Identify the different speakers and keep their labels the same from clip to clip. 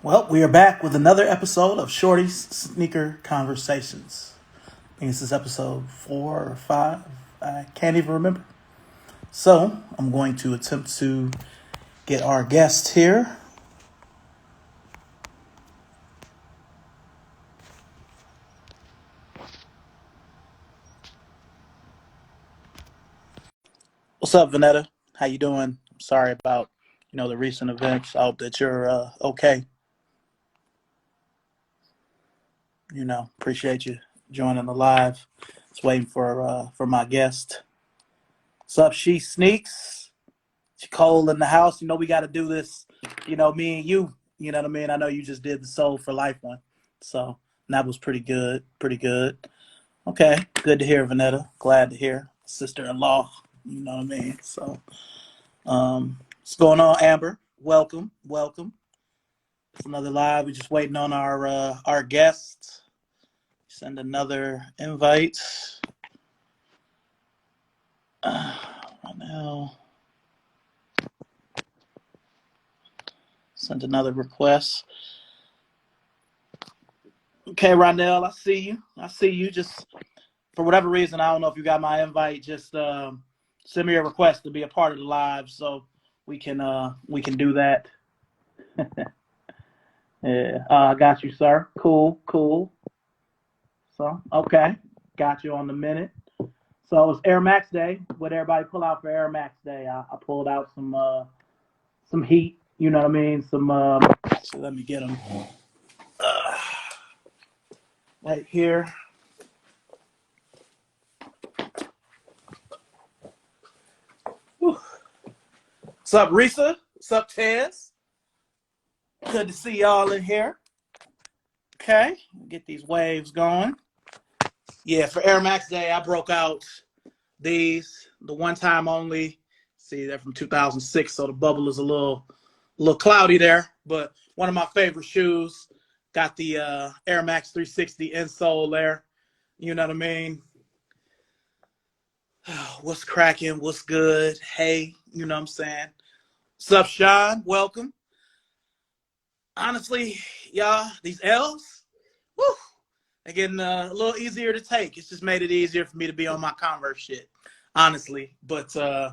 Speaker 1: Well, we are back with another episode of Shorty's Sneaker Conversations. I think this is episode 4 or 5. I can't even remember. So, I'm going to attempt to get our guest here. What's up, Vanetta? How you doing? I'm sorry about, the recent events. I hope that you're okay. Appreciate you joining the live. Just waiting for my guest. What's up, She Sneaks? She Cole in the house. We got to do this. Me and you. You know what I mean? I know you just did the Soul for Life one, so that was pretty good. Pretty good. Okay, good to hear, Vanetta. Glad to hear, sister-in-law. You know what I mean? So, what's going on, Amber? Welcome, welcome. It's another live. We're just waiting on our guest. Send another invite. Now, send another request. Okay, Rondell, I see you. I see you. Just for whatever reason, I don't know if you got my invite. Just send me a request to be a part of the live, so we can do that. Yeah, I got you, sir. Cool, cool. So okay, got you on the minute. So it's Air Max Day. What everybody pull out for Air Max Day? I pulled out some heat. You know what I mean? Some. So let me get them right here. Whew. What's up, Risa? What's up, Tez? Good to see y'all in here. Okay, get these waves going. Yeah, for Air Max Day, I broke out these, the one time only. See, they're from 2006, so the bubble is a little cloudy there. But one of my favorite shoes. Got the Air Max 360 insole there. You know what I mean? What's cracking? What's good? Hey, you know what I'm saying? What's up, Sean? Welcome. Honestly, y'all, these L's, woo, they're getting a little easier to take. It's just made it easier for me to be on my Converse shit, honestly. But yeah,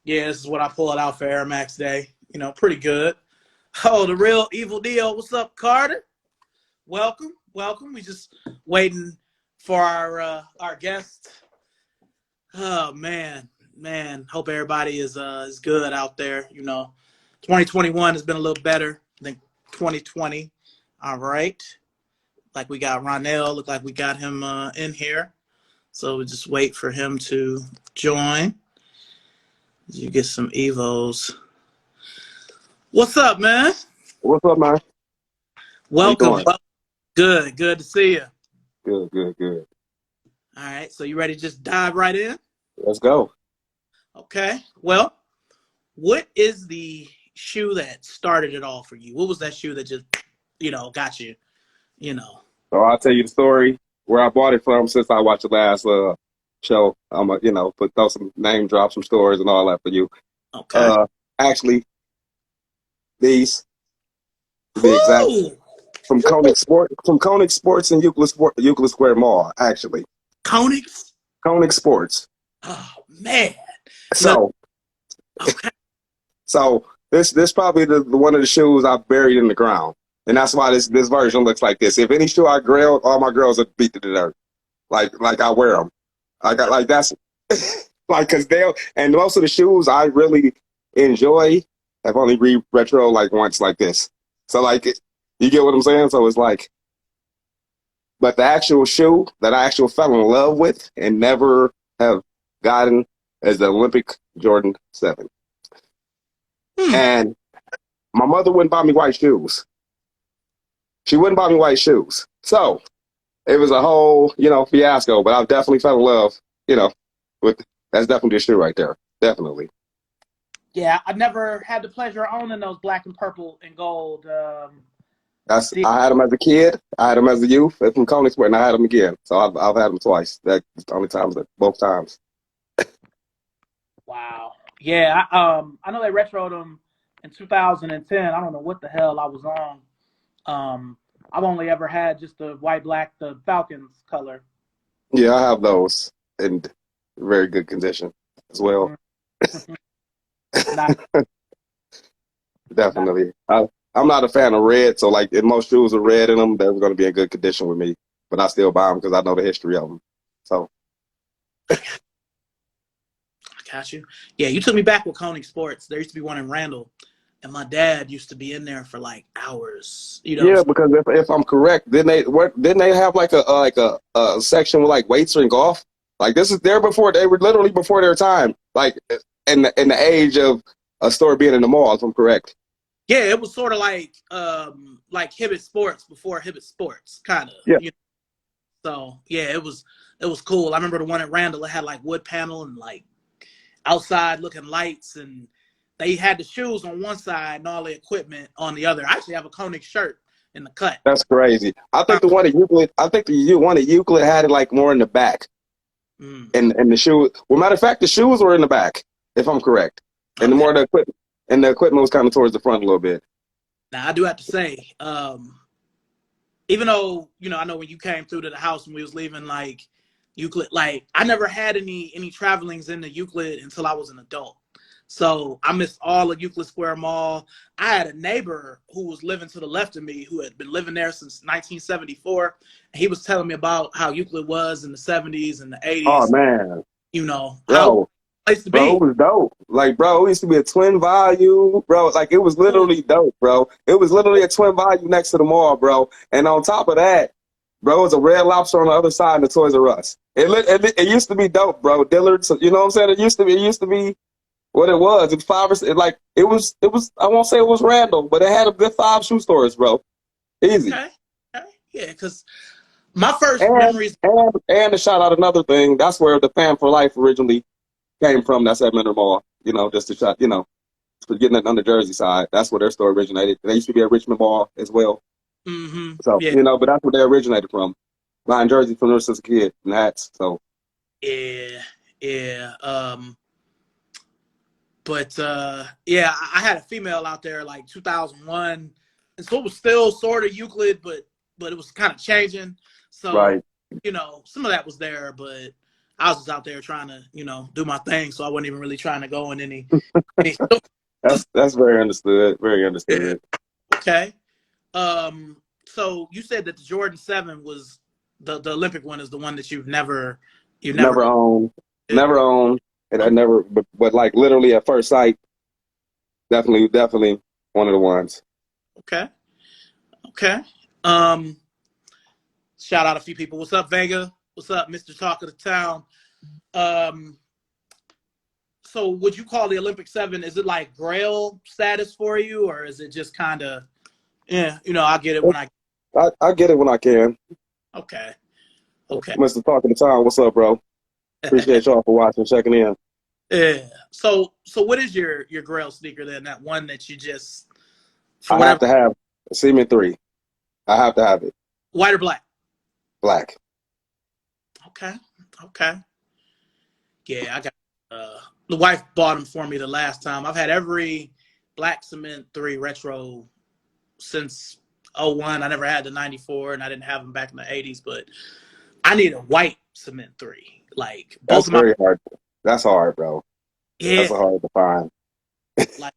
Speaker 1: this is what I pulled out for Air Max Day. Pretty good. Oh, the real evil deal. What's up, Carter? Welcome, welcome. We just waiting for our guest. Oh man. Hope everybody is good out there. 2021 has been a little better than 2020. All right. Like we got Ronell. Look like we got him in here. So we just wait for him to join. You get some evos. What's up, man?
Speaker 2: What's up, man? How you
Speaker 1: Welcome.
Speaker 2: doing?
Speaker 1: Good to see you.
Speaker 2: Good, good, good.
Speaker 1: All right. So you ready to just dive right in?
Speaker 2: Let's go.
Speaker 1: Okay. Well, what is the shoe that started it all for you? What was that shoe that just, got you, you know?
Speaker 2: So I'll tell you the story where I bought it from since I watched the last show. I'm gonna, throw some name drop, some stories and all that for you.
Speaker 1: Okay.
Speaker 2: Uh, Actually, these to be exact,
Speaker 1: Whoo!
Speaker 2: From Koenig Sports and Euclid Square Mall. Actually,
Speaker 1: Konix?
Speaker 2: Koenig Sports.
Speaker 1: Oh, man. Look,
Speaker 2: So,
Speaker 1: okay.
Speaker 2: so this probably the one of the shoes I buried in the ground, and that's why this version looks like this. If any shoe I grailed, all my girls would beat to the dirt. Like I wear them. I got like that's like because they and most of the shoes I really enjoy have only retro like once like this. So like you get what I'm saying? So it's like, but the actual shoe that I actually fell in love with and never have gotten is the Olympic Jordan 7.
Speaker 1: Hmm.
Speaker 2: And my mother wouldn't buy me white shoes. She wouldn't buy me white shoes. So it was a whole, fiasco, but I definitely fell in love, with that's definitely a shoe right there. Definitely.
Speaker 1: Yeah, I never had the pleasure of owning those black and purple and gold. See,
Speaker 2: I had them as a kid, I had them as a youth from Konigsberg, and I had them again. So I've had them twice. That's the only times that both times.
Speaker 1: wow. Yeah, I know they retroed them in 2010. I don't know what the hell I was on. I've only ever had just the white, black, the Falcons color.
Speaker 2: Yeah, I have those in very good condition as well.
Speaker 1: Not, not,
Speaker 2: Definitely. I'm not a fan of red, so like if most shoes are red in them, they're going to be in good condition with me. But I still buy them because I know the history of them. So
Speaker 1: I got you. Yeah, you took me back with Koenig Sports. There used to be one in Randall, and my dad used to be in there for like hours. You know,
Speaker 2: yeah, because if I'm correct, didn't they have like a section with like weights and golf? Like this is there before they were literally before their time. Like in the age of a store being in the mall, if I'm correct.
Speaker 1: yeah, it was sort of like Hibbett Sports before Hibbett Sports, kind of.
Speaker 2: Yeah,
Speaker 1: You know? So yeah, it was cool. I remember the one at Randall. It had like wood panel and like outside looking lights, and they had the shoes on one side and all the equipment on the other. I actually have a Koenig shirt in the cut.
Speaker 2: that's crazy. I think the one at Euclid, I think the one at Euclid had it like more in the back.
Speaker 1: Mm.
Speaker 2: And the shoe. Well, matter of fact, the shoes were in the back, if I'm correct. And the
Speaker 1: Okay.
Speaker 2: more the equipment was kind of towards the front a little bit.
Speaker 1: Now I do have to say, even though I know when you came through to the house when we was leaving, like Euclid, like I never had any travelings into Euclid until I was an adult. So I missed all of Euclid Square Mall. I had a neighbor who was living to the left of me who had been living there since 1974. And he was telling me about how Euclid was in the 70s and the
Speaker 2: Oh
Speaker 1: 80s.
Speaker 2: man,
Speaker 1: How it was
Speaker 2: bro,
Speaker 1: a place to
Speaker 2: bro, it
Speaker 1: be.
Speaker 2: was dope. Like, bro, it used to be a twin value, bro. Like, it was literally dope, bro. It was literally a twin value next to the mall, bro. And on top of that, bro, it was a Red Lobster on the other side of the Toys R Us. It used to be dope, bro. Dillard's, you know what I'm saying? It used to be what it was. It's five or like it was. I won't say it was random, but it had a good 5 shoe stores, bro. Easy.
Speaker 1: Okay. Okay. Yeah, because my first
Speaker 2: And
Speaker 1: memories.
Speaker 2: and to shout out another thing, that's where the Fan for Life originally came from. That's at Menor Mall. You know, just to shot. You know, for getting it on the Jersey side. That's where their store originated. They used to be at Richmond Mall as well. So
Speaker 1: Yeah,
Speaker 2: you know, but that's where they originated from. Buying jerseys from there since a kid and hats. So
Speaker 1: yeah, yeah. But yeah, I had a female out there like 2001, and so it was still sort of Euclid, but it was kind of changing. So
Speaker 2: right.
Speaker 1: some of that was there, but I was just out there trying to do my thing, so I wasn't even really trying to go in any
Speaker 2: That's very understood. Very
Speaker 1: yeah.
Speaker 2: understood.
Speaker 1: Okay. So you said that the Jordan 7 was the Olympic one is the one that you never
Speaker 2: Never owned.
Speaker 1: did.
Speaker 2: Never owned. And I never, but like literally at first sight, definitely one of the ones.
Speaker 1: Okay. Okay. Um, Shout out a few people. What's up, Vega? What's up, Mr. Talk of the Town? Um, so would you call the Olympic 7, is it like Grail status for you, or is it just kind of, yeah, I get it when
Speaker 2: I get it when I can.
Speaker 1: okay. Okay.
Speaker 2: Mr. Talk of the Town, what's up, bro? Appreciate y'all for watching, checking in.
Speaker 1: Yeah. So what is your Grail sneaker then? That one that you just, for
Speaker 2: I
Speaker 1: whatever,
Speaker 2: have to have a Cement 3. I have to have it.
Speaker 1: white or black?
Speaker 2: Black.
Speaker 1: Okay. Okay. Yeah, I got, the wife bought them for me the last time. I've had every black Cement 3 retro since '01. I never had the 94, and I didn't have them back in the 80s, but I need a white Cement 3. Like, both
Speaker 2: That's
Speaker 1: of my,
Speaker 2: very hard. That's hard, bro.
Speaker 1: yeah,
Speaker 2: That's hard to find.
Speaker 1: like,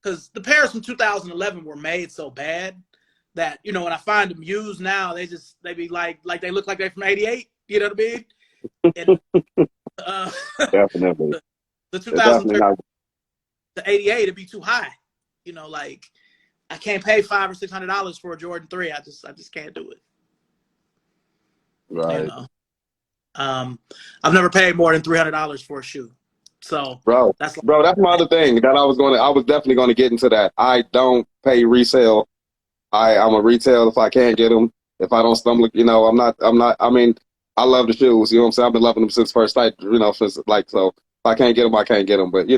Speaker 1: because the pairs from 2011 were made so bad that, when I find them used now, they be like they look like they're from '88. You know what I mean? And
Speaker 2: Definitely.
Speaker 1: the
Speaker 2: It's definitely
Speaker 1: 2013
Speaker 2: not.
Speaker 1: to '88, it'd be too high. Like I can't pay $500 or $600 for a Jordan 3. I just can't do it. You
Speaker 2: Right.
Speaker 1: know. I've never paid more than $300 for a shoe. So
Speaker 2: Bro,
Speaker 1: that's like,
Speaker 2: that's my other thing that I was definitely going to get into that. I don't pay resale. I'm a retail if I can't get them. If I don't stumble, I mean, I love the shoes. You know what I'm saying? I've been loving them since first sight, since like, so if I can't get them, I can't get them. But,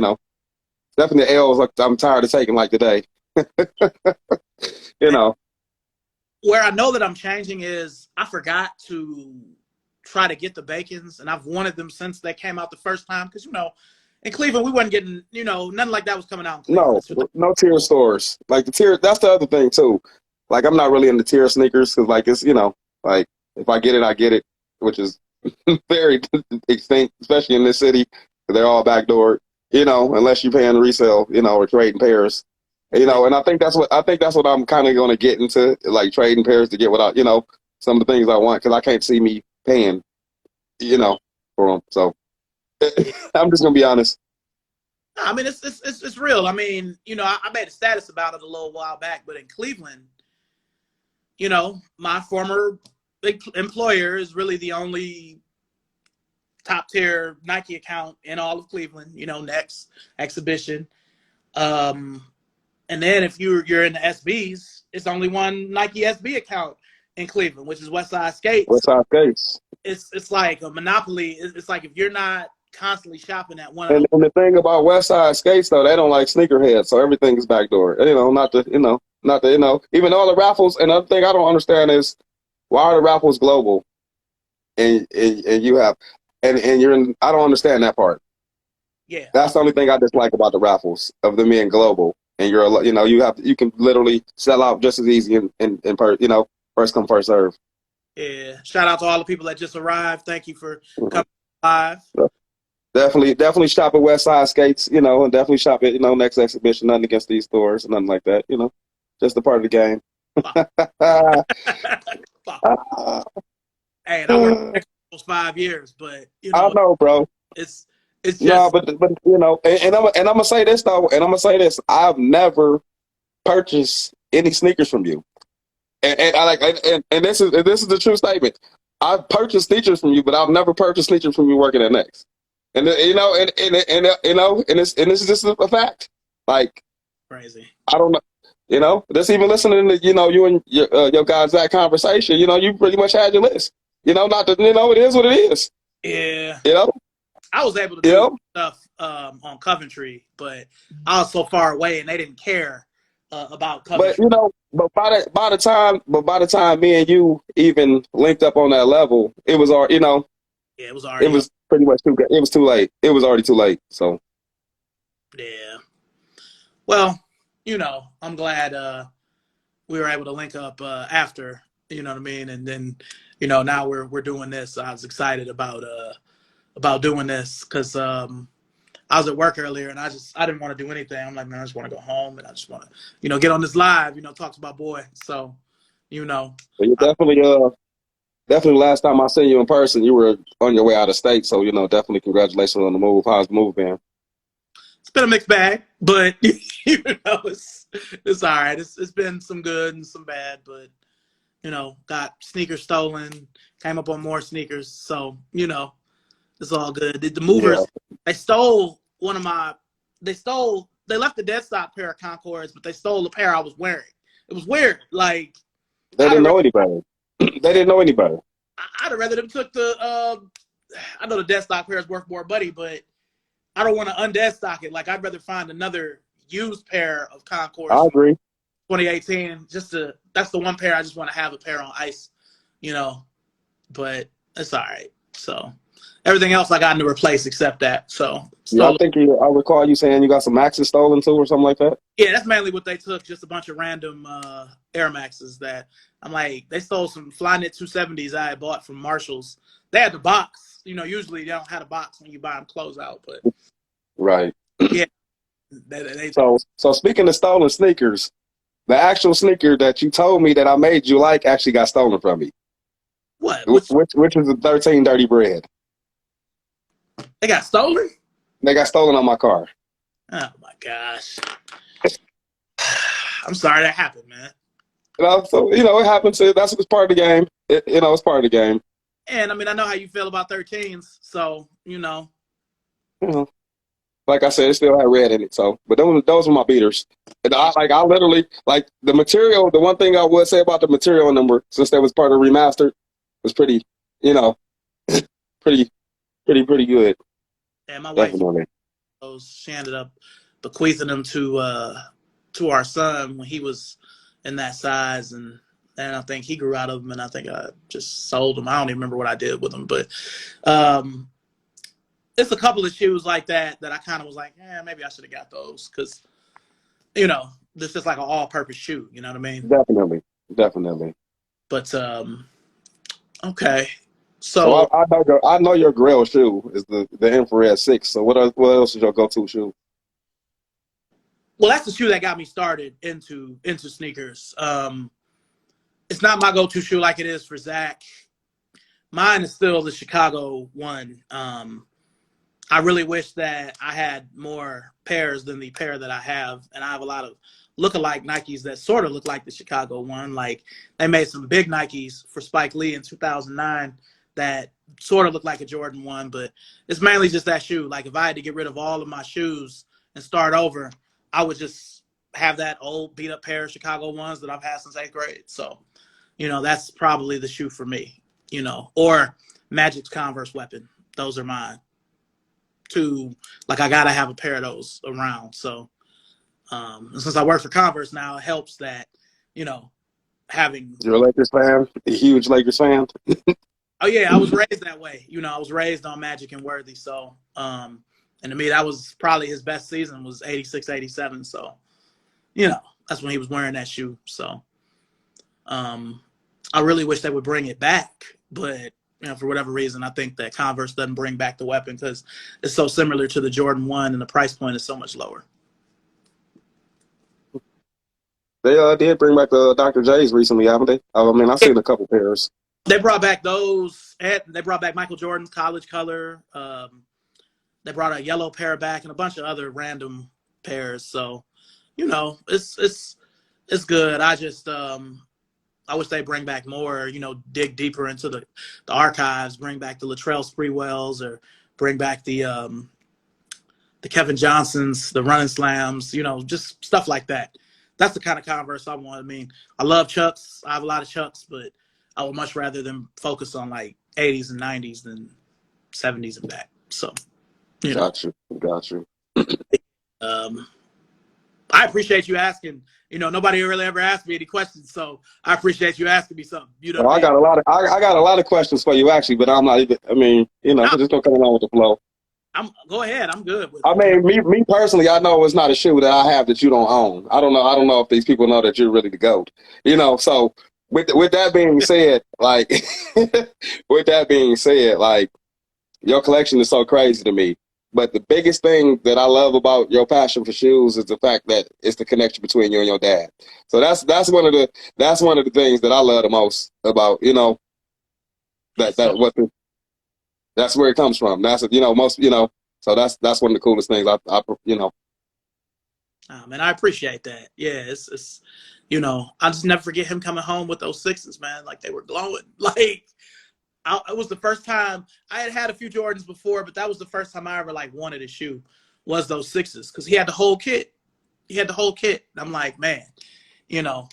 Speaker 2: definitely L's like I'm tired of taking like today. you know.
Speaker 1: where I know that I'm changing is I forgot to try to get the Bacons, and I've wanted them since they came out the first time because, in Cleveland, we wasn't getting, nothing like that was coming out in Cleveland.
Speaker 2: No tier stores. Like the tier, that's the other thing too. like I'm not really into tier sneakers because like it's like if I get it, I get it, which is very extinct, especially in this city. They're all backdoored, unless you're paying resale, or trading pairs, And I think that's what I'm kind of going to get into, like trading pairs to get what some of the things I want because I can't see me paying, for them. So I'm just gonna be honest.
Speaker 1: I mean, it's real. I mean, I made a status about it a little while back, but in Cleveland, my former big employer is really the only top tier Nike account in all of Cleveland. Next exhibition, and then if you're in the SBs, it's only one Nike SB account in Cleveland, which is Westside Skates.
Speaker 2: Westside Skates.
Speaker 1: It's like a monopoly. It's like if you're not constantly shopping at one of
Speaker 2: And,
Speaker 1: those.
Speaker 2: and the thing about Westside Skates though, they don't like sneakerheads, so everything is backdoor. Even all the raffles. And another thing I don't understand is why are the raffles global? And you have and you're in. I don't understand that part.
Speaker 1: Yeah,
Speaker 2: That's the only thing I dislike about the raffles of them being global. And you can literally sell out just as easy in first come first serve.
Speaker 1: yeah. Shout out to all the people that just arrived. Thank you for coming live.
Speaker 2: Definitely shop at Westside Skates, and definitely shop at next exhibition. Nothing against these stores, nothing like that. Just a part of the game.
Speaker 1: Hey, and I worked for those 5 years, but
Speaker 2: I know, bro.
Speaker 1: it's just
Speaker 2: No, but and I'm gonna say this though, and I'm gonna say this: I've never purchased any sneakers from you, and I like, and this is the true statement. I've purchased sneakers from you, but I've never purchased sneakers from you working at Next. And and this is just a fact. Like
Speaker 1: crazy.
Speaker 2: I don't know, just even listening to you and your guys that conversation. You pretty much had your list. Not that it is what it is.
Speaker 1: Yeah.
Speaker 2: You
Speaker 1: I was able to do stuff on Coventry, but I was so far away, and they didn't care about Coventry.
Speaker 2: But by the time me and you even linked up on that level, it was already,
Speaker 1: Yeah, it was already.
Speaker 2: It was pretty much too. It was too late. It was already too late. So.
Speaker 1: Yeah. Well, I'm glad we were able to link up after. You know what I mean? And then, now we're doing this. I was excited about doing this because I was at work earlier and I didn't want to do anything. I'm like, man, I just want to go home and I just want to, get on this live, talk to my boy. So,
Speaker 2: Well, you definitely last time I seen you in person, you were on your way out of state. So, definitely congratulations on the move. How's the move been?
Speaker 1: It's been a mixed bag, but it's all right. It's been some good and some bad, but got sneakers stolen, came up on more sneakers. So, it's all good. The movers, They stole they left the dead stock pair of Concords, but they stole the pair I was wearing. It was weird. Like,
Speaker 2: they didn't know any better. They didn't know any better.
Speaker 1: I'd have rather them took the, I know the dead stock pair is worth more money, but I don't want to undead stock it. Like, I'd rather find another used pair of Concords.
Speaker 2: I agree.
Speaker 1: 2018, that's the one pair I just want to have a pair on ice, but it's all right. So everything else I got to replace except that. So
Speaker 2: yeah, I recall you saying you got some Maxes stolen too or something like that.
Speaker 1: Yeah, that's mainly what they took, just a bunch of random Air Maxes that I'm like, they stole some Flyknit 270s I had bought from Marshalls. They had the box. Usually they don't have a box when you buy them clothes out, but
Speaker 2: right.
Speaker 1: Yeah.
Speaker 2: So speaking of stolen sneakers, the actual sneaker that you told me that I made you like actually got stolen from me.
Speaker 1: What?
Speaker 2: Which was the 13 Dirty Bread.
Speaker 1: They got stolen?
Speaker 2: They got stolen on my car.
Speaker 1: Oh my gosh. I'm sorry that happened, man.
Speaker 2: So it happens. That's part of the game. It's part of the game.
Speaker 1: And I mean, I know how you feel about 13s, so
Speaker 2: Like I said, it still had red in it. So, but those were my beaters. And I literally like the material. The one thing I would say about the material in them since that was part of remastered, was pretty, pretty good.
Speaker 1: And my wife,
Speaker 2: definitely.
Speaker 1: She ended up bequeathing them to our son when he was in that size, and I think he grew out of them, and I think I just sold them. I don't even remember what I did with them, but it's a couple of shoes like that I kind of was like, maybe I should have got those because, this is like an all-purpose shoe. You know what I mean?
Speaker 2: Definitely. definitely.
Speaker 1: But okay.
Speaker 2: So
Speaker 1: So
Speaker 2: I know your grail shoe is the Infrared 6. So what else is your go-to shoe?
Speaker 1: well, that's the shoe that got me started into sneakers. It's not my go-to shoe like it is for Zach. Mine is still the Chicago one. I really wish that I had more pairs than the pair that I have, and I have a lot of look-alike Nikes that sort of look like the Chicago one. Like they made some big Nikes for Spike Lee in 2009 that sort of look like a Jordan one, but it's mainly just that shoe. Like if I had to get rid of all of my shoes and start over, I would just have that old beat-up pair of Chicago ones that I've had since 8th grade. So, that's probably the shoe for me. Or Magic's Converse Weapon. Those are mine. Like I gotta have a pair of those around. So since I work for Converse now, it helps that having.
Speaker 2: You're a Lakers fan, a huge Lakers fan.
Speaker 1: Oh yeah, I was raised that way. I was raised on Magic and Worthy. So and to me that was probably his best season was 86, 87. So that's when he was wearing that shoe. So I really wish they would bring it back, but for whatever reason, I think that Converse doesn't bring back the weapon because it's so similar to the Jordan 1 and the price point is so much lower.
Speaker 2: They did bring back the Dr. J's recently, haven't they? I mean, I've seen a couple pairs.
Speaker 1: They brought back those, and they brought back Michael Jordan's college color. They brought a yellow pair back and a bunch of other random pairs. So, it's good. I just I wish they bring back more, dig deeper into the archives, bring back the Latrell Sprewells or bring back the Kevin Johnsons, the running slams, just stuff like that. That's the kind of Converse I want. I mean, I love Chucks. I have a lot of Chucks, but I would much rather them focus on like 80s and 90s than 70s and back. So,
Speaker 2: Got you.
Speaker 1: I appreciate you asking. Nobody really ever asked me any questions, so I appreciate you asking me something.
Speaker 2: Well, I got a lot of questions for you actually, but I'm not even. I mean, I'm just gonna come along with the flow.
Speaker 1: Go ahead. I'm good with
Speaker 2: it. I mean, me personally, I know it's not a shoe that I have that you don't own. I don't know if these people know that you're really the GOAT. So with that being said, like your collection is so crazy to me. But the biggest thing that I love about your passion for shoes is the fact that it's the connection between you and your dad. So that's one of the things that I love the most about that's where it comes from. That's most so that's one of the coolest things I.
Speaker 1: Man, I appreciate that. Yeah, it's I just never forget him coming home with those 6s, man. Like they were glowing. Like. It was the first time I had a few Jordans before, but that was the first time I ever wanted a shoe was those 6s because he had the whole kit. I'm like, man, I
Speaker 2: know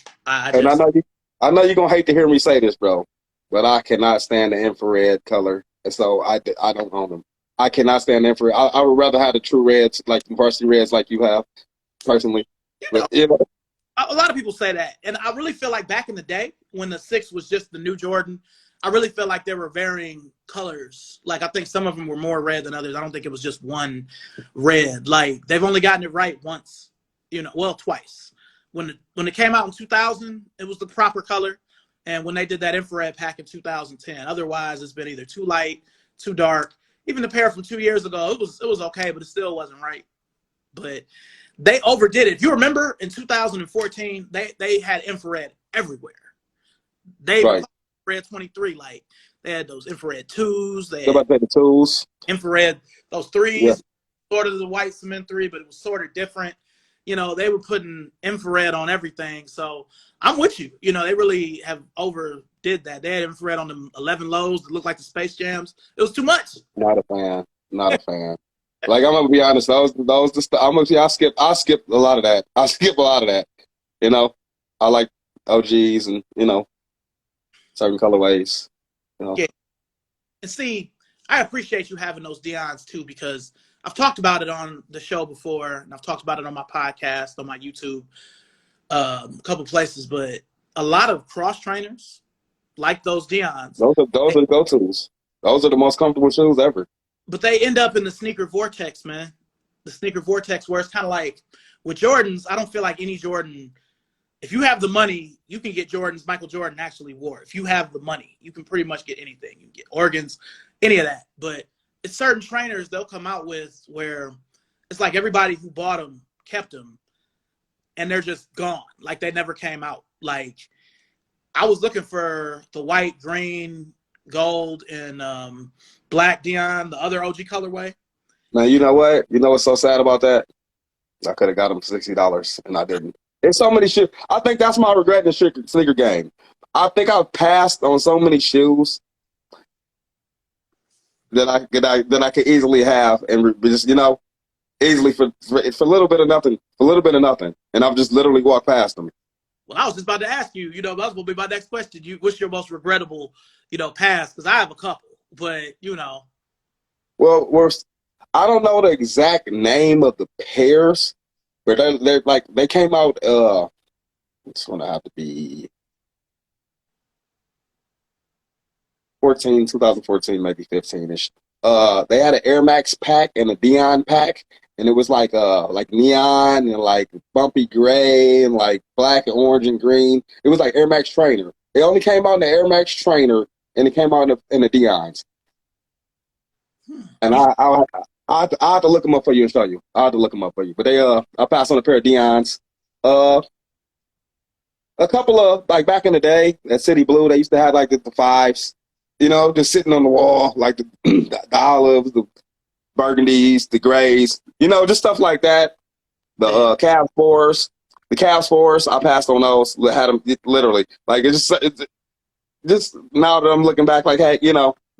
Speaker 2: you're gonna hate to hear me say this, bro, but I cannot stand the infrared color, and so I don't own them. I cannot stand the infrared. I would rather have the true reds, like the varsity reds, like you have, personally.
Speaker 1: A lot of people say that, and I really feel like back in the day when the 6 was just the new Jordan. I really feel like there were varying colors. Like, I think some of them were more red than others. I don't think it was just one red. Like, they've only gotten it right once, twice. When it came out in 2000, it was the proper color. And when they did that infrared pack in 2010, otherwise it's been either too light, too dark. Even the pair from 2 years ago, it was okay, but it still wasn't right. But they overdid it. If you remember, in 2014, they had infrared everywhere. They
Speaker 2: right.
Speaker 1: Infrared 23, like they had those infrared 2s. They
Speaker 2: had the 2s.
Speaker 1: Infrared, those 3s, sort of the white cement 3, but it was sort of different. They were putting infrared on everything. So I'm with you. They really have overdid that. They had infrared on the 11 lows that looked like the Space Jams. It was too much.
Speaker 2: Not a fan. Like, I'm gonna be honest, I skip a lot of that. I like OGs and certain colorways.
Speaker 1: Yeah. And see, I appreciate you having those Deons too, because I've talked about it on the show before, and I've talked about it on my podcast, on my YouTube, a couple places, but a lot of cross trainers like those Deons.
Speaker 2: Those are the go-tos. Those are the most comfortable shoes ever.
Speaker 1: But they end up in the sneaker vortex, man. The sneaker vortex where it's kind of like with Jordans, I don't feel like any Jordan if you have the money, you can get Jordans. Michael Jordan actually wore. If you have the money, you can pretty much get anything. You can get organs, any of that. But it's certain trainers they'll come out with where it's like everybody who bought them kept them, and they're just gone. Like they never came out. Like I was looking for the white, green, gold, and black Dion, the other OG colorway.
Speaker 2: Now you know what? You know what's so sad about that? I could have got them $60 and I didn't. There's so many shit. I think that's my regret in the sneaker game. I think I've passed on so many shoes that I could easily have and just easily for a little bit of nothing, and I've just literally walked past them.
Speaker 1: Well, I was just about to ask you. That was going to be my next question. What's your most regrettable, pass? Because I have a couple, but
Speaker 2: Well, I don't know the exact name of the pairs, but they're like they came out. It's gonna have to be 2014, maybe 15ish. They had an Air Max pack and a Dion pack, and it was like neon and like bumpy gray and like black and orange and green. It was like Air Max Trainer. It only came out in the Air Max Trainer, and it came out in the Dion's. And I have to look them up for you and show you. I have to look them up for you. But I passed on a pair of Dion's. A couple of like back in the day at City Blue, they used to have like the fives, just sitting on the wall, like the olives, the burgundies, the grays, just stuff like that. The Cavs fours, I passed on those. Had them literally like it's just now that I'm looking back, like hey,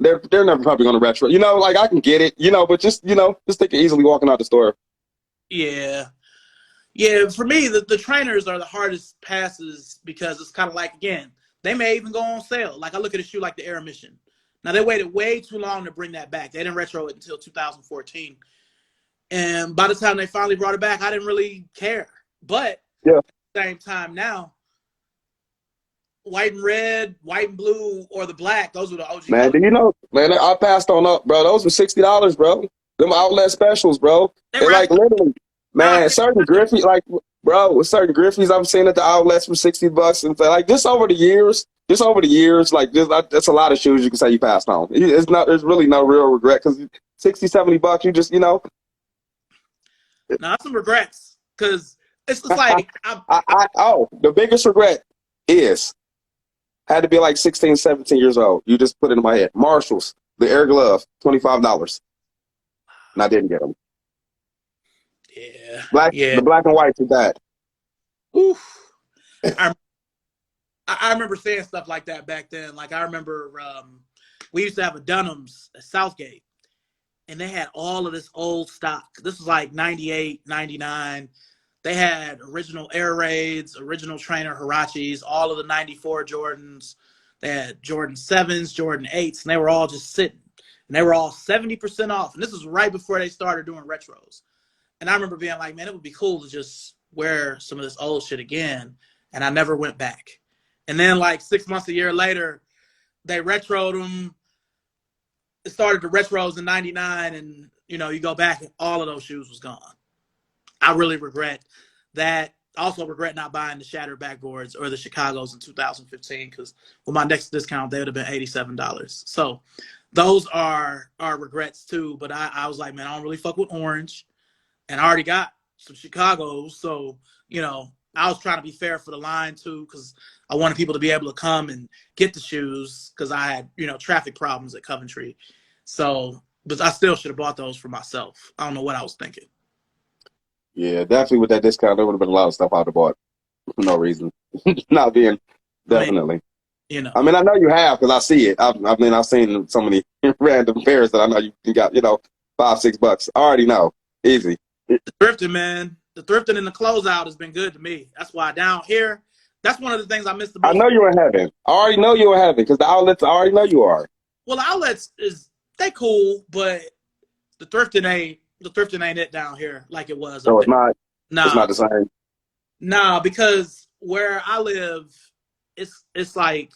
Speaker 2: they're never probably going to retro. Like I can get it, but just think of easily walking out the store.
Speaker 1: Yeah. Yeah, for me, the trainers are the hardest passes because it's kind of like, again, they may even go on sale. Like I look at a shoe like the Air Mission. Now, they waited way too long to bring that back. They didn't retro it until 2014. And by the time they finally brought it back, I didn't really care. But
Speaker 2: yeah.
Speaker 1: At the same time now, white and red, white and blue, or the black, those were the OG
Speaker 2: Man,
Speaker 1: colors.
Speaker 2: do you know, man, I passed on up, bro. Those were $60, bro. Them outlet specials, bro. They're like literally, man, certain Griffies, like, bro, with certain Griffies I've seen at the outlets for $60. And like, just over the years, like, that's a lot of shoes you can say you passed on. There's really no real regret because $60-$70, you just,
Speaker 1: Now, some regrets because it's like,
Speaker 2: the biggest regret had to be like 16, 17 years old. You just put it in my head. Marshalls, the Air Glove, $25. And I didn't get them.
Speaker 1: Yeah.
Speaker 2: The black and white to that.
Speaker 1: Oof. I remember saying stuff like that back then. Like I remember we used to have a Dunham's at Southgate, and they had all of this old stock. This was like 98, 99. They had original Air Raids, original trainer Hirachis, all of the 94 Jordans. They had Jordan 7s, Jordan 8s, and they were all just sitting. And they were all 70% off. And this was right before they started doing retros. And I remember being like, man, it would be cool to just wear some of this old shit again. And I never went back. And then like 6 months, a year later, they retroed them. It started the retros in 99. And, you go back and all of those shoes was gone. I really regret that. I also regret not buying the Shattered Backboards or the Chicagos in 2015 because with my next discount, they would have been $87. So those are regrets too. But I was like, man, I don't really fuck with orange. And I already got some Chicagos. So, I was trying to be fair for the line too because I wanted people to be able to come and get the shoes because I had, traffic problems at Coventry. So, but I still should have bought those for myself. I don't know what I was thinking.
Speaker 2: Yeah, definitely with that discount, there would have been a lot of stuff I'd have bought for no reason. Not being, definitely. I mean, I know you have because I see it. I've seen so many random pairs that I know you got, $5-6. I already know. Easy.
Speaker 1: The thrifting, man. The thrifting and the closeout has been good to me. That's why down here, that's one of the things I miss the most.
Speaker 2: I know you're in heaven. I already know you're in heaven because the outlets, I already know you are.
Speaker 1: Well, the outlets they cool, but the thrifting ain't it down here like it was.
Speaker 2: So it's not.
Speaker 1: Nah.
Speaker 2: It's not the same.
Speaker 1: Nah, because where I live, it's like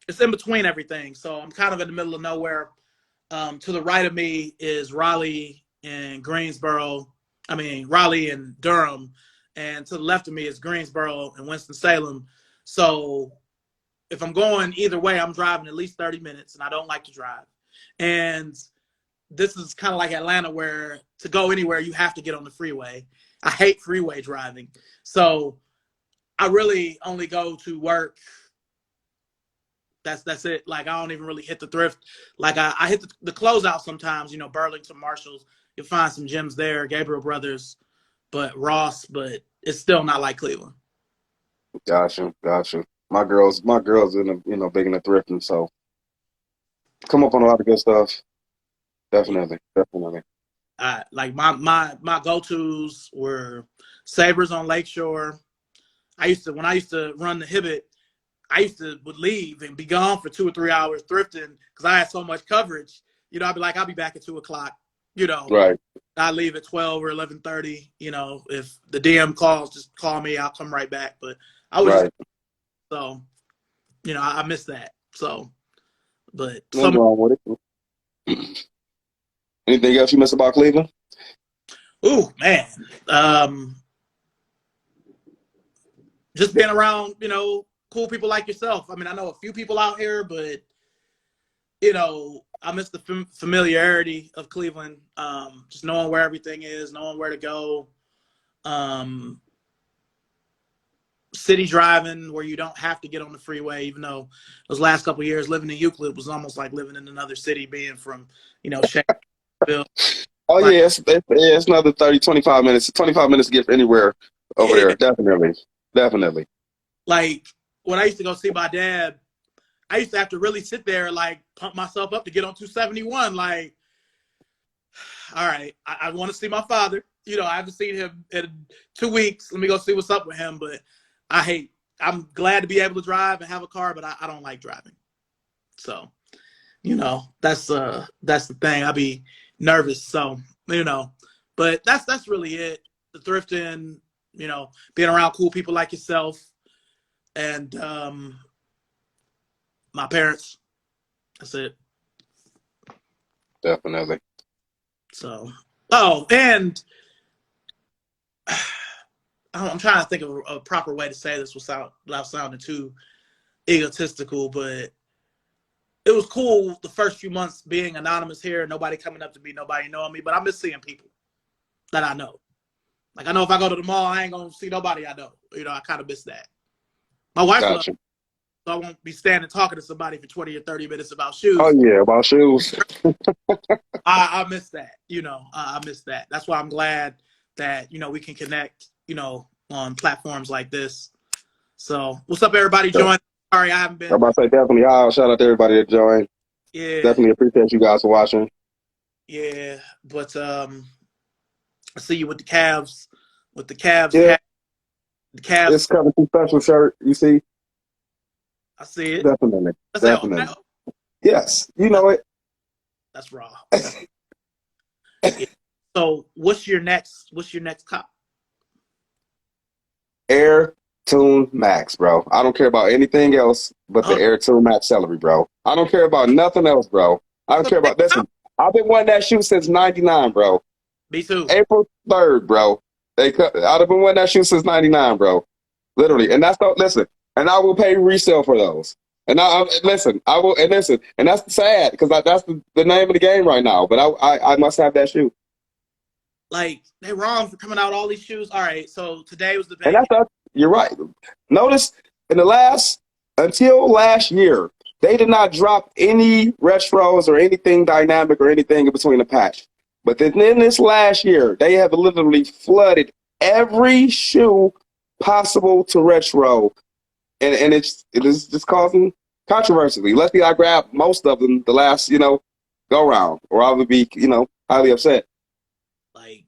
Speaker 1: it's in between everything. So I'm kind of in the middle of nowhere. To the right of me is Raleigh and Greensboro. Raleigh and Durham, and to the left of me is Greensboro and Winston-Salem. So if I'm going either way, I'm driving at least 30 minutes, and I don't like to drive. And this is kind of like Atlanta, where to go anywhere, you have to get on the freeway. I hate freeway driving. So I really only go to work. That's it. Like, I don't even really hit the thrift. Like, I hit the closeout sometimes, you know, Burlington, Marshalls. You'll find some gems there, Gabriel Brothers, but Ross, but it's still not like Cleveland.
Speaker 2: Gotcha. My girls in the, you know, big into thrifting, so come up on a lot of good stuff. Definitely.
Speaker 1: Like my go-tos were Sabres on Lakeshore. When I used to run the Hibbett, would leave and be gone for 2 or 3 hours thrifting because I had so much coverage. You know, I'll be back at 2:00. You know,
Speaker 2: Right.
Speaker 1: I leave at 12 or 11:30. You know, if the DM calls, just call me. I'll come right back. But I was
Speaker 2: Right.
Speaker 1: so, you know, I miss that. So, but
Speaker 2: Nothing wrong with it. Anything else you miss about Cleveland?
Speaker 1: ooh, man, just being around, you know, cool people like yourself. I mean, I know a few people out here, but you know, I miss the familiarity of Cleveland. Just knowing where everything is, knowing where to go. City driving where you don't have to get on the freeway, even though those last couple of years living in Euclid was almost like living in another city, being from, you know, Shakespeare.
Speaker 2: Oh,
Speaker 1: Like,
Speaker 2: yeah, it's another 30, 25 minutes. 25 minutes to get anywhere over there. Definitely.
Speaker 1: like when I used to go see my dad, I used to have to really sit there and like pump myself up to get on 271. Like, all right, I want to see my father. You know, I haven't seen him in 2 weeks. Let me go see what's up with him. But I'm glad to be able to drive and have a car, but I don't like driving. So, you know, that's the thing. I'll be nervous. So, you know, but that's really it. The thrifting, you know, being around cool people like yourself, and my parents. That's it.
Speaker 2: Definitely.
Speaker 1: So, oh, and I'm trying to think of a proper way to say this without sounding too egotistical, but it was cool the first few months being anonymous here, nobody coming up to me, nobody knowing me, but I miss seeing people that I know. Like, I know if I go to the mall, I ain't going to see nobody I know. You know, I kind of miss that. My wife loves it, so I won't be standing talking to somebody for 20 or 30 minutes about shoes.
Speaker 2: Oh, yeah, about shoes.
Speaker 1: I miss that, you know. I miss that. That's why I'm glad that, you know, we can connect, you know, on platforms like this. So, what's up, everybody? Join. Sorry, I haven't been.
Speaker 2: I'm about to say definitely. Shout out to everybody that joined.
Speaker 1: Yeah.
Speaker 2: Definitely appreciate you guys for watching.
Speaker 1: Yeah, but I see you with the Cavs. With the Cavs.
Speaker 2: Yeah.
Speaker 1: The Cavs.
Speaker 2: It's coming to special shirt. You see?
Speaker 1: I see it.
Speaker 2: Definitely. Definitely.
Speaker 1: No.
Speaker 2: Yes. You know it.
Speaker 1: That's raw. Yeah. So what's your next cop?
Speaker 2: Air Tune Max, bro. I don't care about anything else but the Air Tune Max celery, bro. I don't care about nothing else, bro. I don't care about this. I've been wanting that shoe since '99, bro.
Speaker 1: Me too.
Speaker 2: April 3rd, bro. I've been wanting that shoe since '99, bro. Literally. And listen, and I will pay resale for those. And I will, and that's sad because that's the name of the game right now. But I must have that shoe.
Speaker 1: Like, they're wrong for coming out all these shoes. All right, so today was the big.
Speaker 2: And you're right. Notice until last year, they did not drop any retros or anything dynamic or anything in between the patch. But then in this last year, they have literally flooded every shoe possible to retro. And it is just causing controversy. Luckily, I grabbed most of them the last, go round, or I would be, highly upset.
Speaker 1: Like,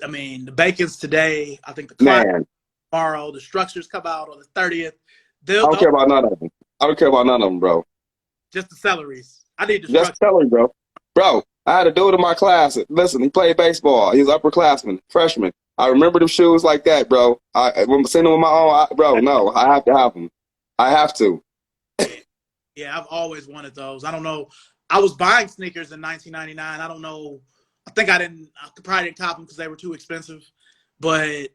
Speaker 1: I mean, the Bacon's today. I think the client tomorrow. The structures come out on the 30th.
Speaker 2: I don't care about none of them. I don't care about none of them, bro.
Speaker 1: Just the celeries. I need the
Speaker 2: just celery, bro. Bro, I had a dude in my class. Listen, he played baseball. He's upperclassman, freshman. I remember them shoes like that, bro. When seeing them with my own, bro, no, I have to have them. I have to.
Speaker 1: Yeah, I've always wanted those. I don't know. I was buying sneakers in 1999. I don't know. I think I probably didn't cop them because they were too expensive. But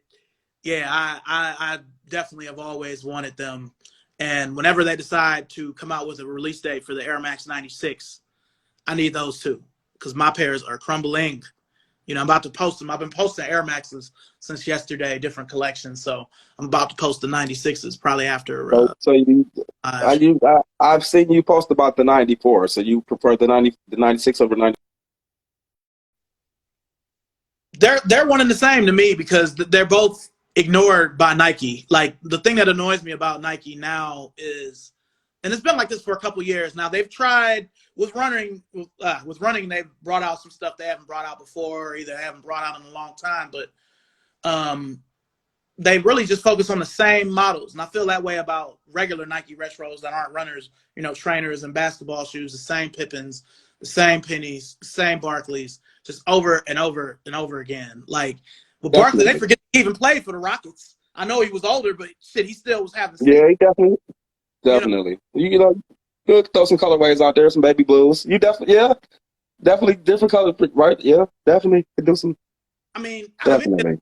Speaker 1: Yeah, I definitely have always wanted them. And whenever they decide to come out with a release date for the Air Max 96, I need those too because my pairs are crumbling. You know, I'm about to post them. I've been posting Air Maxes since yesterday, different collections. So I'm about to post the 96s probably after
Speaker 2: So you,
Speaker 1: live.
Speaker 2: I've seen you post about the 94. So you prefer the 96 over 90?
Speaker 1: They're one and the same to me because they're both ignored by Nike. Like the thing that annoys me about Nike now is, and it's been like this for a couple years now. They've tried with running. With running, they've brought out some stuff they haven't brought out before, or either haven't brought out in a long time. But um, they really just focus on the same models. And I feel that way about regular Nike retros that aren't runners, you know, trainers and basketball shoes, the same Pippins, the same Pennies, the same Barclays, just over and over and over again. Like with Barkley, they
Speaker 2: Definitely.
Speaker 1: forget he even played for the Rockets. I know he was older, but shit, he still was having season.
Speaker 2: Yeah, he definitely,
Speaker 1: You know,
Speaker 2: definitely. You know, you could throw some colorways out there, some baby blues. You definitely, yeah, definitely different colors, right? Yeah, definitely could do some.
Speaker 1: I mean,
Speaker 2: Definitely.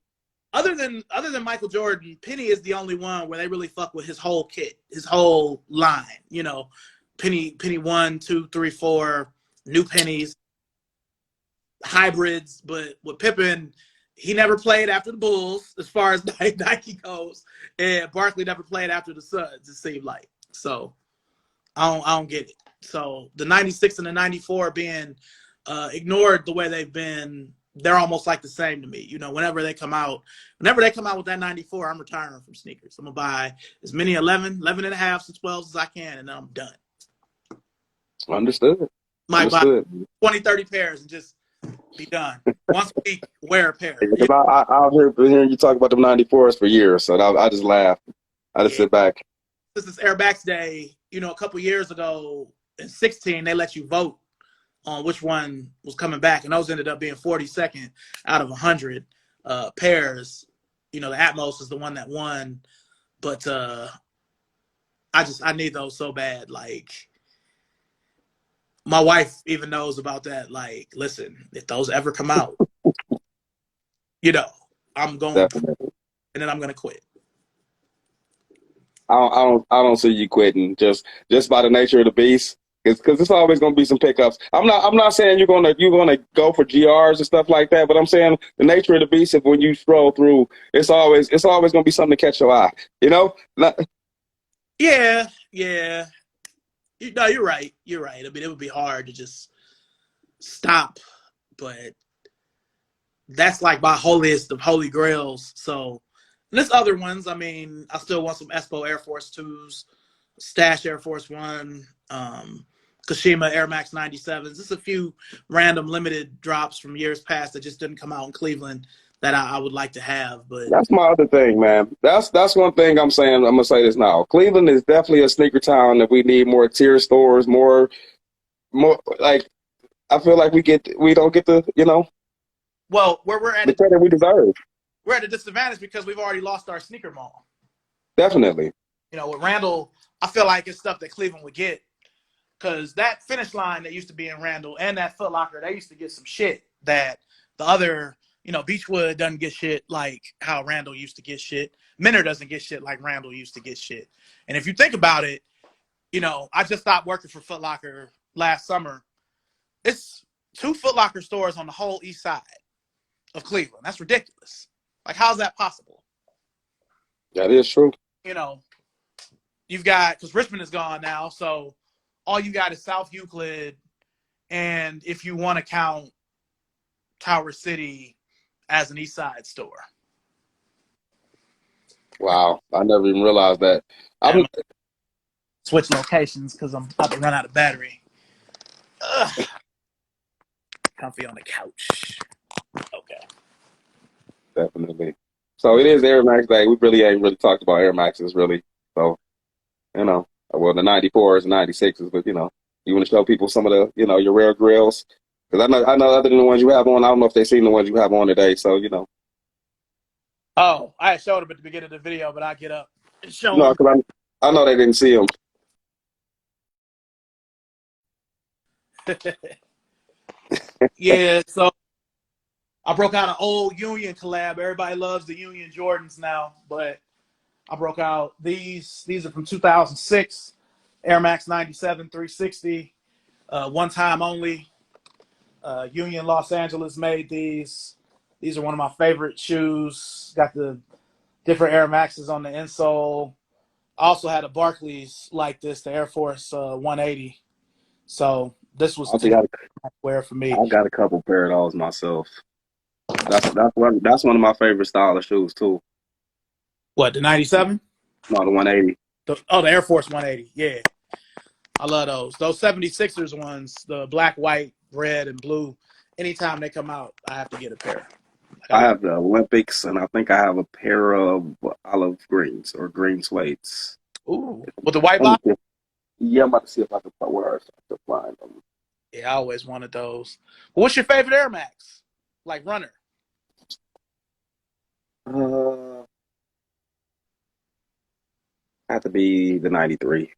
Speaker 1: other than Michael Jordan, Penny is the only one where they really fuck with his whole kit, his whole line. You know, Penny 1, 2, 3, 4, new pennies, hybrids. But with Pippen, he never played after the Bulls as far as Nike goes, and Barkley never played after the Suns. It seemed like so. I don't get it. So the 96 and the 94 being ignored the way they've been, they're almost like the same to me. You know, whenever they come out with that 94, I'm retiring from sneakers. I'm going to buy as many 11 and a half to 12s as I can, and then I'm done.
Speaker 2: Understood.
Speaker 1: Might buy
Speaker 2: Understood.
Speaker 1: 20, 30 pairs and just be done. Once a week, wear a pair.
Speaker 2: Because I've been hearing you talk about them 94s for years, so I just laugh. I just
Speaker 1: Yeah.
Speaker 2: sit back.
Speaker 1: This is Air Max Day, you know, a couple years ago in 16, they let you vote on which one was coming back, and those ended up being 42nd out of 100 pairs. You know, the Atmos is the one that won, but I need those so bad. Like my wife even knows about that. Like, listen, if those ever come out, you know, I'm going,
Speaker 2: Definitely.
Speaker 1: and then I'm gonna quit.
Speaker 2: I don't see you quitting just by the nature of the beast. Because it's always going to be some pickups. I'm not saying you're gonna go for GRs and stuff like that, but I'm saying the nature of the beast. If when you scroll through, it's always going to be something to catch your eye. You know,
Speaker 1: Yeah, yeah. No, you're right. You're right. I mean, it would be hard to just stop, but that's like my holiest of holy grails. So, and there's other ones. I mean, I still want some Espo Air Force 2s, Stash Air Force 1, Kashima Air Max 97s. Just a few random limited drops from years past that just didn't come out in Cleveland that I would like to have. But
Speaker 2: that's my other thing, man. That's one thing I'm saying. I'm gonna say this now. Cleveland is definitely a sneaker town that we need more tier stores, more like I feel like we don't get the
Speaker 1: well, where we're at
Speaker 2: the credit we deserve.
Speaker 1: we're at a disadvantage because we've already lost our sneaker mall.
Speaker 2: Definitely.
Speaker 1: You know, with Randall, I feel like it's stuff that Cleveland would get because that Finish Line that used to be in Randall and that Foot Locker, they used to get some shit that the other, you know, Beechwood doesn't get shit like how Randall used to get shit. Minner doesn't get shit like Randall used to get shit. And if you think about it, you know, I just stopped working for Foot Locker last summer. It's 2 Foot Locker stores on the whole east side of Cleveland. That's ridiculous. Like, how's that possible?
Speaker 2: That is true.
Speaker 1: You know, you've got, because Richmond is gone now, so all you got is South Euclid, and if you want to count Tower City as an East Side store.
Speaker 2: Wow, I never even realized that. I'm
Speaker 1: Switch locations because I'm about to run out of battery. Ugh. Comfy on the couch. Okay.
Speaker 2: definitely. So it is Air Max Day. We really ain't really talked about Air Maxes really. So well the 94s and 96s, but you want to show people some of the your rare grills because I know other than the ones you have on, I don't know if they've seen the ones you have on today. So
Speaker 1: Oh, I showed them at the beginning of the video, but I get up and show
Speaker 2: no,
Speaker 1: them.
Speaker 2: because I know they didn't see them.
Speaker 1: Yeah, so I broke out an old Union collab. Everybody loves the Union Jordans now, but I broke out these. These are from 2006, Air Max 97 360, one time only. Union Los Angeles made these. These are one of my favorite shoes. Got the different Air Maxes on the insole. I also had a Barclays like this, the Air Force 180. So this was
Speaker 2: I think
Speaker 1: the wear for me.
Speaker 2: I got a couple pair of those myself. That's one of my favorite style of shoes too.
Speaker 1: What, the 97?
Speaker 2: No, the 180.
Speaker 1: The Air Force 180. Yeah. I love those. Those 76ers ones, the black, white, red, and blue. Anytime they come out, I have to get a pair.
Speaker 2: I have the Olympics, and I think I have a pair of olive greens or green suedes.
Speaker 1: Ooh. With the white
Speaker 2: Let me
Speaker 1: box?
Speaker 2: see. Yeah, I'm about to see if I can find them.
Speaker 1: Yeah, I always wanted those. What's your favorite Air Max? Like runner?
Speaker 2: Have to be the 93.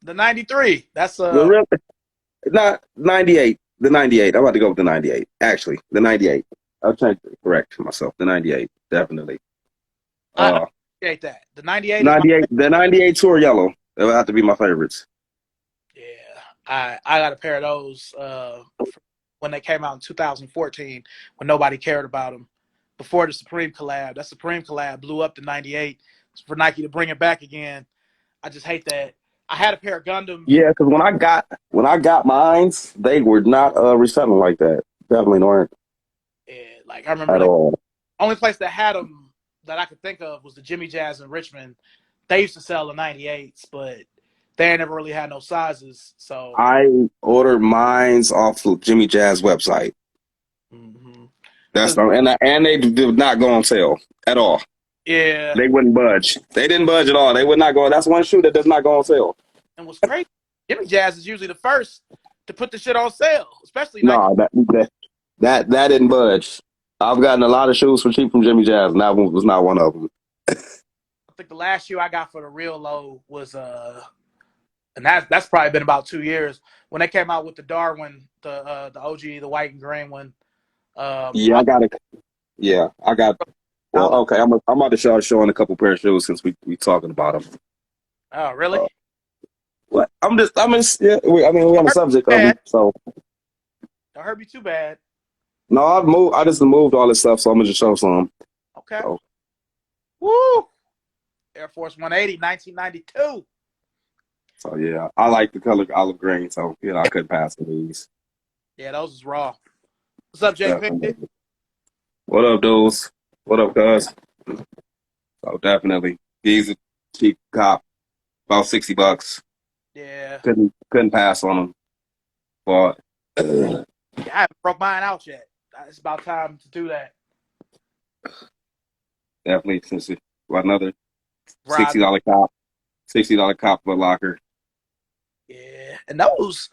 Speaker 1: The 93. That's
Speaker 2: Not 98. The 98. I'm about to go with the 98. Actually, the 98. I'll change it. Correct myself. The 98. Definitely.
Speaker 1: I appreciate that. The 98
Speaker 2: 98. The 98 tour yellow. That would have to be my favorites.
Speaker 1: Yeah. I got a pair of those when they came out in 2014 when nobody cared about them. Before the Supreme collab. That Supreme collab blew up the 98 for Nike to bring it back again. I just hate that. I had a pair of Gundams.
Speaker 2: Yeah, because when I got mines, they were not reselling like that. Definitely weren't.
Speaker 1: Yeah, like I remember
Speaker 2: At all.
Speaker 1: only place that had them that I could think of was the Jimmy Jazz in Richmond. They used to sell the 98s, but they never really had no sizes. So
Speaker 2: I ordered mines off of Jimmy Jazz website.
Speaker 1: mm-hmm.
Speaker 2: That's and they did not go on sale at all.
Speaker 1: Yeah,
Speaker 2: They wouldn't budge. They didn't budge at all. They would not go. That's one shoe that does not go on sale.
Speaker 1: and what's crazy, Jimmy Jazz is usually the first to put the shit on sale, especially
Speaker 2: No, that didn't budge. I've gotten a lot of shoes for cheap from Jimmy Jazz, and that one was not one of them.
Speaker 1: I think the last shoe I got for the real low was and that's probably been about 2 years when they came out with the Darwin, the OG, the white and green one.
Speaker 2: Yeah, I got it. Yeah, I got. Well, okay, I'm about to start showing a couple pair of shoes since we talking about them.
Speaker 1: Oh, really?
Speaker 2: What? Yeah. We on the subject of them, so.
Speaker 1: Don't hurt me too bad.
Speaker 2: No, I just moved all this stuff, so I'm gonna just show some.
Speaker 1: Okay.
Speaker 2: So.
Speaker 1: Woo! Air Force 180, 1992.
Speaker 2: So yeah, I like the color olive green, so I couldn't pass on these.
Speaker 1: Yeah, those is raw. What's up, JP?
Speaker 2: Definitely. What up, dudes? What up, guys? So definitely, these are cheap cop, about $60.
Speaker 1: Yeah.
Speaker 2: Couldn't pass on them, but
Speaker 1: Yeah, I haven't broke mine out yet. It's about time to do that.
Speaker 2: definitely since another $60 cop, $60 cop for a locker.
Speaker 1: Yeah, and those,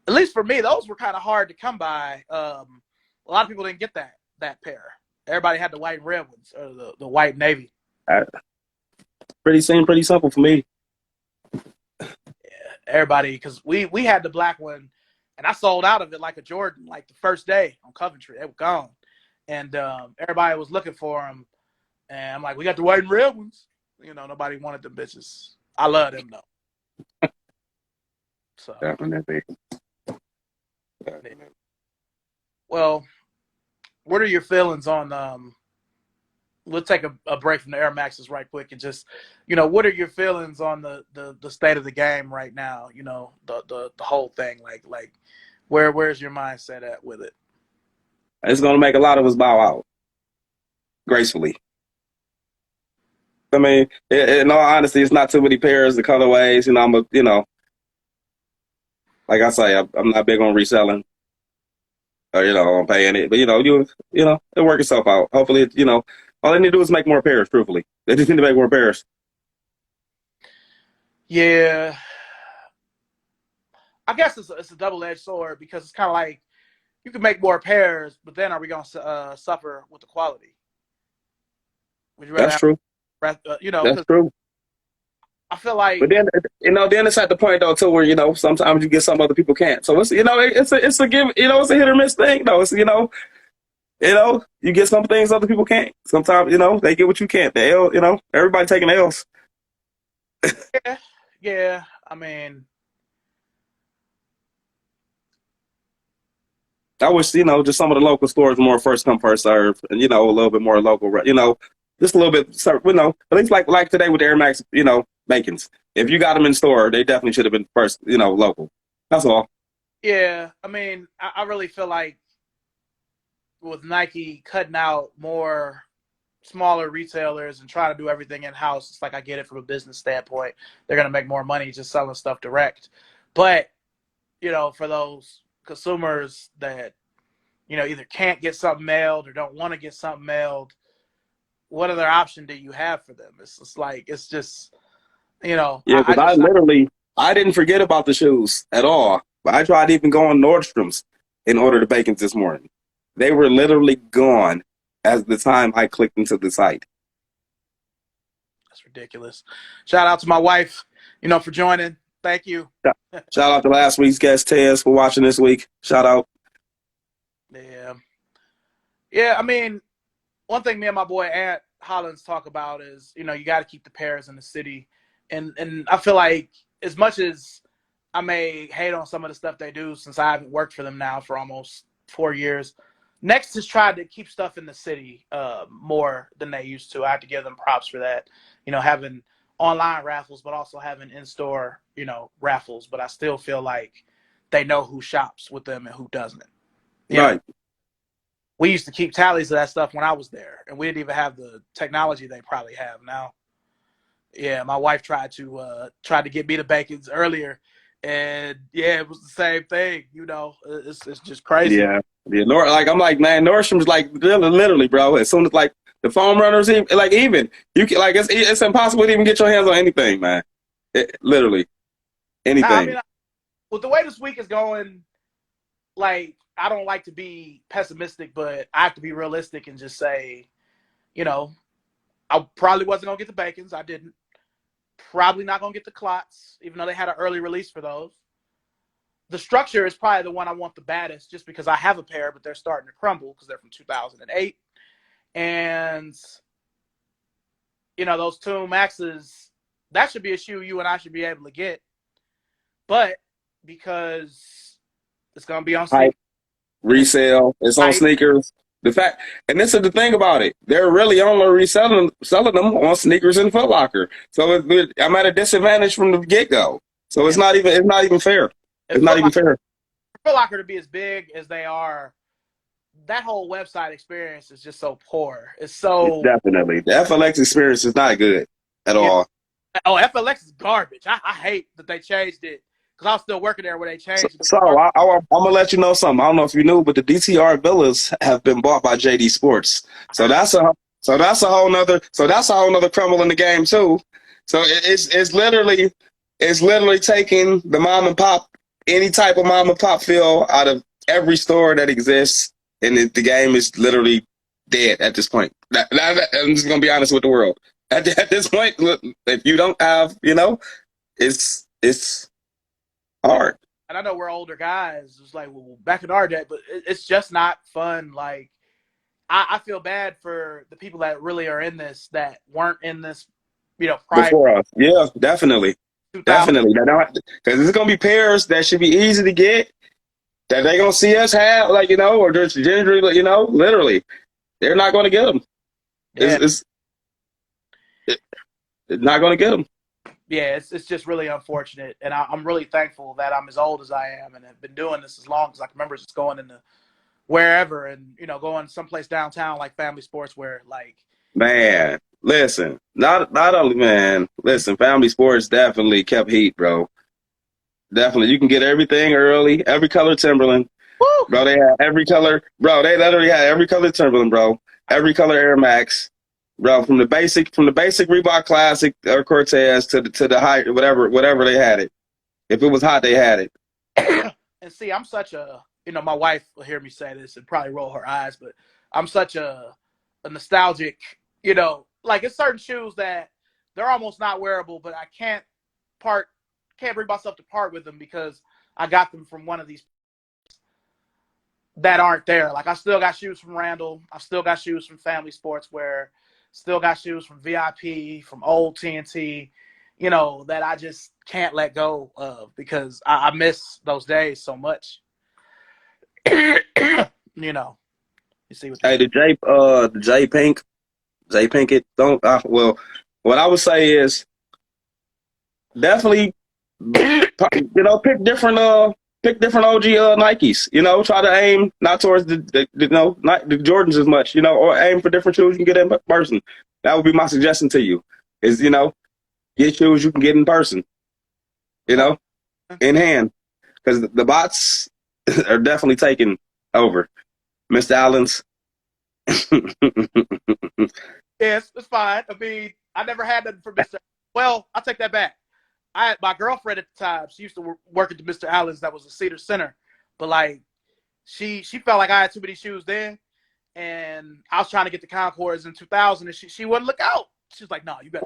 Speaker 1: at least for me, those were kind of hard to come by. A lot of people didn't get that pair. Everybody had the white and red ones, or the white navy.
Speaker 2: Pretty simple for me.
Speaker 1: Yeah, everybody, because we had the black one, and I sold out of it like a Jordan, like the first day on Coventry. They were gone, and everybody was looking for them. And I'm like, we got the white and red ones. Nobody wanted them bitches. I love them though. So
Speaker 2: Definitely.
Speaker 1: Well, what are your feelings on we'll take a break from the Air Maxes right quick and just, what are your feelings on the state of the game right now? The whole thing, like where's your mindset at with it?
Speaker 2: It's gonna make a lot of us bow out gracefully. I mean, in all honesty, it's not too many pairs, the colorways. Like I say, I'm not big on reselling. Or, on paying it, but it work itself out. Hopefully, all they need to do is make more pairs. Truthfully, they just need to make more pairs.
Speaker 1: Yeah, I guess it's a double-edged sword because it's kind of like you can make more pairs, but then are we gonna suffer with the quality? Would you rather
Speaker 2: That's true. That's true.
Speaker 1: I feel like,
Speaker 2: but then then it's at the point though too where sometimes you get some other people can't. So it's it's a give. It's a hit or miss thing though. It's
Speaker 3: You know, you get some things other people can't. Sometimes, you know, they get what you can't. The L, you know, everybody taking L's.
Speaker 1: Yeah, yeah. I mean,
Speaker 3: I wish, you know, just some of the local stores more first come, first serve, and, you know, a little bit more local, you know, just a little bit, you know, at least like today with the Air Max, you know, Bacons. If you got them in store, they definitely should have been first, you know, local. That's all.
Speaker 1: yeah. I mean, I really feel like with Nike cutting out more smaller retailers and trying to do everything in house, it's like I get it from a business standpoint. They're gonna make more money just selling stuff direct. But for those consumers that either can't get something mailed or don't want to get something mailed, what other option do you have for them? It's just like it's just
Speaker 3: Yeah,
Speaker 1: I
Speaker 3: because
Speaker 1: just
Speaker 3: I didn't forget about the shoes at all. But I tried even going Nordstrom's in order to Bacons this morning. They were literally gone as the time I clicked into the site.
Speaker 1: that's ridiculous. Shout out to my wife, for joining. Thank you.
Speaker 3: Shout out to last week's guest, Tez, for watching this week. Shout out.
Speaker 1: Yeah. Yeah, I mean, one thing me and my boy Ant Hollins talk about is, you got to keep the pairs in the city. And I feel like as much as I may hate on some of the stuff they do, since I haven't worked for them now for almost 4 years, Next has tried to keep stuff in the city more than they used to. I have to give them props for that. Having online raffles, but also having in-store, raffles. But I still feel like they know who shops with them and who doesn't.
Speaker 3: Right.
Speaker 1: We used to keep tallies of that stuff when I was there, and we didn't even have the technology they probably have now. Yeah, my wife tried to get me to Bacons earlier, and yeah, it was the same thing. It's just crazy.
Speaker 3: Yeah. Yeah. I'm like, man, Nordstrom's like literally, bro. As soon as like the foam runners, even you can like it's impossible to even get your hands on anything, man. Literally
Speaker 1: I
Speaker 3: anything.
Speaker 1: mean, with the way this week is going, like I don't like to be pessimistic, but I have to be realistic and just say, I probably wasn't gonna get the Bacons. I didn't. Probably not gonna get the Clots, even though they had an early release for those. The Structure is probably the one I want the baddest, just because I have a pair, but they're starting to crumble because they're from 2008. And those Toon Maxes, that should be a shoe you and I should be able to get. But because it's gonna be on sneakers,
Speaker 3: Resale, it's on sneakers. The fact, and this is the thing about it, they're really only selling them on sneakers and Foot Locker. So I'm at a disadvantage from the get go. So it's not even fair. It's not even fair.
Speaker 1: Foot Locker to be as big as they are, that whole website experience is just so poor. It's so
Speaker 3: definitely the FLX experience is not good at all.
Speaker 1: Oh, FLX is garbage. I hate that they changed it because I was still working there when they changed it.
Speaker 3: So I'm gonna let you know something. I don't know if you knew, but the DTR Villas have been bought by JD Sports. So that's a whole nother crumble in the game too. So it's literally taking the mom and pop, any type of mom and pop feel out of every store that exists, and the game is literally dead at this point. I'm just gonna be honest with the world. At this point, if you don't have, it's hard.
Speaker 1: And I know we're older guys. It's like, well, back in our day, but it's just not fun. Like, I feel bad for the people that really are in this that weren't in this, prior
Speaker 3: before us. Yeah, definitely.
Speaker 1: 2000.
Speaker 3: Definitely. Because it's going to be pairs that should be easy to get, that they're going to see us have, or just gingerly, literally. They're not going to get them.
Speaker 1: Yeah.
Speaker 3: It's not going to get them.
Speaker 1: Yeah, it's just really unfortunate. And I'm really thankful that I'm as old as I am and have been doing this as long as I can remember just going into wherever and, going someplace downtown like Family Sports where, like.
Speaker 3: Man, listen, not only, man, listen, Family Sports definitely kept heat, bro. Definitely. You can get everything early, every color Timberland.
Speaker 1: Woo!
Speaker 3: Bro, they had every color. Bro, they literally had every color Timberland, bro. Every color Air Max. Bro, from the basic Reebok Classic or Cortez to the high, whatever they had it. If it was hot, they had it.
Speaker 1: And see, I'm such a, my wife will hear me say this and probably roll her eyes, but I'm such a nostalgic, like it's certain shoes that they're almost not wearable, but I can't bring myself to part with them because I got them from one of these. that aren't there. Like I still got shoes from Randall. I still got shoes from Family Sportswear. Still got shoes from VIP, from old TNT, you know, that I just can't let go of because I miss those days so much. You know, you see what
Speaker 3: Hey, the J Pinkett, don't, well, what I would say is definitely, pick different OG Nikes. You know, try to aim not towards not the Jordans as much. You know, or aim for different shoes you can get in person. That would be my suggestion to you. Is get shoes you can get in person. You know, in hand, because the bots are definitely taking over. Mr. Allen's.
Speaker 1: Yes, it's fine. I mean, I never had nothing for Mr. Well, I'll take that back. I had my girlfriend at the time. She used to work at the Mr. Allen's that was a Cedar Center, but like she felt like I had too many shoes then, and I was trying to get the Concords in 2000, and she wouldn't look out. She was like, "No, you got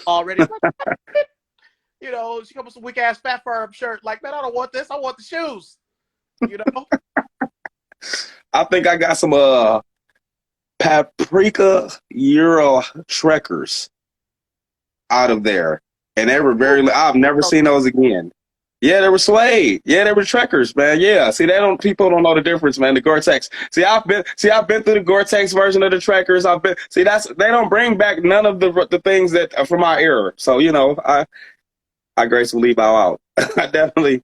Speaker 1: already." You know, she comes with some weak ass Fat Firm shirt. Like, man, I don't want this. I want the shoes. You know.
Speaker 3: I think I got some paprika Euro Trekkers out of there. And they were I've never seen those again. Yeah, they were suede. Yeah, they were Trekkers, man. Yeah. See, people don't know the difference, man. The Gore-Tex. See, I've been through the Gore-Tex version of the Trekkers. They don't bring back none of the things that are from my era. So, I gracefully bow out. I definitely.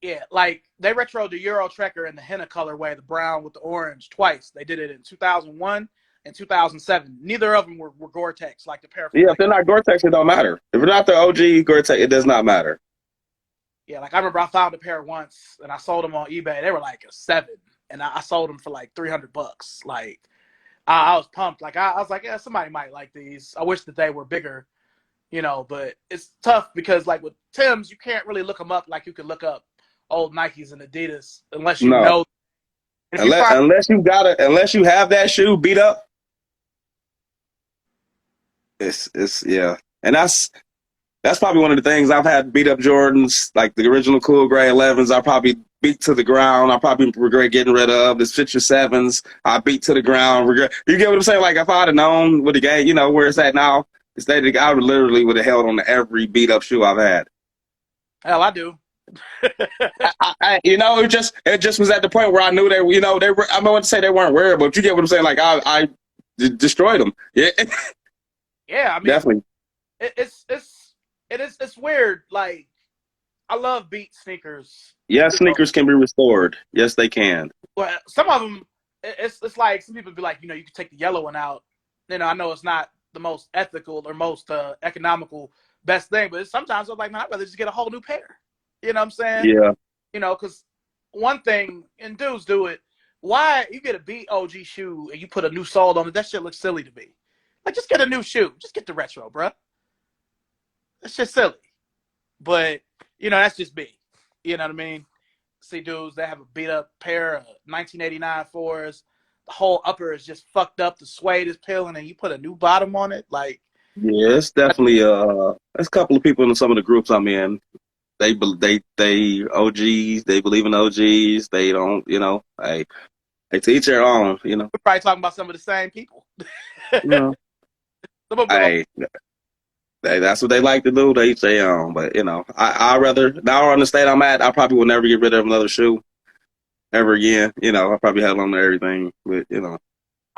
Speaker 1: Yeah, like they retroed the Euro Trekker in the henna colorway, the brown with the orange, twice. They did it in 2001 and 2007. Neither of them were Gore-Tex, like the pair.
Speaker 3: Yeah, if they're not Gore-Tex, it don't matter. If they're not the OG Gore-Tex, it does not matter.
Speaker 1: Yeah, like I remember I found a pair once and I sold them on eBay. They were like a 7, and I sold them for like $300. Like I was pumped. Like I was like, yeah, somebody might like these. I wish that they were bigger, but it's tough because like with Tim's, you can't really look them up like you can look up old Nikes and Adidas unless you know.
Speaker 3: Unless you have that shoe beat up. It's yeah, and that's probably one of the things. I've had beat up Jordans, like the original Cool Gray 11s. I probably beat to the ground. I probably regret getting rid of the Stitcher 7s. I beat to the ground. Regret. You get what I'm saying? Like if I'd have known what the game, where it's at now, I literally would have held on to every beat up shoe I've had.
Speaker 1: Hell, I do.
Speaker 3: It just was at the point where I knew they were. I want to say they weren't wearable, but you get what I'm saying. Like I destroyed them. Yeah.
Speaker 1: Yeah, I mean,
Speaker 3: definitely.
Speaker 1: It's weird. Like, I love beat sneakers.
Speaker 3: Yeah, sneakers can be restored. Yes, they can.
Speaker 1: Well, some of them, it's like some people be like, you can take the yellow one out. I know it's not the most ethical or most economical best thing, but sometimes I'm like, man, I'd rather just get a whole new pair. You know what I'm saying?
Speaker 3: Yeah.
Speaker 1: Because one thing, and dudes do it. Why you get a beat OG shoe and you put a new sole on it? That shit looks silly to me. Like, just get a new shoe. Just get the retro, bro. That's just silly. But, that's just me. You know what I mean? See dudes that have a beat-up pair of 1989 4s. The whole upper is just fucked up. The suede is peeling, and you put a new bottom on it. Like,
Speaker 3: yeah, it's definitely there's a couple of people in some of the groups I'm in. They OGs. They believe in OGs. They don't, hey, to each their own,
Speaker 1: We're probably talking about some of the same people.
Speaker 3: Hey, that's what they like to do. They each their own. But, I rather, now on the state I'm at, I probably will never get rid of another shoe ever again. I probably held on to everything. But,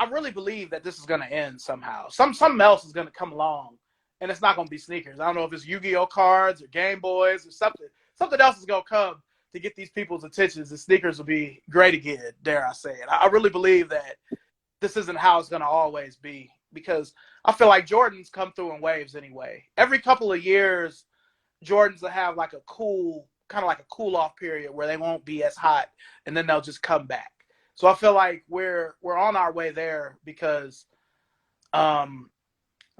Speaker 1: I really believe that this is going to end somehow. Something else is going to come along, and it's not going to be sneakers. I don't know if it's Yu-Gi-Oh cards or Game Boys or something. Something else is going to come to get these people's attentions, and sneakers will be great again, dare I say it. I really believe that this isn't how it's going to always be, because I feel like Jordans come through in waves anyway. Every couple of years, Jordans will have like a cool off period where they won't be as hot, and then they'll just come back. So I feel like we're on our way there because Jordan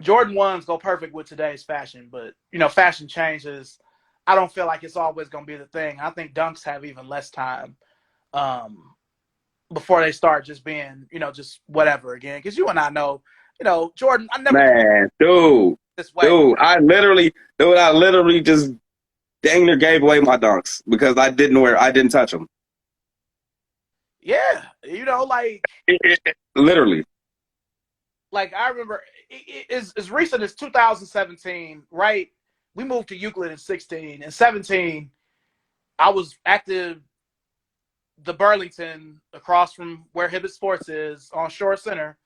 Speaker 1: 1s go perfect with today's fashion, but fashion changes. I don't feel like it's always going to be the thing. I think dunks have even less time before they start just being, just whatever again. Because you and I know, Jordan, I never.
Speaker 3: Man, this way. I literally just dang near gave away my dunks because I didn't touch them.
Speaker 1: Yeah, you know,
Speaker 2: Literally.
Speaker 1: like I remember as recent as 2017, right? We moved to Euclid in 16 and 17. I was active the Burlington across from where Hibbett Sports is on Shore Center,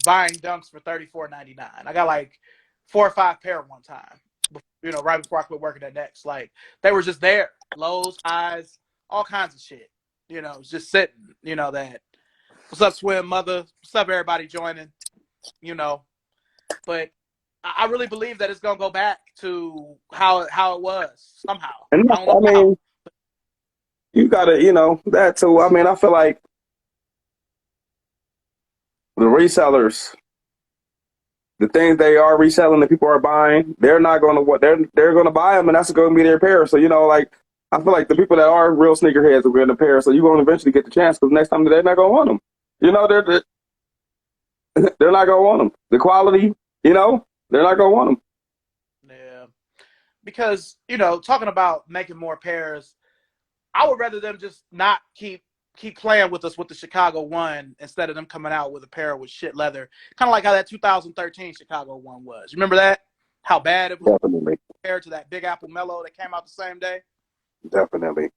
Speaker 1: buying dunks for $34.99. I got like 4 or 5 pair one time, you know, right before I quit working at Next. Like they were just there, lows, highs, all kinds of shit. You know, just sitting. You know that. What's up, Swim Mother? What's up, everybody joining? You know, but I really believe that it's gonna go back to how it was somehow.
Speaker 2: And
Speaker 1: I don't know
Speaker 2: I
Speaker 1: how.
Speaker 2: mean, you gotta, that too. I mean, I feel like the resellers, the things they are reselling that people are buying, they're not going to what they're going to buy them, and that's going to be their pair. So like I feel like the people that are real sneakerheads are going to pair. So you're going to eventually get the chance because next time they're not going to want them. They're not going to want them. The quality, they're not going to want them.
Speaker 1: Yeah, because talking about making more pairs, I would rather them just not keep playing with us with the Chicago one instead of them coming out with a pair with shit leather. Kind of like how that 2013 Chicago one was. You remember that? How bad it was
Speaker 2: Definitely,
Speaker 1: compared to that Big Apple Mellow that came out the same day.
Speaker 2: definitely.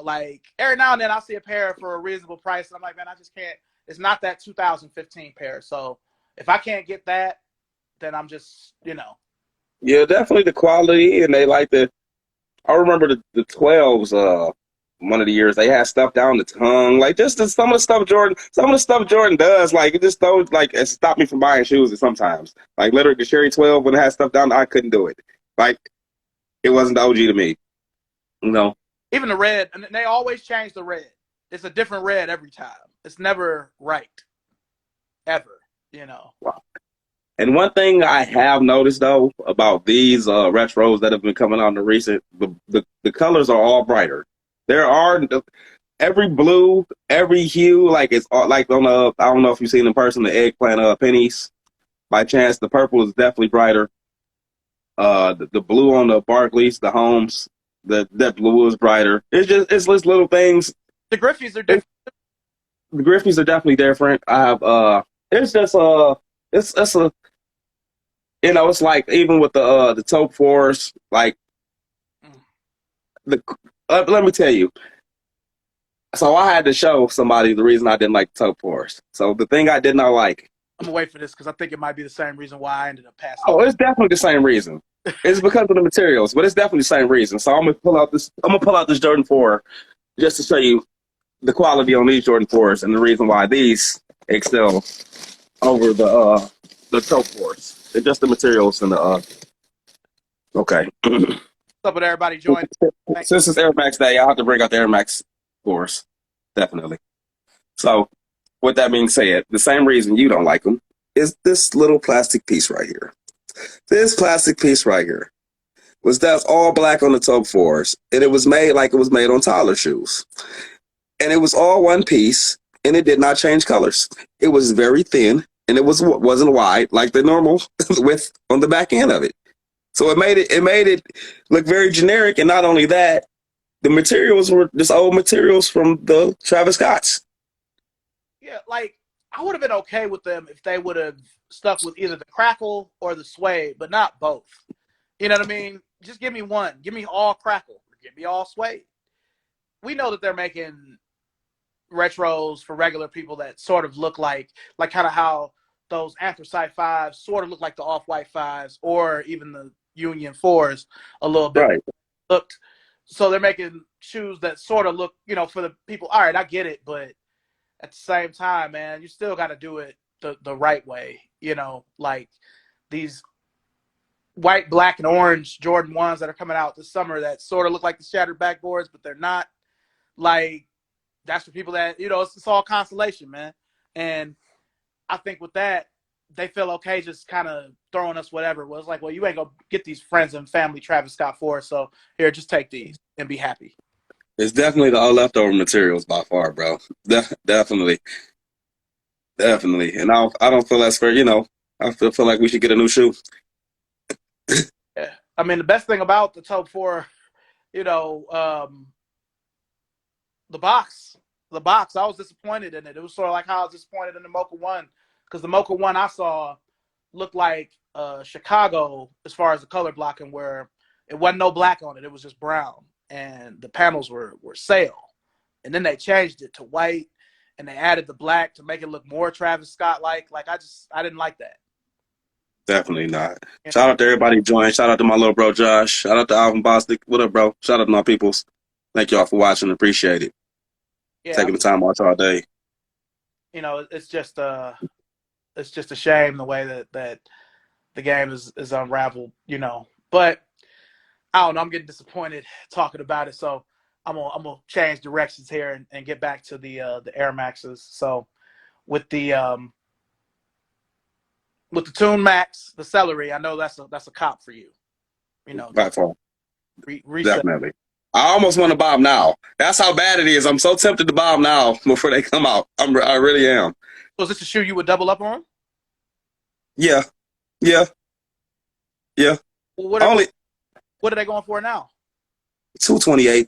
Speaker 1: Like every now and then I see a pair for a reasonable price, and I'm like, man, I just can't. It's not that 2015 pair. So if I can't get that, then I'm just.
Speaker 2: Yeah, definitely the quality, and they like the. I remember the 12s. One of the years they had stuff down the tongue, like just some of the stuff Jordan does, like it just throws like it stopped me from buying shoes. Sometimes, like literally the Cherry 12 when it had stuff down, I couldn't do it. Like it wasn't the OG to me, you know.
Speaker 1: Even the red, and they always change the red. It's a different red every time. It's never right, ever.
Speaker 2: Wow. And one thing I have noticed though about these retros that have been coming out in the recent, the colors are all brighter. There are every blue, every hue, like it's all, like on the I don't know if you've seen in person the eggplant pennies. By chance, the purple is definitely brighter. The blue on the Barclays, the Homes, that blue is brighter. It's just little things.
Speaker 1: The Griffies are different.
Speaker 2: The Griffies are definitely different. I have it's just it's a it's like even with the taupe fours, like the let me tell you. So I had to show somebody the reason I didn't like the taupe fours. So the thing I did not like.
Speaker 1: I'm gonna wait for this because I think it might be the same reason why I ended up passing.
Speaker 2: Oh, it's definitely the same reason. It's because of the materials, but it's definitely the same reason. So I'm gonna pull out this Jordan 4 just to show you the quality on these Jordan 4s and the reason why these excel over the taupe 4s. It's just the materials and the okay.
Speaker 1: What's up with everybody joining?
Speaker 2: Since it's Air Max Day, I'll have to bring out the Air Max 4s. Definitely. So with that being said, the same reason you don't like them is this little plastic piece right here. This plastic piece right here that's all black on the taupe 4s, and it was made like it was made on Tyler shoes. And it was all one piece, and it did not change colors. It was very thin, and it wasn't wide like the normal width on the back end of it. So it made it look very generic, and not only that, the materials were just old materials from the Travis Scotts.
Speaker 1: Yeah, like I would have been okay with them if they would have stuck with either the crackle or the suede, but not both. You know what I mean? Just give me one. Give me all crackle. Give me all suede. We know that they're making retros for regular people that sort of look like kind of how those anthracite 5s sort of look like the off-white 5s or even the Union 4s a little bit.
Speaker 2: Right.
Speaker 1: Looked. So they're making shoes that sort of look, for the people. All right, I get it, but at the same time, man, you still got to do it the right way. Like these white, black, and orange Jordan 1s that are coming out this summer that sort of look like the shattered backboards, but they're not. Like, that's for people that, it's all consolation, man. And I think with that, they feel okay just kind of throwing us whatever. Well, it's like, well, you ain't going to get these friends and family Travis Scott for us, so here, just take these and be happy.
Speaker 2: It's definitely the all leftover materials by far, bro. Definitely. And I don't feel that's fair. I feel like we should get a new shoe.
Speaker 1: Yeah. I mean, the best thing about the taupe 4, the box, the box. I was disappointed in it. It was sort of like how I was disappointed in the Mocha One, because the Mocha One I saw looked like Chicago as far as the color blocking, where it wasn't no black on it. It was just brown, and the panels were sail. And then they changed it to white, and they added the black to make it look more Travis Scott like. Like I didn't like that.
Speaker 3: Definitely not. Shout out to everybody who joined. Shout out to my little bro Josh. Shout out to Alvin Bostic. What up, bro? Shout out to my peoples. Thank y'all for watching. Appreciate it.
Speaker 1: Yeah,
Speaker 3: Taking the time out all day.
Speaker 1: You know, it's just a shame the way that the game is unraveled. You know, but I don't know. I'm getting disappointed talking about it, so I'm gonna change directions here and get back to the Air Maxes. So with the Tune Max, the celery, I know that's a cop for you. You know,
Speaker 3: By far.
Speaker 1: Reset.
Speaker 3: Definitely. I almost want to buy them now. That's how bad it is. I'm so tempted to buy them now before they come out. I really am.
Speaker 1: So is this a shoe you would double up on?
Speaker 3: Yeah.
Speaker 1: Well, what are they going for now?
Speaker 3: $228.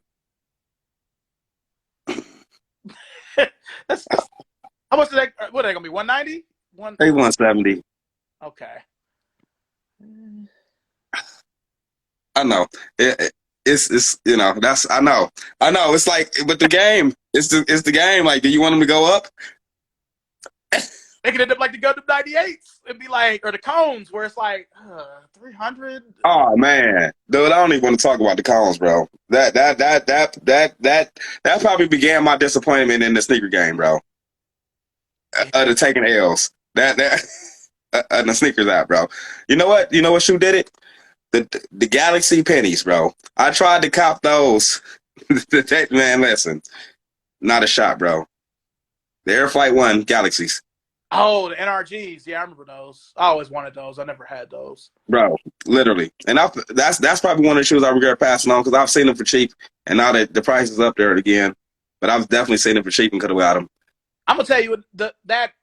Speaker 1: That's how much what are they gonna be? 190?
Speaker 3: They 170.
Speaker 1: Okay.
Speaker 3: I know. It's you know, that's I know. It's like with the game. It's the game. Like, do you want them to go up?
Speaker 1: They could end up like the Gundam 98s. It'd be like, or the cones where it's like 300.
Speaker 3: Oh man, dude, I don't even want to talk about the cones, bro. That probably began my disappointment in the sneaker game, bro. The taking L's. That the sneakers app, bro. You know what? You know what shoe did it? The Galaxy pennies, bro. I tried to cop those. Man, listen, not a shot, bro. The Air Flight 1 Galaxies.
Speaker 1: Oh, the NRGs. Yeah, I remember those. I always wanted those. I never had those.
Speaker 3: Bro, literally. And that's probably one of the shoes I regret passing on, because I've seen them for cheap, and now that the price is up there again. But I've definitely seen them for cheap and could have got them.
Speaker 1: I'm gonna tell you that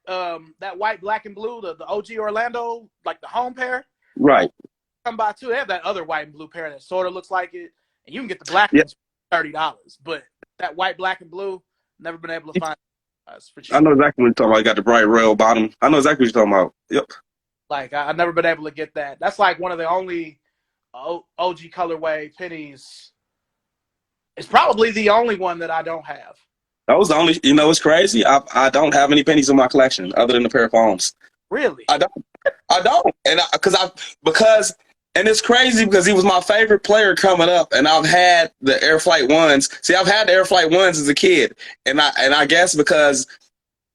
Speaker 1: white, black, and blue, the OG Orlando, like the home pair.
Speaker 3: Right.
Speaker 1: Come by too. They have that other white and blue pair that sort of looks like it, and you can get the black
Speaker 3: Yep.
Speaker 1: ones for $30. But that white, black, and blue, never been able to find. For cheap.
Speaker 3: I know exactly what you're talking about. You got the bright rail bottom. I know exactly what you're talking about. Yep.
Speaker 1: Like I've never been able to get that. That's like one of the only OG colorway pennies. It's probably the only one that I don't have.
Speaker 3: That was the only. You know, it's crazy. I don't have any pennies in my collection other than the pair of palms.
Speaker 1: Really?
Speaker 3: I don't, and because it's crazy because he was my favorite player coming up, and I've had the Air Flight 1s. See, I've had the Air Flight 1s as a kid, and I guess because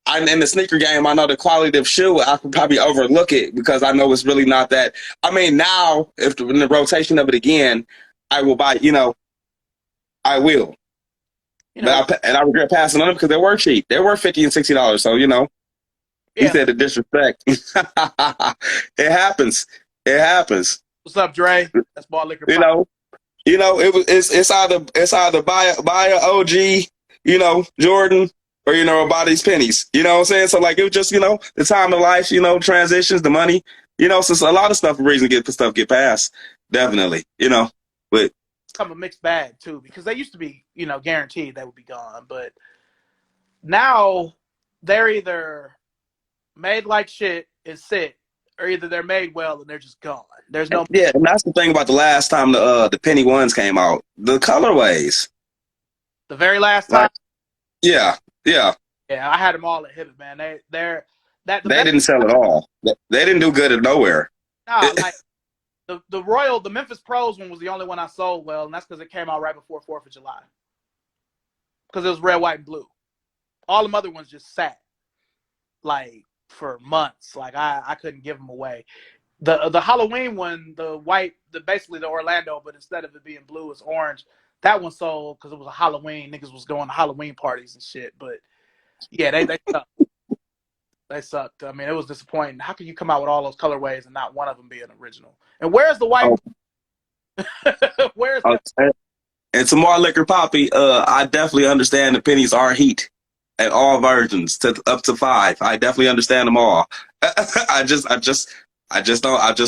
Speaker 3: I'm in the sneaker game, I know the quality of shoe. I could probably overlook it because I know it's really not that. I mean, now if in the rotation of it again, I will buy. You know, I will. You know, but I regret passing on them because they were cheap. They were $50 and $60. So you know. He said the disrespect. It happens. It happens.
Speaker 1: What's up, Dre? That's Ball Liquor.
Speaker 3: You know, it's either buy a OG, you know, Jordan, or you know, buy these pennies. You know what I'm saying? So like it was just, you know, the time of life, you know, transitions, the money, you know, so a lot of stuff, a reason to get passed. Definitely, you know, but
Speaker 1: it's kind of a mixed bag too, because they used to be, you know, guaranteed they would be gone, but now they're either made like shit and sit, or either they're made well and they're just gone. There's no.
Speaker 3: Yeah, and that's the thing about the last time the penny ones came out, the colorways.
Speaker 1: The very last time.
Speaker 3: Yeah.
Speaker 1: I had them all at Hibbett, man. They
Speaker 3: didn't sell at all. They didn't do good at nowhere.
Speaker 1: Nah, like the Memphis Pros one was the only one I sold well, and that's because it came out right before 4th of July. Because it was red, white, and blue. All them other ones just sat like for months. Like I couldn't give them away. The Halloween one, the white, basically the Orlando, but instead of it being blue, it's orange. That one sold because it was a Halloween. Niggas was going to Halloween parties and shit. But yeah, they sucked. They sucked. I mean, it was disappointing. How can you come out with all those colorways and not one of them be an original? And where's the white? Where's the?
Speaker 3: And to more Liquor Poppy, I definitely understand the pennies are heat at all versions up to 5. I definitely understand them all. I just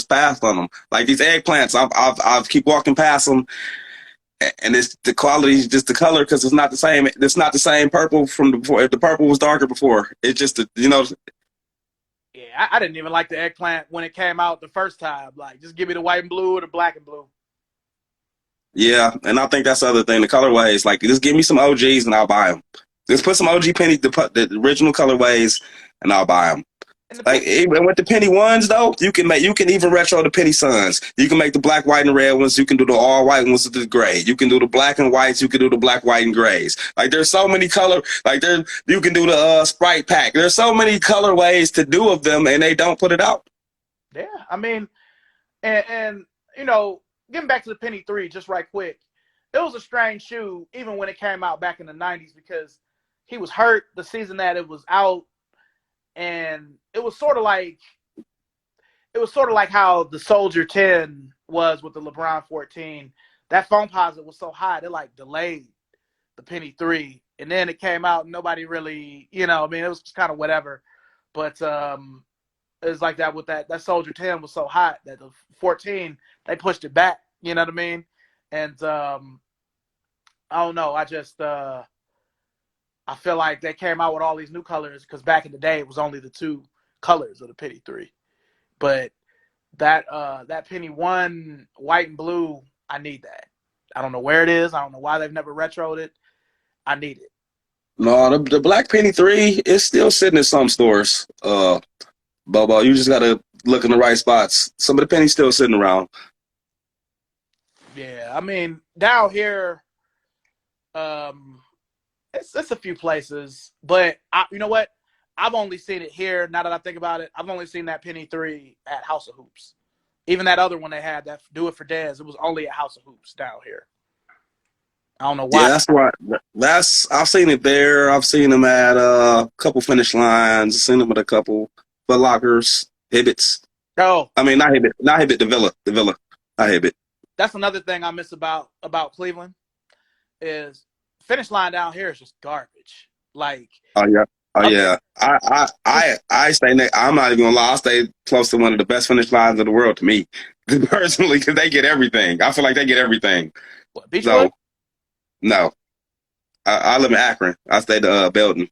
Speaker 3: passed on them. Like these eggplants, I've keep walking past them. and it's the quality is just the color because it's not the same. It's not the same purple from the before. If the purple was darker before, it's just
Speaker 1: Yeah, I didn't even like the eggplant when it came out the first time. Like, just give me the white and blue or the black and blue.
Speaker 3: yeah. And I think that's the other thing. The colorways, like, just give me some OGs and I'll buy them. Just put some OG penny, the original colorways, and I'll buy them.
Speaker 1: And the
Speaker 3: Like
Speaker 1: penny,
Speaker 3: even with the penny ones though, you can even retro the penny suns. You can make the black, white, and red ones. You can do the all white ones with the gray. You can do the black and whites. You can do the black, white, and grays. Like there's so many color. Like there, you can do the Sprite pack. There's so many color ways to do of them, and they don't put it out.
Speaker 1: yeah, I mean, and you know, getting back to the Penny 3 just right quick, it was a strange shoe even when it came out back in the 90s because he was hurt the season that it was out, and it was sort of like how the Soldier 10 was with the LeBron 14. That foam posit was so hot it like delayed the Penny 3, and then it came out and nobody really, you know, I mean, it was just kind of whatever, but it was like that with that Soldier 10 was so hot that the 14 they pushed it back, you know what I mean? And I don't know, I just I feel like they came out with all these new colors because back in the day it was only the two colors of the Penny 3. But that Penny 1 white and blue, I need that. I don't know where it is. I don't know why they've never retroed it. I need it.
Speaker 3: No, the black penny 3 is still sitting in some stores. Bobo, you just gotta look in the right spots. Some of the pennies still sitting around.
Speaker 1: Yeah, I mean down here, it's a few places, but you know what? I've only seen it here. Now that I think about it, I've only seen that Penny 3 at House of Hoops. Even that other one they had, that Do It for Dez, it was only at House of Hoops down here. I don't know why.
Speaker 3: Yeah, that's right. I've seen it there. I've seen them at a couple finish lines. I've seen them at a couple Foot Lockers, Hibbits.
Speaker 1: Oh,
Speaker 3: I mean, not Hibbit, the Villa, not Hibbit.
Speaker 1: that's another thing I miss about Cleveland is finish line down here is just garbage. Like,
Speaker 3: Oh yeah, oh
Speaker 1: okay,
Speaker 3: yeah. I stay. I'm not even gonna lie. I stay close to one of the best finish lines in the world to me, personally, because they get everything. I feel like they get everything.
Speaker 1: what, Beachwood?
Speaker 3: So no, I live in Akron. I stay to Belton.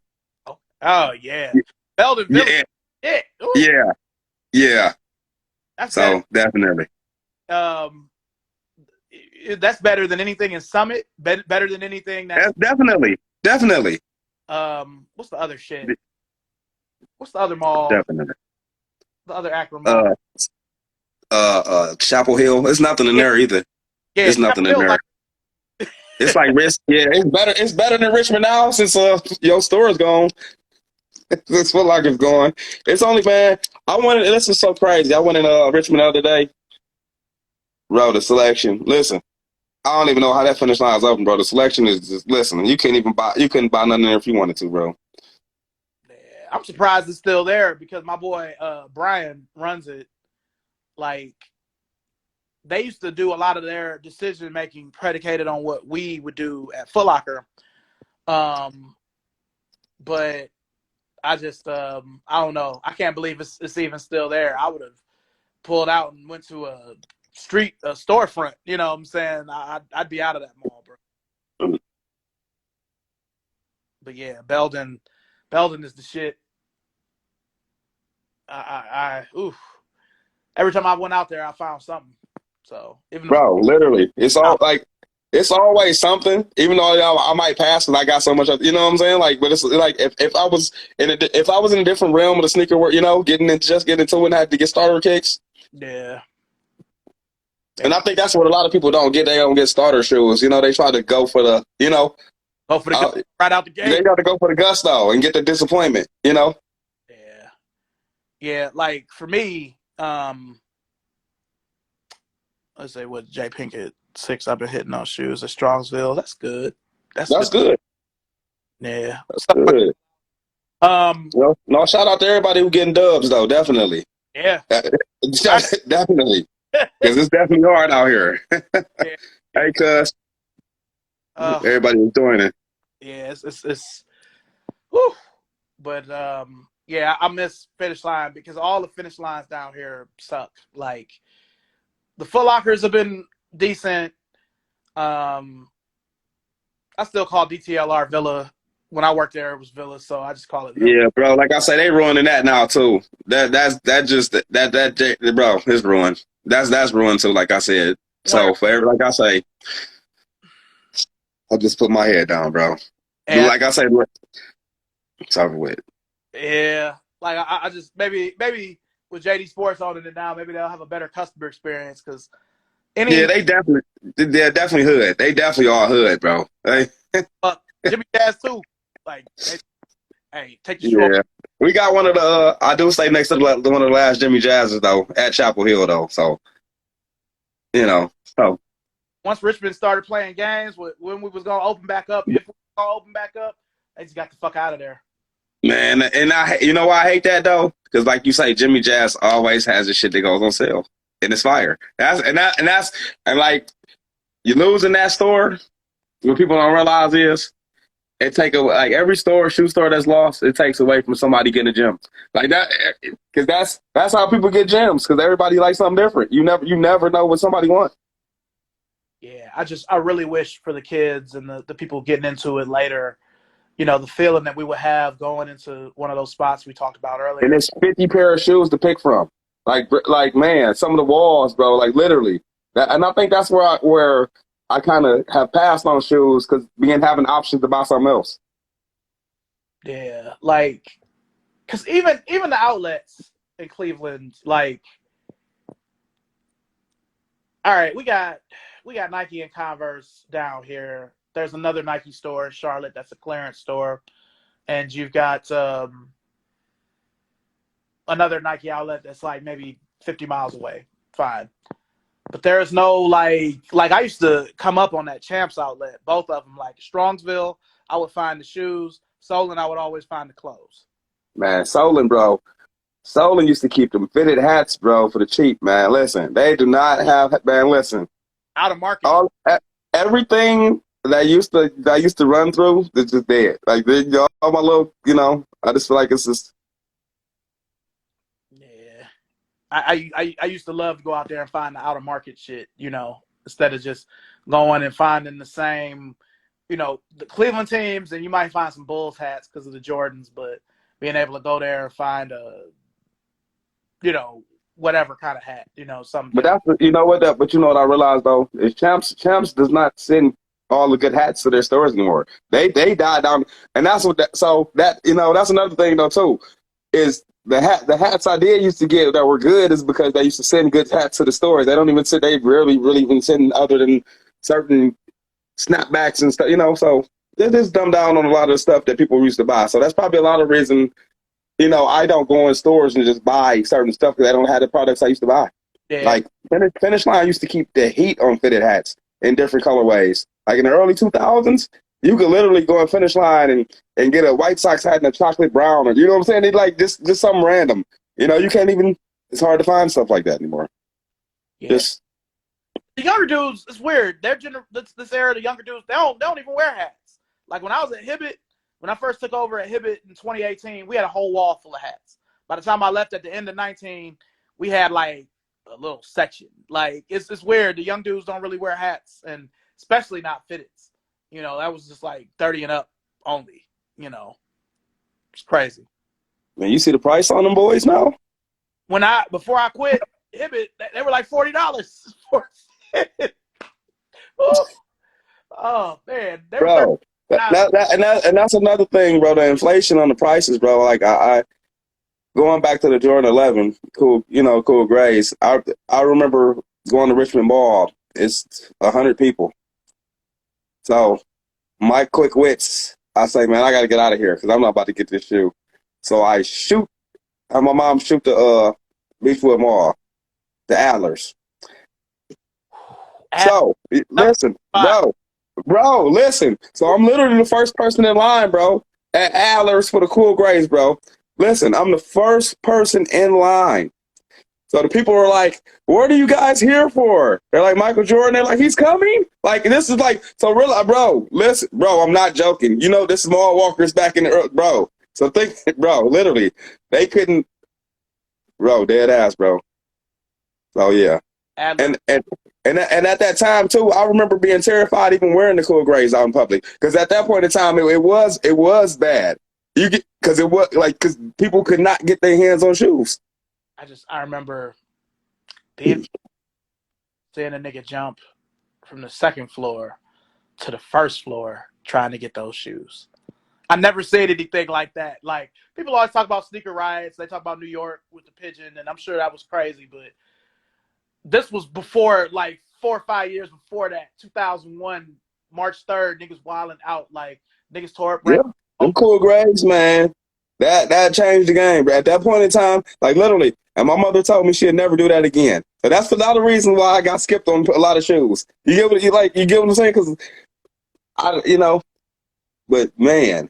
Speaker 1: Oh yeah, Belden
Speaker 3: Yeah,
Speaker 1: Village. Yeah, ooh,
Speaker 3: yeah, yeah.
Speaker 1: that's better.
Speaker 3: So definitely,
Speaker 1: Um, that's better than anything in Summit. Better than anything that's
Speaker 3: definitely,
Speaker 1: what's the other shit? What's the other mall?
Speaker 3: definitely.
Speaker 1: The other Akron mall?
Speaker 3: Chapel Hill. There's nothing in
Speaker 1: Yeah,
Speaker 3: there either.
Speaker 1: yeah.
Speaker 3: There's nothing in
Speaker 1: Chapel Hill,
Speaker 3: there.
Speaker 1: like,
Speaker 3: It's like risk. Yeah, it's better. It's better than Richmond now since your store is gone. This Foot Locker's gone. It's only, man. I wanted. This is so crazy. I went in Richmond the other day. Bro, the selection. Listen, I don't even know how that finish line's open, bro. The selection is just listen. You can't even buy. You couldn't buy nothing there if you wanted to, bro.
Speaker 1: yeah, I'm surprised it's still there because my boy Brian runs it. Like, they used to do a lot of their decision making predicated on what we would do at Foot Locker. But I just I don't know. I can't believe it's even still there. I would have pulled out and went to a storefront. You know what I'm saying? I'd be out of that mall, bro. But yeah, Belden is the shit. Oof. Every time I went out there, I found something. So even
Speaker 3: Bro, literally, it's all
Speaker 1: out,
Speaker 3: like it's always something. Even though I might pass and I got so much, you know what I'm saying? Like, but it's like if I was if I was in a different realm of the sneaker world, you know, getting into it and had to get starter kicks.
Speaker 1: yeah.
Speaker 3: And I think that's what a lot of people don't get. They don't get starter shoes. You know, they try to go for the, you know,
Speaker 1: Go for the right out the gate.
Speaker 3: they got to go for the gusto and get the disappointment. You know.
Speaker 1: Yeah. Yeah, like for me, let's say what Jay Pinkett 6. I've been hitting those shoes at Strongsville. That's good.
Speaker 3: That's good.
Speaker 1: Yeah.
Speaker 3: That's good. Well, no, shout out to everybody who getting dubs though. Definitely.
Speaker 1: Yeah.
Speaker 3: Definitely. Because it's definitely hard out here.
Speaker 1: Yeah.
Speaker 3: Hey, cuz. Everybody was doing it.
Speaker 1: Yeah, it's whew. But yeah, I miss finish line because all the finish lines down here suck. Like the Foot Lockers have been decent. Um, I still call DTLR Villa. When I worked there, it was Villa, so I just call it Villa.
Speaker 3: Yeah, bro. Like I say, they ruining that now too. Bro, it's ruined. That's ruined too. Like I said. So like I say, I'll just put my head down, bro.
Speaker 1: And,
Speaker 3: like I say, it's over with.
Speaker 1: Yeah, like I just maybe with JD Sports owning it now, maybe they'll have a better customer experience because
Speaker 3: they're definitely hood. They definitely are hood, bro. Hey.
Speaker 1: Jimmy Jazz too. Like, hey, take the stroll.
Speaker 3: Yeah, we got one of the. I do stay next to one of the last Jimmy Jazzes though at Chapel Hill though. So, so
Speaker 1: once Richmond started playing games, when we was gonna open back up, if we were gonna open back up, they just got the fuck out of there.
Speaker 3: Man, and you know why I hate that though? Because like you say, Jimmy Jazz always has the shit that goes on sale, and it's fire. And like you lose in that store. What people don't realize is it like every shoe store that's lost, it takes away from somebody getting a gym like that. Because that's how people get gyms. Because everybody likes something different. You never know what somebody wants.
Speaker 1: Yeah, I really wish for the kids and the people getting into it later. The feeling that we would have going into one of those spots we talked about earlier.
Speaker 3: And there's 50 pair of shoes to pick from. Like man, some of the walls, bro, like literally. And I think that's where I kind of have passed on shoes because having options to buy something else.
Speaker 1: Yeah, like, because even the outlets in Cleveland, like, all right, we got Nike and Converse down here. There's another Nike store in Charlotte that's a clearance store. And you've got another Nike outlet that's like maybe 50 miles away. Fine. But there's no like I used to come up on that Champs outlet, both of them. Like Strongsville, I would find the shoes. Solon, I would always find the clothes.
Speaker 3: Man, Solon, bro. Solon used to keep them fitted hats, bro, for the cheap, man. Listen, they do not have, man, listen.
Speaker 1: Out of market.
Speaker 3: Everything that I used to run through, it's just dead. Like all my little, I just feel like it's just.
Speaker 1: Yeah, I used to love to go out there and find the out of market shit, instead of just going and finding the same, the Cleveland teams, and you might find some Bulls hats because of the Jordans, but being able to go there and find a, whatever kind of hat, something.
Speaker 3: But that's but you know what I realized though is Champs does not send all the good hats to their stores anymore. They died down, and that's what that's another thing though too, is the hats I did used to get that were good is because they used to send good hats to the stores. They rarely really even send other than certain snapbacks and stuff, so they just dumb down on a lot of the stuff that people used to buy. So that's probably a lot of reason, I don't go in stores and just buy certain stuff because I don't have the products I used to buy.
Speaker 1: Yeah.
Speaker 3: Like Finish Line used to keep the heat on fitted hats in different colorways. Like in the early 2000s, you could literally go in Finish Line and get a White Sox hat and a chocolate brown, or you know what I'm saying? They like just something random. You can't even. It's hard to find stuff like that anymore.
Speaker 1: Yeah.
Speaker 3: Just
Speaker 1: the younger dudes, it's weird. This era, the younger dudes, they don't even wear hats. Like when I was at Hibbett, when I first took over at Hibbett in 2018, we had a whole wall full of hats. By the time I left at the end of 19, we had like a little section. Like it's weird. The young dudes don't really wear hats, and especially not fitteds. That was just like 30 and up only. It's crazy.
Speaker 3: Man, you see the price on them boys now?
Speaker 1: Before I quit Hibbett, they were like $40 for oh man,
Speaker 3: bro. And that's another thing, bro. The inflation on the prices, bro. Like I going back to the Jordan 11, cool grades. I remember going to Richmond Ball. It's 100 people. So my quick wits, I say, man, I got to get out of here because I'm not about to get this shoe. So I have my mom shoot the Beechwood Mall, the Adlers. So listen, bro, listen. So I'm literally the first person in line, bro, at Adlers for the cool grades, bro. Listen, I'm the first person in line. So the people were like, what are you guys here for? They're like, Michael Jordan. They're like, he's coming? Like, this is like, so really, bro, listen, bro, I'm not joking. This small walkers back in the earth, bro. So think, bro, literally, they couldn't, bro, dead ass, bro. So, yeah.
Speaker 1: Ad lib.
Speaker 3: And at that time too, I remember being terrified even wearing the cool grays out in public because at that point in time it was bad. You get because it was like because people could not get their hands on shoes.
Speaker 1: I remember being seeing a nigga jump from the second floor to the first floor trying to get those shoes. I never said anything like that. Like people always talk about sneaker riots. They talk about New York with the pigeon, and I'm sure that was crazy. But this was before, like 4 or 5 years before that. 2001, March 3rd, niggas wilding out. Like niggas tore up.
Speaker 3: Yeah, them cool grays, man. That changed the game. But at that point in time, like literally, and my mother told me she'd never do that again. So that's another reason why I got skipped on a lot of shoes. You get what I'm saying? Because but man,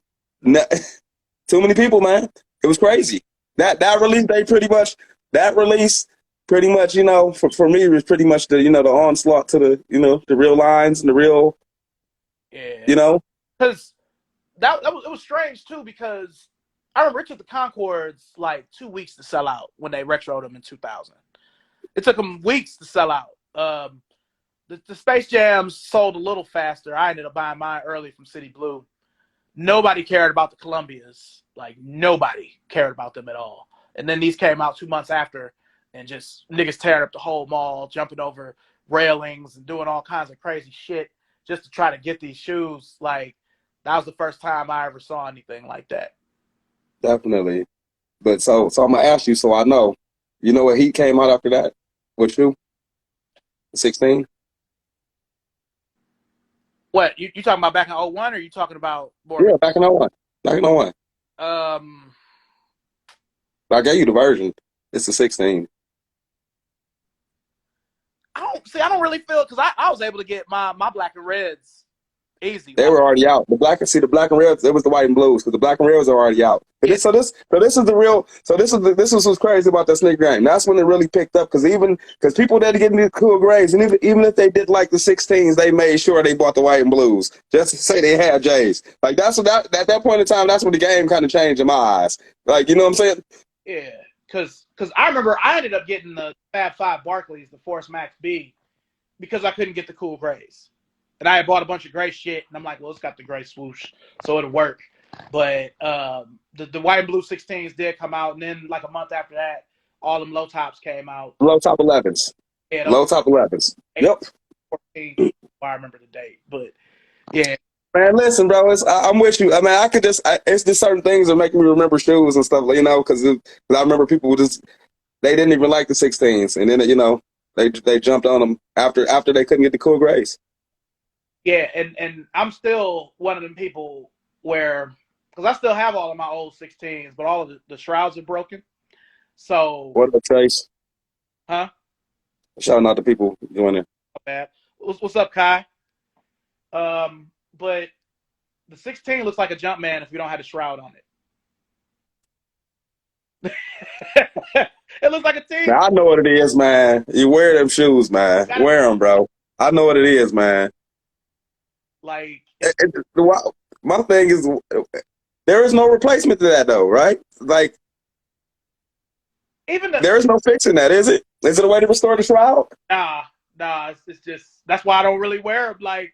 Speaker 3: too many people, man. It was crazy. That release, for me, was pretty much the the onslaught to the real lines and the real,
Speaker 1: yeah, because it was strange too because I remember it took the Concords like 2 weeks to sell out when they retroed them in 2000. It took them weeks to sell out. The Space Jams sold a little faster. I ended up buying mine early from City Blue. Nobody cared about the Columbias. Like, nobody cared about them at all. And then these came out 2 months after and just niggas tearing up the whole mall, jumping over railings and doing all kinds of crazy shit just to try to get these shoes. Like, that was the first time I ever saw anything like that.
Speaker 3: Definitely. But so I'm going to ask you so I know. You know what Heat came out after that? What shoe? 16?
Speaker 1: What, you talking about back in 01 or you talking about more?
Speaker 3: Yeah, back in 01. Back in 01. I gave you the version. It's the 16.
Speaker 1: I don't really feel because I was able to get my black and reds easy.
Speaker 3: They were already out. The black and reds, it was the white and blues because the black and reds are already out. Yeah. So this is the real. So this is what's crazy about that sneaker game. That's when it really picked up because people that are getting these cool grays and even if they did like the 16s, they made sure they bought the white and blues just to say they had J's. Like at that point in time, that's when the game kind of changed in my eyes. Like you know what I'm saying?
Speaker 1: Yeah, because I remember I ended up getting the Fab Five Barclays, the Force Max B, because I couldn't get the cool grays. And I had bought a bunch of gray shit, and I'm like, well, it's got the gray swoosh, so it'll work. But the white and blue 16s did come out, and then like a month after that, all them low tops came out.
Speaker 3: Low top 11s.
Speaker 1: Yeah,
Speaker 3: low top 11s. Yep.
Speaker 1: 14, I remember the date, but yeah.
Speaker 3: Man, listen, bro. I'm with you. I mean, it's just certain things that make me remember shoes and stuff, because I remember people they didn't even like the 16s, and then they jumped on them after they couldn't get the cool grays.
Speaker 1: Yeah, and I'm still one of them people where, because I still have all of my old 16s, but all of the shrouds are broken. So
Speaker 3: what about Trace?
Speaker 1: Huh?
Speaker 3: Shouting out to people doing it.
Speaker 1: Bad. What's up, Kai? But the 16 looks like a jump man if you don't have a shroud on it. It looks like a team.
Speaker 3: Man, I know what it is, man. You wear them shoes, man. Wear them, bro. I know what it is, man.
Speaker 1: Like
Speaker 3: my thing is, there is no replacement to that, though, right? Like, there is no fixing that, is it? Is it a way to restore the shroud?
Speaker 1: Nah. It's just that's why I don't really wear them. Like,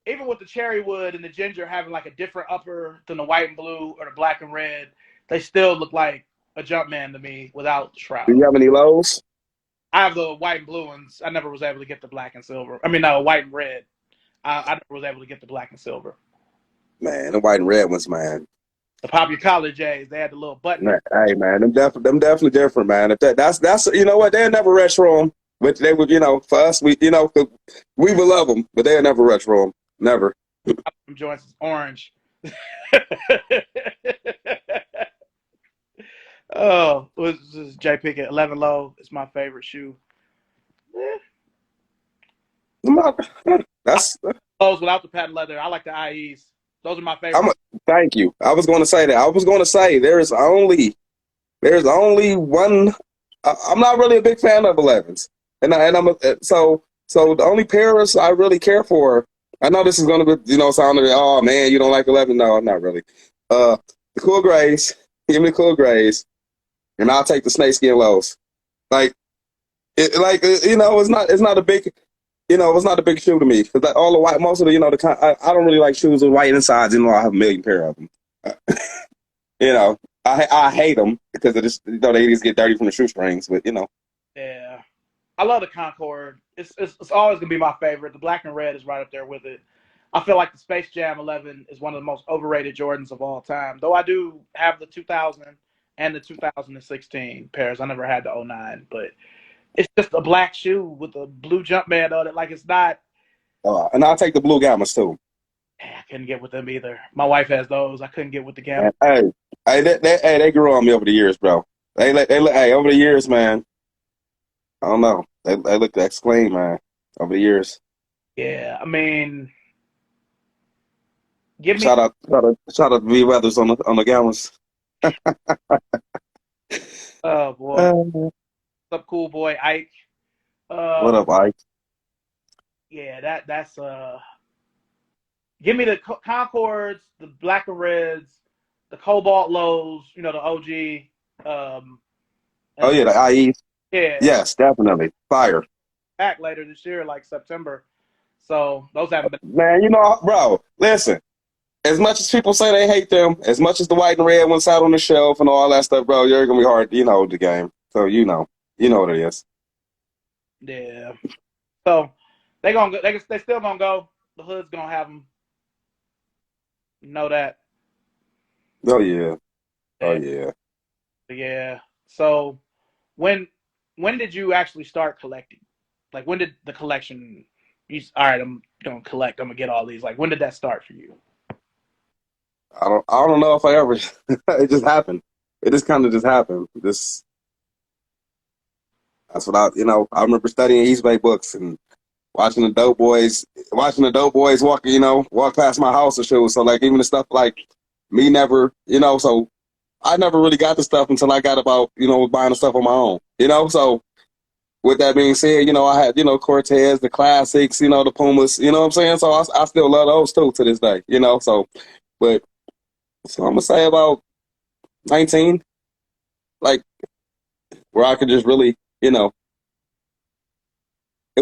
Speaker 1: even with the cherry wood and the ginger having like a different upper than the white and blue or the black and red, they still look like a jump man to me without the shroud.
Speaker 3: Do you have any lows?
Speaker 1: I have the white and blue ones. I never was able to get the black and silver. I mean, no, white and red. I never was able to get the black and silver.
Speaker 3: Man, the white and red ones, man.
Speaker 1: The popular collar J's, they had the little button.
Speaker 3: Man, hey, man, them definitely different, man. If that's you know what, they'll never retro them. But they would, for us, we would love them, but they'll never retro them. Never.
Speaker 1: Them joints is orange. Oh, this is J Pickett. 11 low. It's my favorite shoe.
Speaker 3: That's
Speaker 1: those without the patent leather. I like the IEs. Those are my favorite.
Speaker 3: Thank you. I was going to say that. I was going to say there's only one. I'm not really a big fan of 11s, so the only pairs I really care for. I know this is going to be sound like, oh man, you don't like 11. No, not really. The cool grays. Give me the cool grays, and I'll take the snakeskin lows. Like
Speaker 2: it's not a big, it's not a big shoe to me because all the white, most of the, I don't really like shoes with white insides. I have a million pair of them. You know, I hate them because it just, they just get dirty from the shoestrings. But
Speaker 1: Yeah, I love the Concord. It's always gonna be my favorite. The black and red is right up there with it. I feel like the Space Jam 11 is one of the most overrated Jordans of all time. Though I do have the 2000 and the 2016 pairs. I never had the '09, but it's just a black shoe with a blue Jumpman on it. Like it's not.
Speaker 2: and I'll take the blue gammas too.
Speaker 1: I couldn't get with them either. My wife has those. I couldn't get with the Gamma.
Speaker 2: And, they grew on me over the years, bro. Hey, over the years, man. I don't know. They look exclaim, man, over the years.
Speaker 1: Yeah, I mean, give me.
Speaker 2: Shout out to V Weathers on the gammas.
Speaker 1: Oh boy, what's up, cool boy Ike?
Speaker 2: What up, Ike?
Speaker 1: Yeah, that's Give me the Concords, the black and reds, the cobalt lows. The OG.
Speaker 2: Oh yeah, the IE.
Speaker 1: Yeah.
Speaker 2: Yes, definitely fire.
Speaker 1: Back later this year, like September. So those haven't been.
Speaker 2: Man, bro. Listen, as much as people say they hate them, as much as the white and red ones out on the shelf and all that stuff, bro, you're gonna be hard. The game, so you know what it is.
Speaker 1: Yeah. So they gonna go. They still gonna go. The hood's gonna have them. You know that.
Speaker 2: Oh yeah. Oh yeah.
Speaker 1: Yeah. So when did you actually start collecting? Like when did the collection? All right, I'm gonna collect. I'm gonna get all these. Like when did that start for you?
Speaker 2: I don't know if I ever. It just happened. It just kind of just happened. That's what I remember studying East Bay books and watching the dope boys walk past my house or shoes. So like even the stuff like me never, so I never really got the stuff until I got about, buying the stuff on my own, So with that being said, I had, Cortez, the classics, the Pumas, you know what I'm saying? So I still love those too to this day, so I'm gonna say about 19, like where I could just really, it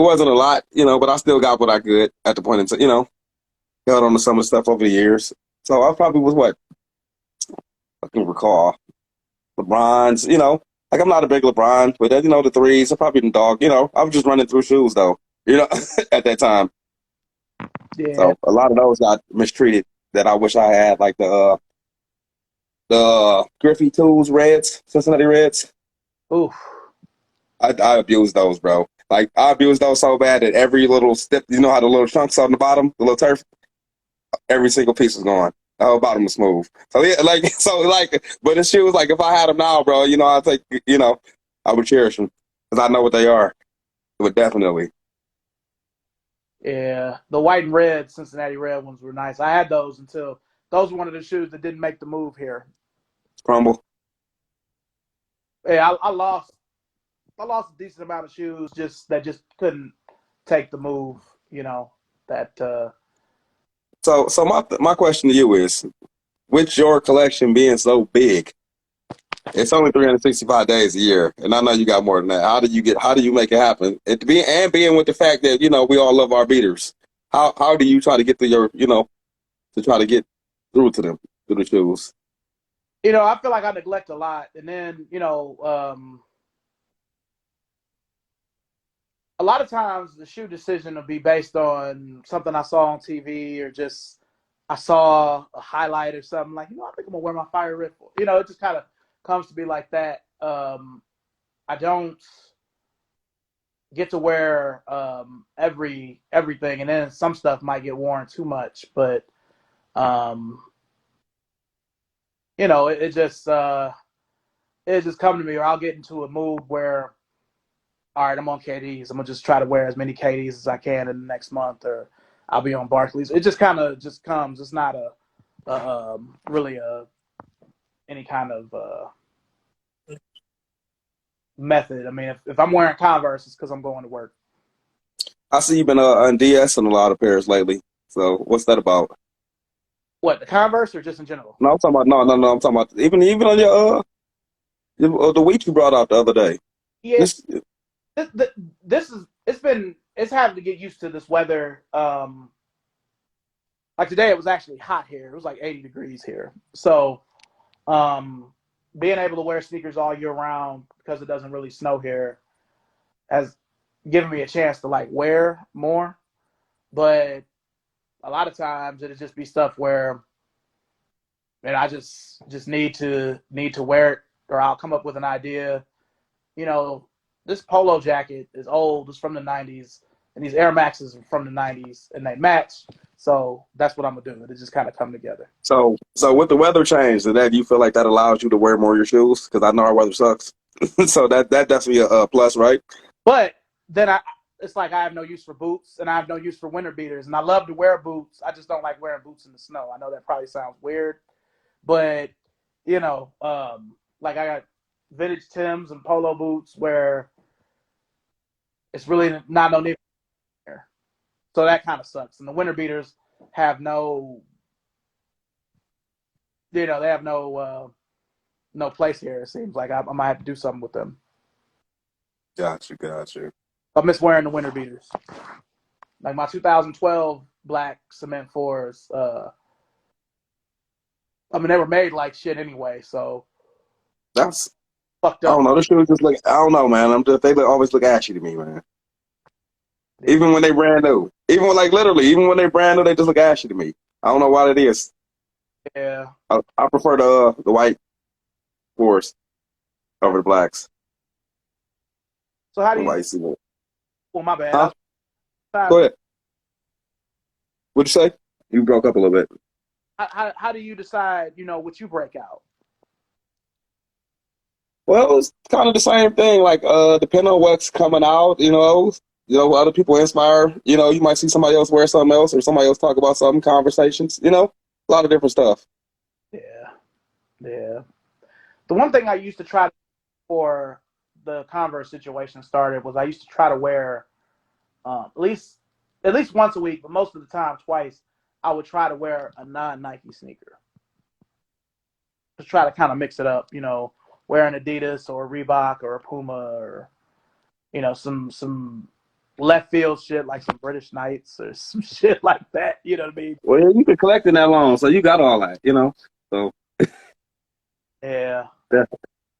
Speaker 2: wasn't a lot, but I still got what I could at the point in time, held on to some of the stuff over the years. So I probably was what I can recall. LeBron's, like I'm not a big LeBron, but the threes, I probably didn't dog, I was just running through shoes though, at that time.
Speaker 1: Yeah.
Speaker 2: So a lot of those got mistreated that I wish I had, like the Griffey Tools Reds, Cincinnati Reds.
Speaker 1: Oof.
Speaker 2: I abused those, bro. Like I abused those so bad that every little step, how the little chunks on the bottom, the little turf, every single piece was gone. The whole bottom was smooth. So yeah, but the shoes, like if I had them now, bro, I'd take, I would cherish them because I know what they are. But definitely.
Speaker 1: Yeah, the white and red Cincinnati Red ones were nice. I had those until those were one of the shoes that didn't make the move here.
Speaker 2: Crumble.
Speaker 1: Yeah, I lost a decent amount of shoes that just couldn't take the move. That.
Speaker 2: So my question to you is, with your collection being so big, it's only 365 days a year, and I know you got more than that. How do you make it happen? Being with the fact that we all love our beaters. How do you try to get to your to try to get through to them through the shoes?
Speaker 1: I feel like I neglect a lot, and then a lot of times the shoe decision will be based on something I saw on TV or just I saw a highlight or something like, I think I'm gonna wear my Fire Ripple. It just kind of comes to be like that. I don't get to wear everything, and then some stuff might get worn too much. But it just come to me, or I'll get into a mood where, all right, I'm on KDs. I'm gonna just try to wear as many KDs as I can in the next month, or I'll be on Barclays. It just kind of just comes. It's not really any kind of method. I mean, if I'm wearing Converse, it's because I'm going to work.
Speaker 2: I see you've been on DS-ing a lot of pairs lately. So what's that about?
Speaker 1: What, the Converse or just in general?
Speaker 2: No, I'm talking about no. I'm talking about even on your the wheat you brought out the other day.
Speaker 1: Yeah. this is it's having to get used to this weather. Like today, it was actually hot here. It was like 80 degrees here. So being able to wear sneakers all year round because it doesn't really snow here has given me a chance to like wear more. But a lot of times it'll just be stuff where, man, I just need to wear it, or I'll come up with an idea. You know, this polo jacket is old. It's from the 90s, and these Air Maxes are from the 90s, and they match. So that's what I'm gonna do. It just kind of come together.
Speaker 2: So with the weather change, do you feel like that allows you to wear more of your shoes? Because I know our weather sucks. So that definitely a plus, right?
Speaker 1: But then it's like I have no use for boots, and I have no use for winter beaters, and I love to wear boots. I just don't like wearing boots in the snow. I know that probably sounds weird, but you know, like I got vintage Timbs and polo boots where it's really not no need for there. So that kind of sucks. And the winter beaters have no, they have no place here. It seems like I might have to do something with them.
Speaker 2: Gotcha.
Speaker 1: I miss wearing the winter beaters. Like my 2012 black cement fours. I mean, they were made like shit anyway, so
Speaker 2: That's
Speaker 1: fucked
Speaker 2: I
Speaker 1: up.
Speaker 2: don't know. The shoes just look. I don't know, man. Always look ashy to me, man. Even when they brand new, even when they brand new, they just look ashy to me. I don't know why that is.
Speaker 1: Yeah.
Speaker 2: I prefer the white fours over the blacks.
Speaker 1: So how do
Speaker 2: The
Speaker 1: you?
Speaker 2: white cement.
Speaker 1: Well, my bad.
Speaker 2: Huh? Go ahead. What'd you say? You broke up a little bit.
Speaker 1: How do you decide? What you break out?
Speaker 2: Well, it's kind of the same thing. Like, depending on what's coming out, other people inspire. You might see somebody else wear something else, or somebody else talk about something. Conversations. A lot of different stuff.
Speaker 1: Yeah. The one thing I used to try before the Converse situation started was I used to try to wear at least once a week, but most of the time twice. I would try to wear a non-Nike sneaker. Just try to kind of mix it up, wear an Adidas or a Reebok or a Puma or some left field shit like some British Knights or some shit like that. You know what I mean?
Speaker 3: Well, yeah, you've been collecting that long, so you got all that, So
Speaker 1: Yeah.
Speaker 3: Yeah.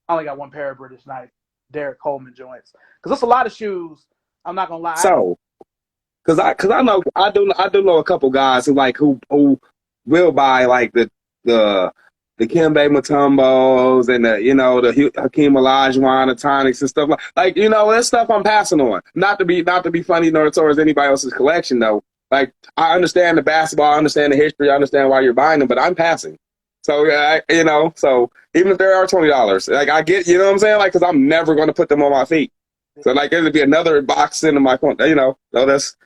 Speaker 1: I only got one pair of British Knights, Derek Coleman joints, because that's a lot of shoes. I'm not gonna lie.
Speaker 3: So, cause I know I do know a couple guys who will buy like the Kembe Mutombos and the Hakeem Olajuwon, the Tonics and stuff like that stuff I'm passing on. Not to be funny nor towards anybody else's collection though. Like I understand the basketball, I understand the history, I understand why you're buying them, but I'm passing. So so even if they are $20, like I get, you know what I'm saying, like because I'm never going to put them on my feet. So like it'll be another box into my phone, So that's.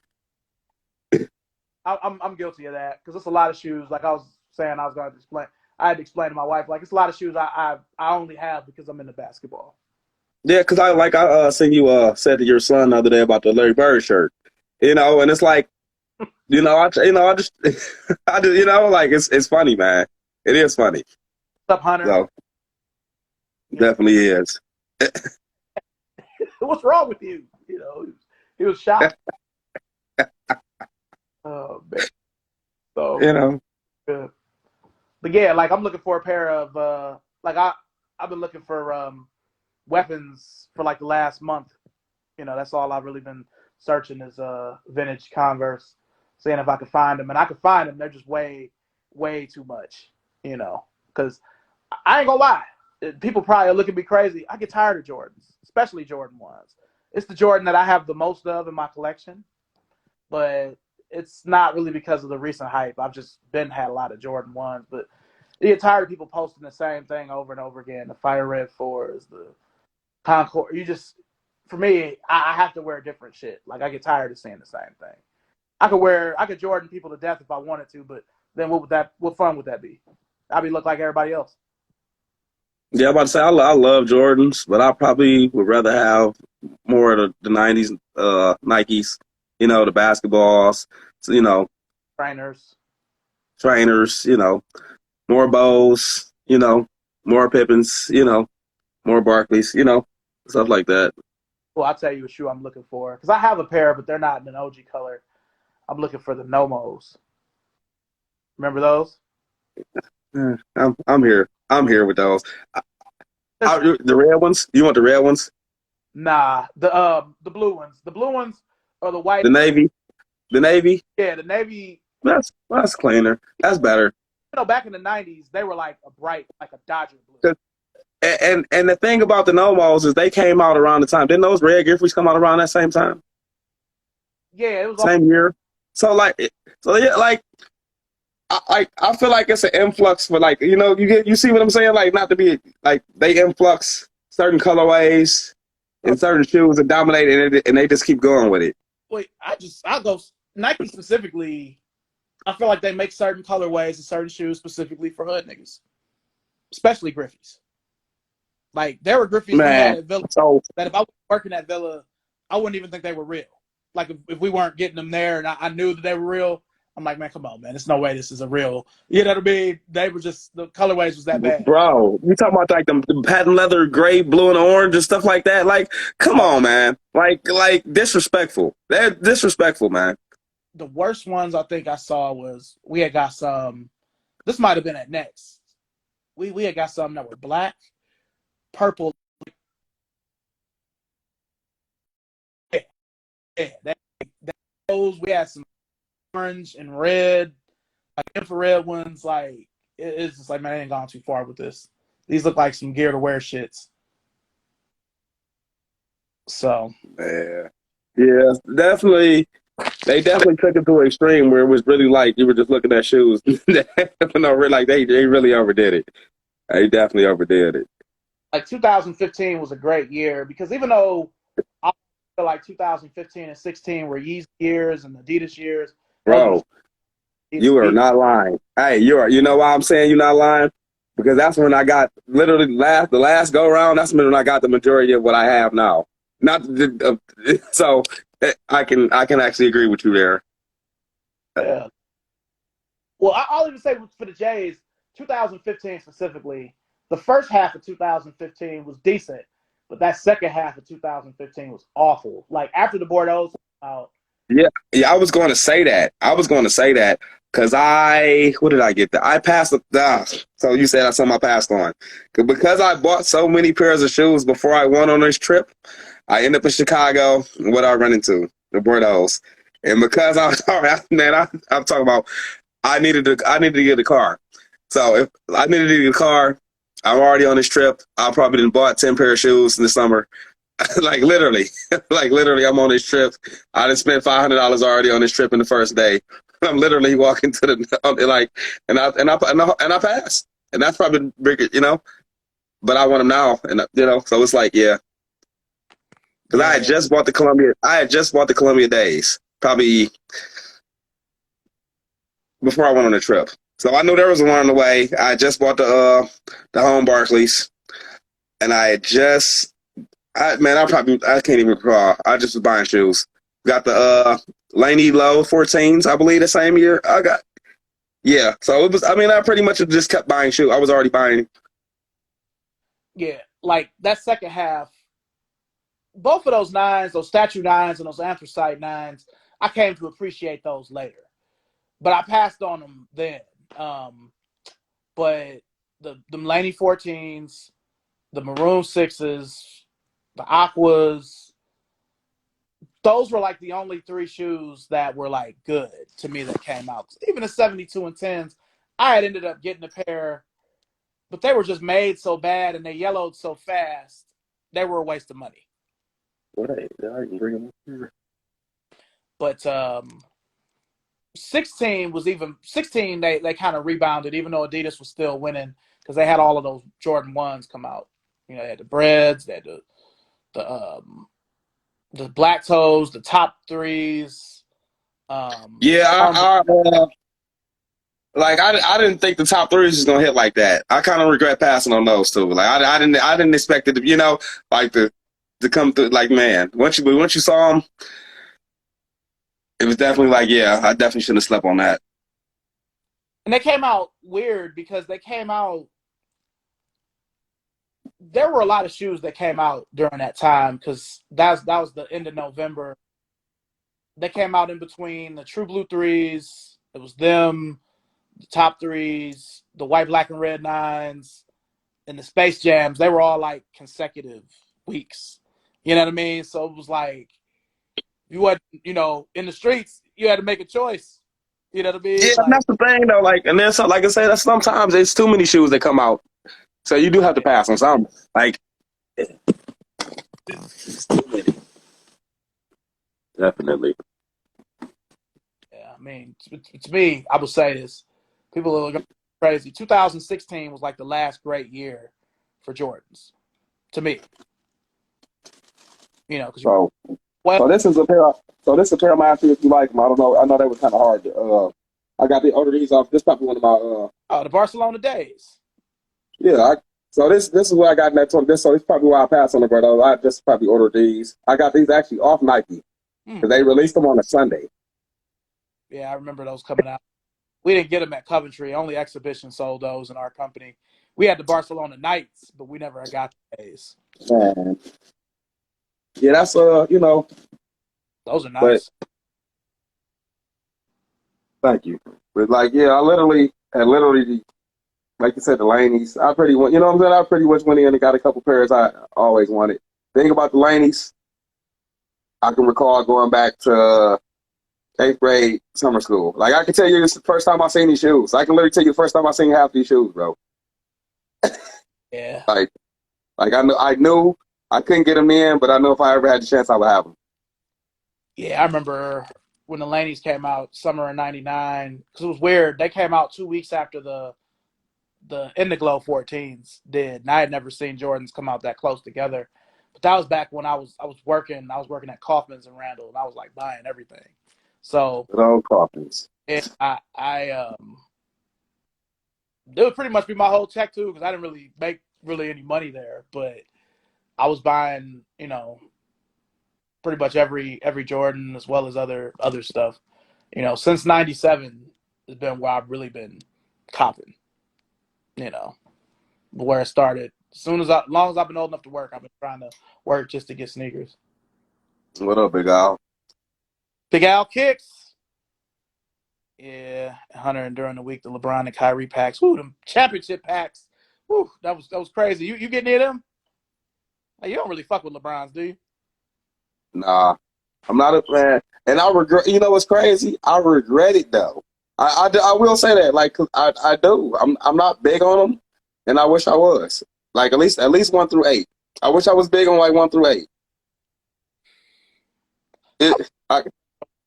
Speaker 1: I'm guilty of that because it's a lot of shoes. Like I was saying, I had to explain to my wife, like it's a lot of shoes I only have because I'm into basketball.
Speaker 3: Yeah, because I seen you said to your son the other day about the Larry Bird shirt, and it's like, I just like it's funny, man. It is funny.
Speaker 1: What's up, Hunter?
Speaker 3: So definitely is.
Speaker 1: What's wrong with you? He was shocked. Oh man. So good. But yeah, like I'm looking for a pair of I've been looking for weapons for like the last month. That's all I've really been searching is vintage Converse, seeing if I could find them, and I could find them. They're just way too much, because I ain't gonna lie. People probably are looking at me crazy. I get tired of Jordans, especially Jordan 1s. It's the Jordan that I have the most of in my collection, but it's not really because of the recent hype. I've just had a lot of Jordan 1s, but you get tired of people posting the same thing over and over again. The Fire Red 4s, the Concord. For me, I have to wear different shit. Like I get tired of seeing the same thing. I could Jordan people to death if I wanted to, but then what fun would that be? I'd be look like everybody else.
Speaker 3: Yeah, I'm about to say I love Jordans, but I probably would rather have more of the '90s Nikes. The basketballs. So, trainers. More Bows. More Pippins. More Barkleys. Stuff like that.
Speaker 1: Well, I'll tell you a shoe I'm looking for because I have a pair, but they're not in an OG color. I'm looking for the Nomos. Remember those?
Speaker 3: I'm here. I'm here with those. The red ones. You want the red ones?
Speaker 1: Nah, the blue ones. The blue ones are the white.
Speaker 3: The navy. The navy.
Speaker 1: Yeah, the navy.
Speaker 3: That's cleaner. That's better.
Speaker 1: Back in the '90s, they were like a bright, like a Dodger blue.
Speaker 3: And the thing about the Nomos is they came out around the time. Didn't those red Griffeys come out around that same time?
Speaker 1: Yeah, it was
Speaker 3: same year. So yeah, like I feel like it's an influx for like you see what I'm saying, like not to be like they influx certain colorways and certain shoes and dominate it and they just keep going with it.
Speaker 1: Wait, I'll go Nike specifically. I feel like they make certain colorways and certain shoes specifically for hood niggas, especially Griffeys. Like there were Griffeys we had at Villa that if I was working at Villa, I wouldn't even think they were real. Like if we weren't getting them there and I knew that they were real, I'm like, man, come on, man. There's no way this is a real. You know what I mean? They were just, the colorways was that bad.
Speaker 3: Bro, you talking about like the patent leather, gray, blue, and orange and stuff like that? Like, come on, man. Like disrespectful. They're disrespectful, man.
Speaker 1: The worst ones I think I saw was we had got some. This might have been at Next. We had got some that were black, purple. Yeah, those we had some orange and red, like infrared ones. Like it's just like, man, I ain't gone too far with this. These look like some gear to wear shits. So
Speaker 3: yeah, definitely. They definitely took it to an extreme where it was really like you were just looking at shoes. No, like they really overdid it. They definitely overdid it.
Speaker 1: Like 2015 was a great year because even though I feel like 2015 and 16 were Yeezy years and Adidas years,
Speaker 3: bro, you are not lying. Hey, you know why I'm saying you're not lying? Because that's when I got literally the last go around. That's when I got the majority of what I have now. Not so I can actually agree with you there.
Speaker 1: Yeah. Well, I'll even say for the Jays, 2015 specifically, the first half of 2015 was decent, but that second half of 2015 was awful. Like after the Bordeaux out.
Speaker 3: Yeah, I was going to say that. Because what did I get? I passed so you said that's something I passed on. Because I bought so many pairs of shoes before I went on this trip, I ended up in Chicago. What I run into? The Bordeaux. And because I was I'm talking about I needed to get a car. So if I needed to get a car, I'm already on this trip. I probably didn't bought 10 pair of shoes in the summer. like literally, I'm on this trip. I done spent $500 already on this trip in the first day. I'm literally walking to the and I passed, and that's probably bigger, But I want them now, and so it's like because I had just bought the Columbia Days probably before I went on the trip, so I knew there was one on the way. I just bought the home Barclays, and I can't even recall. I just was buying shoes. Got the Laney Low 14s, I believe, the same year. So it was. I mean, I pretty much just kept buying shoes. I was already buying.
Speaker 1: Yeah, like that second half, both of those nines, those statue nines and those anthracite nines, I came to appreciate those later. But I passed on them then. But the Laney 14s, the Maroon 6s, the Aquas, those were like the only three shoes that were like good to me that came out. Even the 72 and 10s, I had ended up getting a pair, but they were just made so bad and they yellowed so fast, they were a waste of money. But 16 they kind of rebounded, even though Adidas was still winning because they had all of those Jordan 1s come out. They had the Breads, they had the Black Toes, the top threes.
Speaker 3: I didn't think the top threes was gonna hit like that. I kind of regret passing on those too. Like I didn't expect it to, like to come through. Like man, once you saw them, it was definitely like I definitely shouldn't have slept on that.
Speaker 1: And they came out weird because they came out there were a lot of shoes that came out during that time because that was the end of November. They came out in between the True Blue threes. It was them, the top threes, the white, black, and red nines, and the Space Jams. They were all like consecutive weeks. You know what I mean? So it was like you had, in the streets, you had to make a choice. You know what I mean?
Speaker 3: Yeah, and
Speaker 1: Like,
Speaker 3: that's the thing though. Like, and then so, like I said, sometimes it's too many shoes that come out, so you do have to pass on some. Like, it's too many. Definitely.
Speaker 1: yeah, I mean, to me, I would say this. People are going crazy. 2016 was like the last great year for Jordans, to me. Because
Speaker 3: So this is a pair. This is a pair of mine. See if you like them. I don't know. I know they were kind of hard. I got the order these off. This is probably one of my.
Speaker 1: The Barcelona days.
Speaker 3: Yeah. So this is what I got in that 20. So it's probably why I passed on the brother. I just probably ordered these. I got these actually off Nike because they released them on a Sunday.
Speaker 1: Yeah, I remember those coming out. We didn't get them at Coventry. Only Exhibition sold those in our company. We had the Barcelona Knights, but we never got the days.
Speaker 3: Man. Yeah, that's
Speaker 1: those are nice.
Speaker 3: But, thank you. But like, yeah, I literally, like you said, the Laneys. I pretty much went in and got a couple pairs I always wanted. Thing about the Laneys, I can recall going back to 8th grade summer school. Like I can tell you, this is the first time I seen these shoes. I can literally tell you the first time I seen half these shoes, bro.
Speaker 1: Yeah.
Speaker 3: Like I knew I couldn't get them in, but I know if I ever had the chance, I would have them.
Speaker 1: Yeah, I remember when the Laneys came out, summer of '99, because it was weird. They came out 2 weeks after the Indiglo 14s did, and I had never seen Jordans come out that close together. But that was back when I was working. I was working at Kaufman's in Randall, and I was like buying everything. So
Speaker 3: Good old Kaufman's.
Speaker 1: it would pretty much be my whole check too, because I didn't really make any money there, but I was buying, pretty much every Jordan as well as other stuff. Since '97 has been where I've really been copping. Where it started. As long as I've been old enough to work, I've been trying to work just to get sneakers.
Speaker 3: What up, Big Al?
Speaker 1: Big Al kicks. Yeah, Hunter, during the week, the LeBron and Kyrie packs. Woo, them championship packs. Woo, that was crazy. You get near them? Like, you don't really fuck with LeBrons, do you?
Speaker 3: Nah, I'm not a fan. And I regret, what's crazy? I regret it, though. I will say that, like, 'cause I do. I'm not big on them, and I wish I was. Like, at least 1 through 8. I wish I was big on, like, 1 through 8.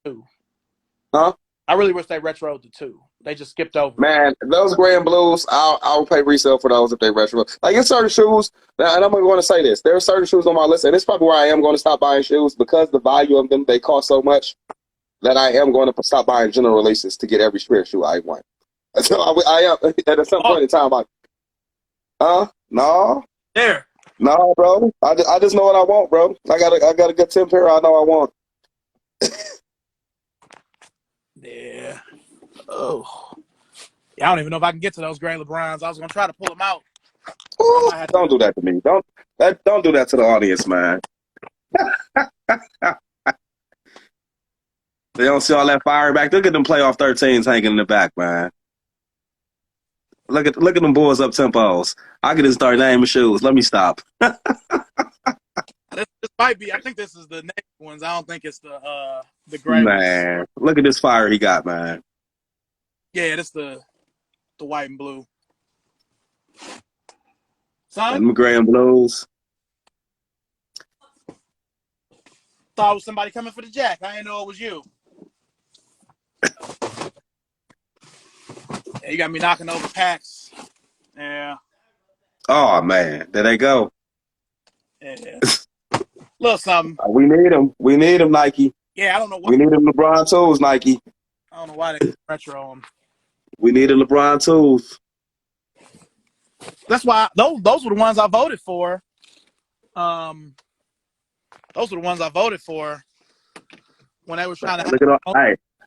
Speaker 1: Two.
Speaker 3: Huh?
Speaker 1: I really wish they retroed the 2. They just skipped over.
Speaker 3: Man, those gray and blues, I'll pay resale for those if they retro. Like, it's certain shoes, and I'm going to say this. There are certain shoes on my list, and it's probably where I am going to stop buying shoes because the value of them, they cost so much that I am going to stop buying general releases to get every pair of shoe I want. So I am, at some point in time, like, no.
Speaker 1: There.
Speaker 3: No, bro. I just know what I want, bro. I got a good 10 pair I know I want.
Speaker 1: Yeah. Oh. Yeah, I don't even know if I can get to those gray LeBrons. I was gonna try to pull them out.
Speaker 3: Ooh, don't do that to me. Don't do that to the audience, man. They don't see all that fire back. Look at them playoff 13s hanging in the back, man. Look at them boys up tempos. I could just start naming shoes. Let me stop.
Speaker 1: This might be. I think this is the next ones. I don't think it's the gray
Speaker 3: man,
Speaker 1: ones.
Speaker 3: Look at this fire he got, man.
Speaker 1: Yeah, this the white and blue. Son,
Speaker 3: And gray and blues.
Speaker 1: thought it was somebody coming for the jack. I didn't know it was you. Yeah, you got me knocking over packs. Yeah.
Speaker 3: Oh man, there they go.
Speaker 1: Yeah. Little something.
Speaker 3: We need them. We need them, Nike.
Speaker 1: Yeah, I don't know why.
Speaker 3: We need them LeBron tools, Nike.
Speaker 1: I don't know why they retro them.
Speaker 3: We need the LeBron tools.
Speaker 1: That's why those were the ones I voted for. Those were the ones I voted for when they were trying to.
Speaker 3: Look at all.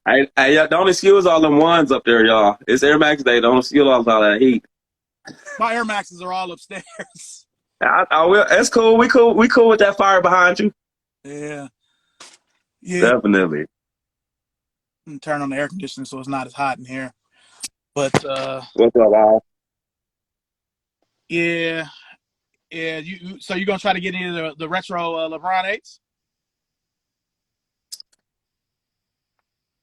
Speaker 3: Hey, don't excuse all them ones up there, y'all. It's Air Max Day. Don't excuse all that heat.
Speaker 1: My Air Maxes are all upstairs.
Speaker 3: I will. It's cool. We cool. We cool with that fire behind you.
Speaker 1: Yeah, yeah.
Speaker 3: Definitely.
Speaker 1: And turn on the air conditioning so it's not as hot in here. But
Speaker 3: What's up, Al?
Speaker 1: yeah, yeah. So you gonna try to get into the retro LeBron eights?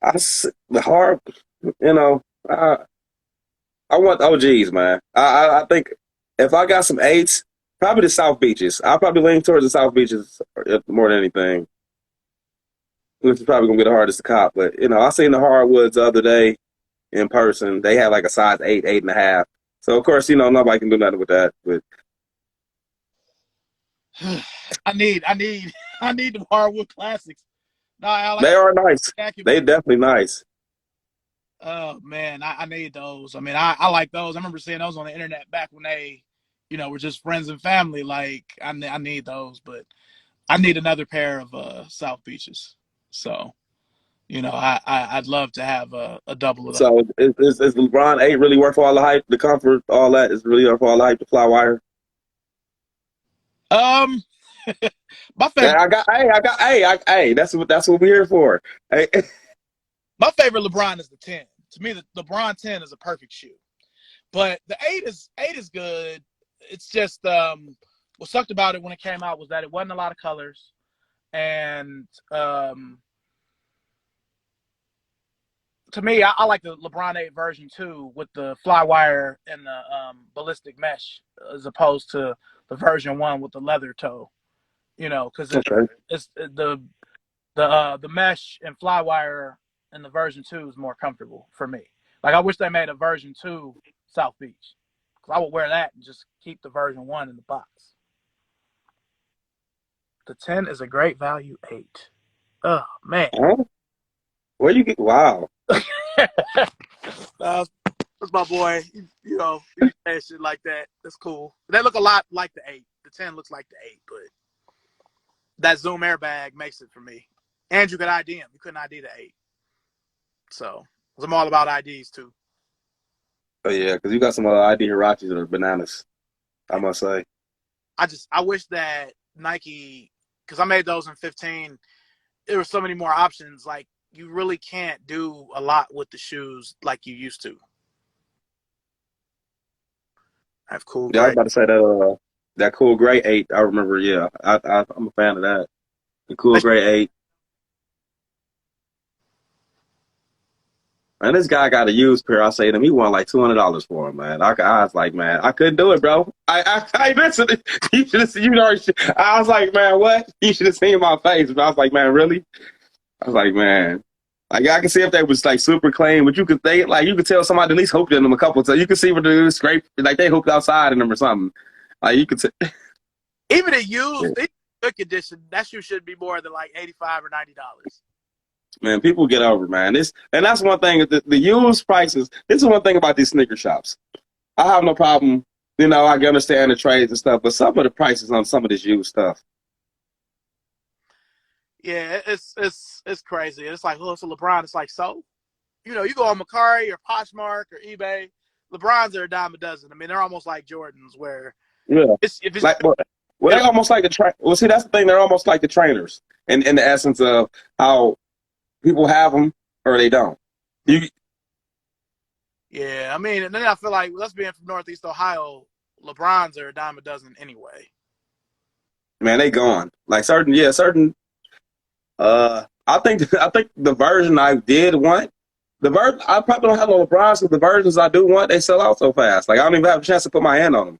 Speaker 3: The hard, you know, I want OGs, man. I think if I got some eights, probably the South Beaches. I'll probably lean towards the South Beaches more than anything, which is probably gonna be the hardest to cop. But I seen the hardwoods the other day in person. They had like a size 8, 8.5. So of course, nobody can do nothing with that. But
Speaker 1: I need I need the hardwood classics. No, I like
Speaker 3: they are nice.
Speaker 1: jacket.
Speaker 3: They definitely nice.
Speaker 1: Oh man, I need those. I mean, I like those. I remember seeing those on the internet back when they, were just friends and family. Like I need those, but I need another pair of South Beaches. So, I'd love to have a double of those.
Speaker 3: So is LeBron 8 really worth all the hype, the comfort, all that? Is really worth all the hype, the fly wire?
Speaker 1: Um, my
Speaker 3: Yeah,
Speaker 1: favorite,
Speaker 3: hey, that's what we're here for. Hey.
Speaker 1: my favorite LeBron is the 10. To me, the LeBron 10 is a perfect shoe. But the eight is good. It's just what sucked about it when it came out was that it wasn't a lot of colors, and to me, I like the LeBron 8 version 2 with the fly wire and the ballistic mesh as opposed to the version 1 with the leather toe. Because
Speaker 3: Okay.
Speaker 1: it's the mesh and fly wire in the version 2 is more comfortable for me. Like I wish they made a version 2 South Beach. Cause I would wear that and just keep the version 1 in the box. The 10 is a great value 8. Oh man.
Speaker 3: Huh? Where you get? Wow.
Speaker 1: That's my boy. He says shit like that. That's cool. They look a lot like the 8. The 10 looks like the 8, but that Zoom airbag makes it for me. And you could ID him. You couldn't ID the 8. So, I'm all about IDs too.
Speaker 3: Oh yeah, because you got some other ID Hirachis that are bananas, I must say.
Speaker 1: I wish that Nike, because I made those in 15, there were so many more options. Like, you really can't do a lot with the shoes like you used to. I have cool
Speaker 3: Yeah, I was
Speaker 1: gray.
Speaker 3: about to say that cool gray 8. I remember. Yeah, I'm a fan of that. The cool gray 8. And this guy got a used pair. I say to him, he won like $200 for him, man. I was like, man, I couldn't do it, bro. I mentioned it. You should have seen. I was like, man, what? You should have seen my face. But I was like, man, really? I was like, man. Like I can see if they was like super clean, but you could tell somebody at least hooped in them a couple times. You could see where they scrape, like they hooped outside in them or something. Like you could.
Speaker 1: Even a used, good condition, that shoe should be more than like $85 or $90.
Speaker 3: Man, people get over, man. And that's one thing. The used prices. This is one thing about these sneaker shops. I have no problem. I can understand the trades and stuff, but some of the prices on some of this used stuff.
Speaker 1: Yeah, it's crazy. It's like, it's a LeBron. It's like, so, you go on Macari or Poshmark or eBay. LeBrons are a dime a dozen. I mean, they're almost like Jordans, where
Speaker 3: Yeah,
Speaker 1: if it's
Speaker 3: like they almost like the Well, see, that's the thing. They're almost like the trainers, in the essence of how people have them or they don't.
Speaker 1: Yeah, I mean, and then I feel like us being from Northeast Ohio, LeBrons are a dime a dozen anyway.
Speaker 3: Man, they gone. Like certain. I think the version I did want, the version I probably don't have no LeBrons, because the versions I do want, they sell out so fast. Like I don't even have a chance to put my hand on them.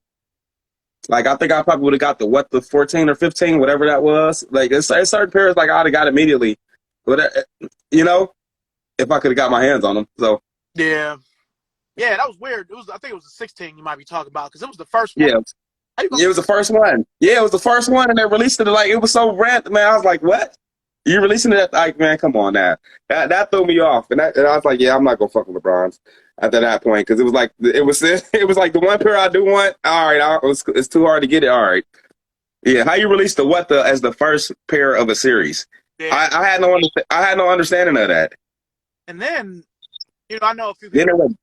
Speaker 3: Like I think I probably would have got the 14 or 15, whatever that was. Like it's certain pairs like I'd have got immediately, but if I could have got my hands on them. So
Speaker 1: Yeah, that was weird. I think it was the 16 you might be talking about because it was the first one.
Speaker 3: yeah, it was the first one. Yeah, it was the first one, and they released it like it was so random. Man, I was like, what? You releasing it? Like, man, come on now. That threw me off, and I was like, yeah, I'm not gonna fuck with LeBrons after that point because it was like it was like the one pair I do want. All right, it's too hard to get it. All right, yeah. How you released as the first pair of a series?
Speaker 1: Yeah.
Speaker 3: I had no understanding of that.
Speaker 1: And then, I know a few
Speaker 3: Then
Speaker 1: people
Speaker 3: it was,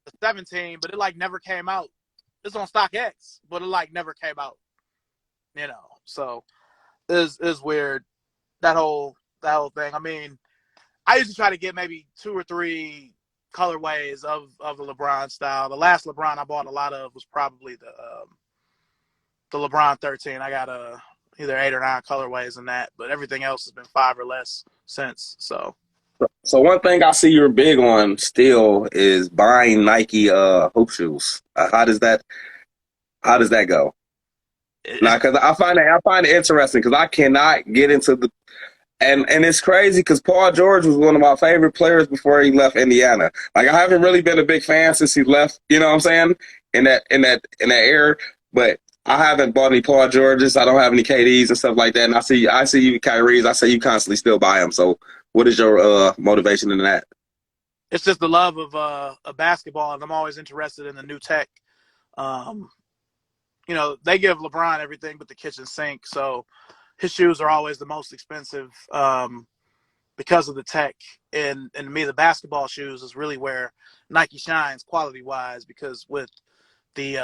Speaker 1: the 17, but it like never came out. It's on StockX, but it like never came out. So is weird, that whole thing. I mean, I used to try to get maybe 2 or 3 colorways of the LeBron style. The last LeBron I bought a lot of was probably the LeBron 13. I got either 8 or 9 colorways in that, but everything else has been 5 or less since. So
Speaker 3: one thing I see you're big on still is buying Nike hoop shoes. How does that go? Now, because I find it interesting because I cannot get into the and it's crazy because Paul George was one of my favorite players before he left Indiana. Like I haven't really been a big fan since he left. You know what I'm saying? In that era, but I haven't bought any Paul Georges. I don't have any KDs and stuff like that. And I see you Kyrie's. I say you constantly still buy them. So what is your motivation in that?
Speaker 1: it's just the love of basketball, and I'm always interested in the new tech. Um, they give LeBron everything but the kitchen sink, so his shoes are always the most expensive because of the tech. And to me, the basketball shoes is really where Nike shines quality wise, because with the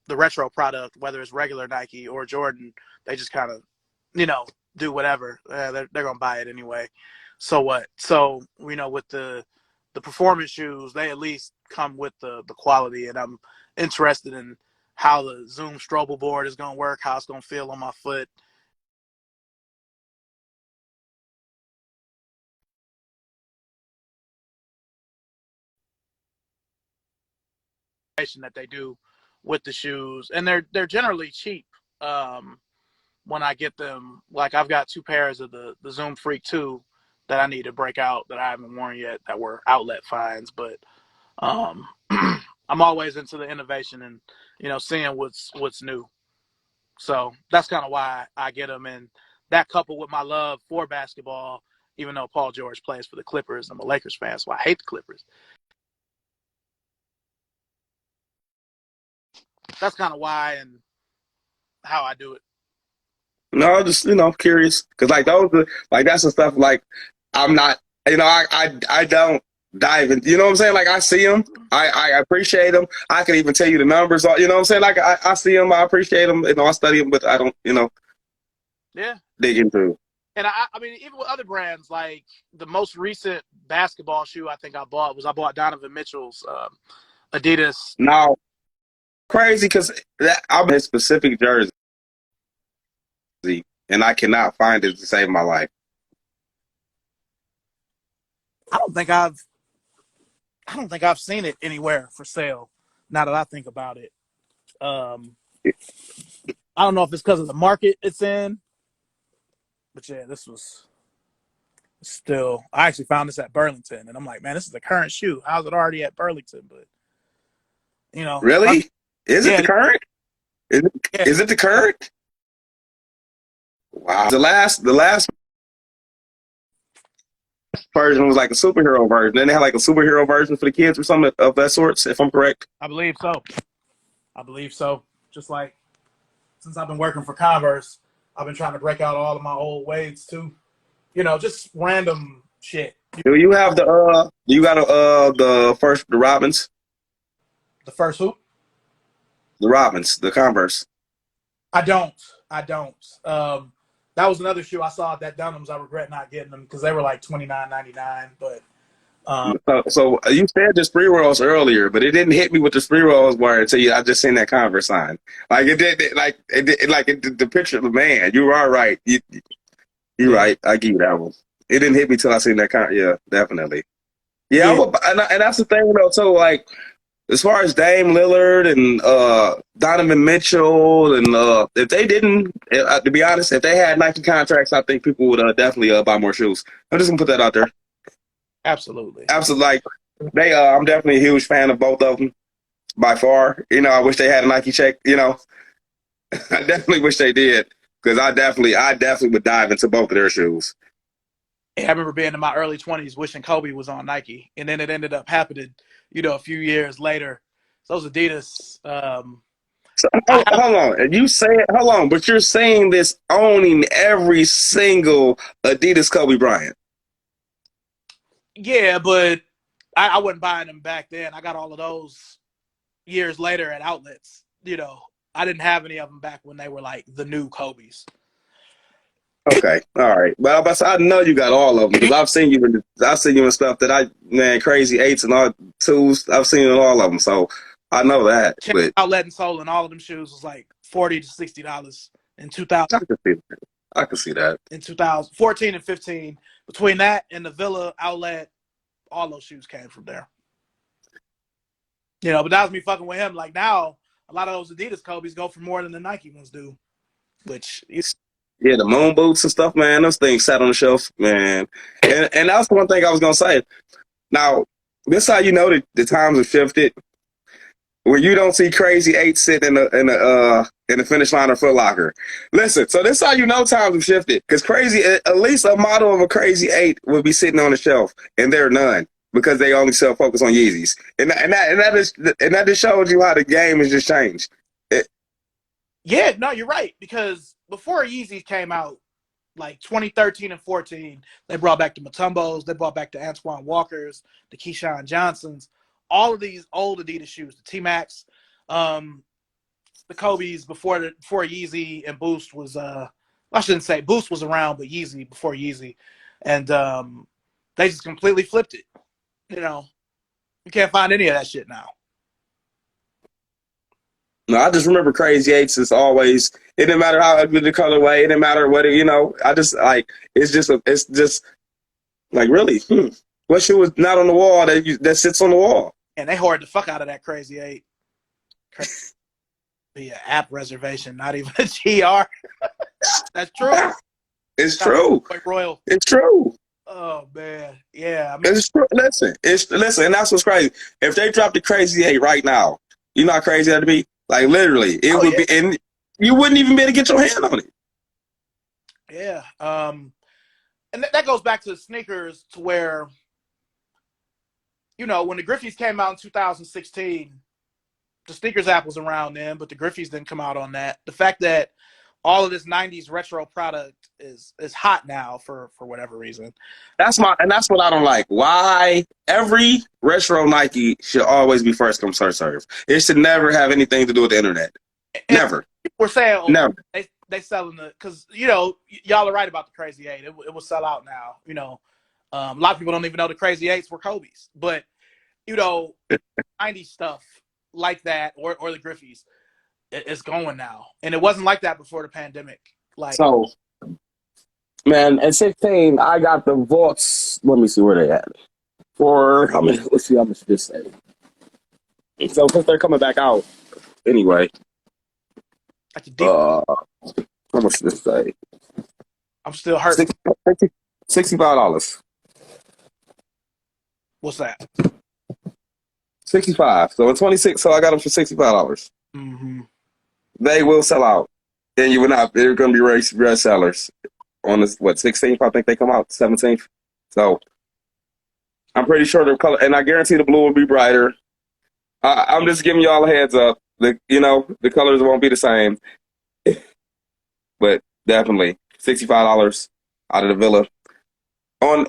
Speaker 1: retro product, whether it's regular Nike or Jordan, they just kind of do whatever. They're gonna buy it anyway. So what? So with the performance shoes, they at least come with the quality, and I'm interested in how the Zoom Strobel board is going to work, how it's going to feel on my foot. That they do with the shoes, and they're generally cheap when I get them. Like I've got 2 pairs of the Zoom Freak 2 that I need to break out that I haven't worn yet, that were outlet finds. But I'm always into the innovation and seeing what's new. So that's kind of why I get them, and that coupled with my love for basketball, even though Paul George plays for the Clippers, I'm a Lakers fan, so I hate the Clippers. That's kind of why and how I do it.
Speaker 3: No, just curious because like like that's the stuff like I'm not I don't dive in. You know what I'm saying? Like I see them, I appreciate them. I can even tell you the numbers. You know what I'm saying? Like I see them, I appreciate them. I study them, but I don't
Speaker 1: Yeah.
Speaker 3: dig into.
Speaker 1: And I mean, even with other brands, like the most recent basketball shoe I think I bought Donovan Mitchell's Adidas.
Speaker 3: Now, crazy because I'm in a specific jersey, and I cannot find it to save my life.
Speaker 1: I don't think I've seen it anywhere for sale. Now that I think about it, I don't know if it's because of the market it's in, but yeah, this was still. I actually found this at Burlington, and I'm like, man, this is the current shoe. How's it already at Burlington? But
Speaker 3: Really, is it the current? Is it the current? Wow. The last version was like a superhero version. Then they had like a superhero version for the kids or something of that sorts, if I'm correct.
Speaker 1: I believe so. Just like since I've been working for Converse, I've been trying to break out all of my old Wades too. Just random shit.
Speaker 3: Do you have you got the Robins?
Speaker 1: The first hoop?
Speaker 3: The Robins, the Converse.
Speaker 1: I don't. That was another shoe I saw at that Dunham's. I regret not getting them because they were like $29.99. But
Speaker 3: so you said the Spree Rolls earlier, but it didn't hit me with the Spree Rolls word until I just seen that Converse sign. Like it did, the picture of the man. You are right. You're right. I give you that one. It didn't hit me till I seen that. Yeah, definitely. Yeah, and that's the thing though too. Like as far as Dame Lillard and Donovan Mitchell, and if they didn't, to be honest, if they had Nike contracts, I think people would definitely buy more shoes. I'm just gonna put that out there.
Speaker 1: Absolutely.
Speaker 3: Like I'm definitely a huge fan of both of them by far. I wish they had a Nike check. I definitely wish they did because I definitely would dive into both of their shoes.
Speaker 1: I remember being in my early 20s wishing Kobe was on Nike, and then it ended up happening, a few years later. So those Adidas.
Speaker 3: So, hold on. Hold on, but you're saying this owning every single Adidas Kobe Bryant.
Speaker 1: Yeah, but I wasn't buying them back then. I got all of those years later at outlets, I didn't have any of them back when they were like the new Kobe's.
Speaker 3: Okay, all right. But I know you got all of them because I've seen you in stuff that crazy eights and all twos. I've seen in all of them, so I know that. But
Speaker 1: Outlet and Soul and all of them shoes was like $40 to $60 in 2000.
Speaker 3: I can see that. I can see that.
Speaker 1: In 2014 and 15, between that and the Villa Outlet, all those shoes came from there. You know, but that was me fucking with him. Like now, a lot of those Adidas Kobe's go for more than the Nike ones do, which is.
Speaker 3: Yeah, the moon boots and stuff, man. Those things sat on the shelf, man. And that's one thing I was gonna say. Now, this how you know that the times have shifted. Where you don't see Crazy 8 sitting in the finish line of Foot Locker. Listen, so this how you know times have shifted. Because Crazy, at least a model of a Crazy 8 would be sitting on the shelf, and there are none because they only sell focus on Yeezys. And that just shows you how the game has just changed.
Speaker 1: Yeah, no, you're right. Because before Yeezys came out, like 2013 and 14, they brought back the Matumbos, they brought back the Antoine Walkers, the Keyshawn Johnsons, all of these old Adidas shoes, the T-Max, the Kobe's before Yeezy and Boost was I shouldn't say Boost was around, but Yeezy before Yeezy. And they just completely flipped it. You know, you can't find any of that shit now.
Speaker 3: No, I just remember Crazy Eights is always. It didn't matter how ugly the colorway. It didn't matter what I just like. It's just like really. What shoe was not on the wall that sits on the wall?
Speaker 1: And they hoard the fuck out of that Crazy 8. Be an app reservation, not even a GR. That's true.
Speaker 3: It's true.
Speaker 1: Royal.
Speaker 3: It's true.
Speaker 1: Oh man, yeah. I mean,
Speaker 3: it's true. Listen, and that's what's crazy. If they dropped the Crazy 8 right now, you know how crazy that'd be. Like literally, it would be, and you wouldn't even be able to get your hand on it.
Speaker 1: Yeah, and that goes back to the sneakers, to where, you know, when the Griffies came out in 2016, the sneakers app was around then, but the Griffies didn't come out on that. The fact that all of this 90s retro product is hot now for whatever reason.
Speaker 3: That's what I don't like. Why every retro Nike should always be first come first serve. It should never have anything to do with the internet. Never.
Speaker 1: We're saying
Speaker 3: never.
Speaker 1: They selling the, because you know, y'all are right about the Crazy 8. It will sell out now. You know, a lot of people don't even know the Crazy 8s were Kobe's, but you know, 90s stuff like that or the Griffies, it's going now, and it wasn't like that before the pandemic. Like,
Speaker 3: so, man, at 16, I got the vaults. Let me see where they at. Let's see how much this say. So since they're coming back out anyway, how much this say?
Speaker 1: I'm still hurt.
Speaker 3: $65.
Speaker 1: What's that?
Speaker 3: 65. So in 26. So I got them for $65.
Speaker 1: Mm-hmm.
Speaker 3: They will sell out, and you will not. They're going to be rare sellers on this 16th. I think they come out 17th. So I'm pretty sure the color, and I guarantee the blue will be brighter. I'm just giving y'all a heads up. The colors won't be the same, but definitely $65 out of the Villa on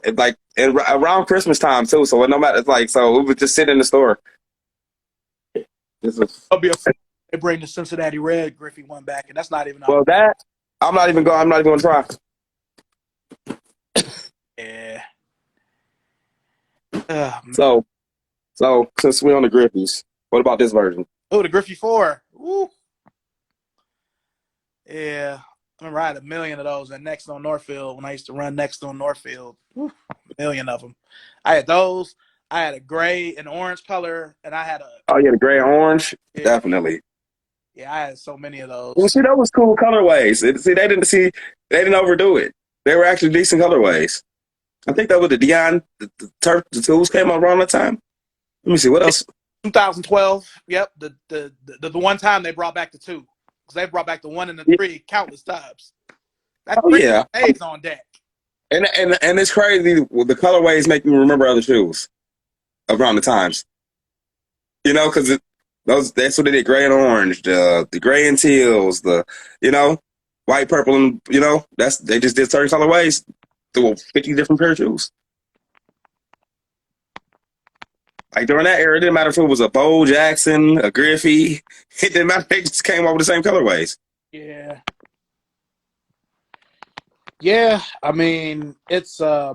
Speaker 3: around Christmas time too. So no matter, so it would just sit in the store.
Speaker 1: They bring the Cincinnati Red Griffey one back, and that's not even.
Speaker 3: Well, that I'm not even going to try.
Speaker 1: Yeah.
Speaker 3: So since we're on the Griffies, what about this version?
Speaker 1: Oh, the Griffey 4. Woo. Yeah. I remember I had 1 million of those at Next on Northfield when I used to run Next on Northfield. Woo. 1 million of them. I had those. I had a gray and orange color, and I had a.
Speaker 3: Oh, yeah, the gray and orange? Yeah. Definitely.
Speaker 1: Yeah, I had so many of those.
Speaker 3: Well, see, that was cool colorways. They didn't overdo it. They were actually decent colorways. I think that was the Dion, the tools came out around that time. Let me see, what else?
Speaker 1: 2012. Yep, the one time they brought back the 2, because they brought back the 1 and the 3 countless times. That's eggs on deck.
Speaker 3: And it's crazy. The colorways make me remember other shoes around the times. You know, because that's what they did. Gray and orange, the gray and teals, white, purple, and they just did certain colorways through 50 different pair of shoes. Like during that era, it didn't matter if it was a Bo Jackson, a Griffey. It didn't matter. They just came over the same colorways.
Speaker 1: Yeah. Yeah, I mean, it's yeah,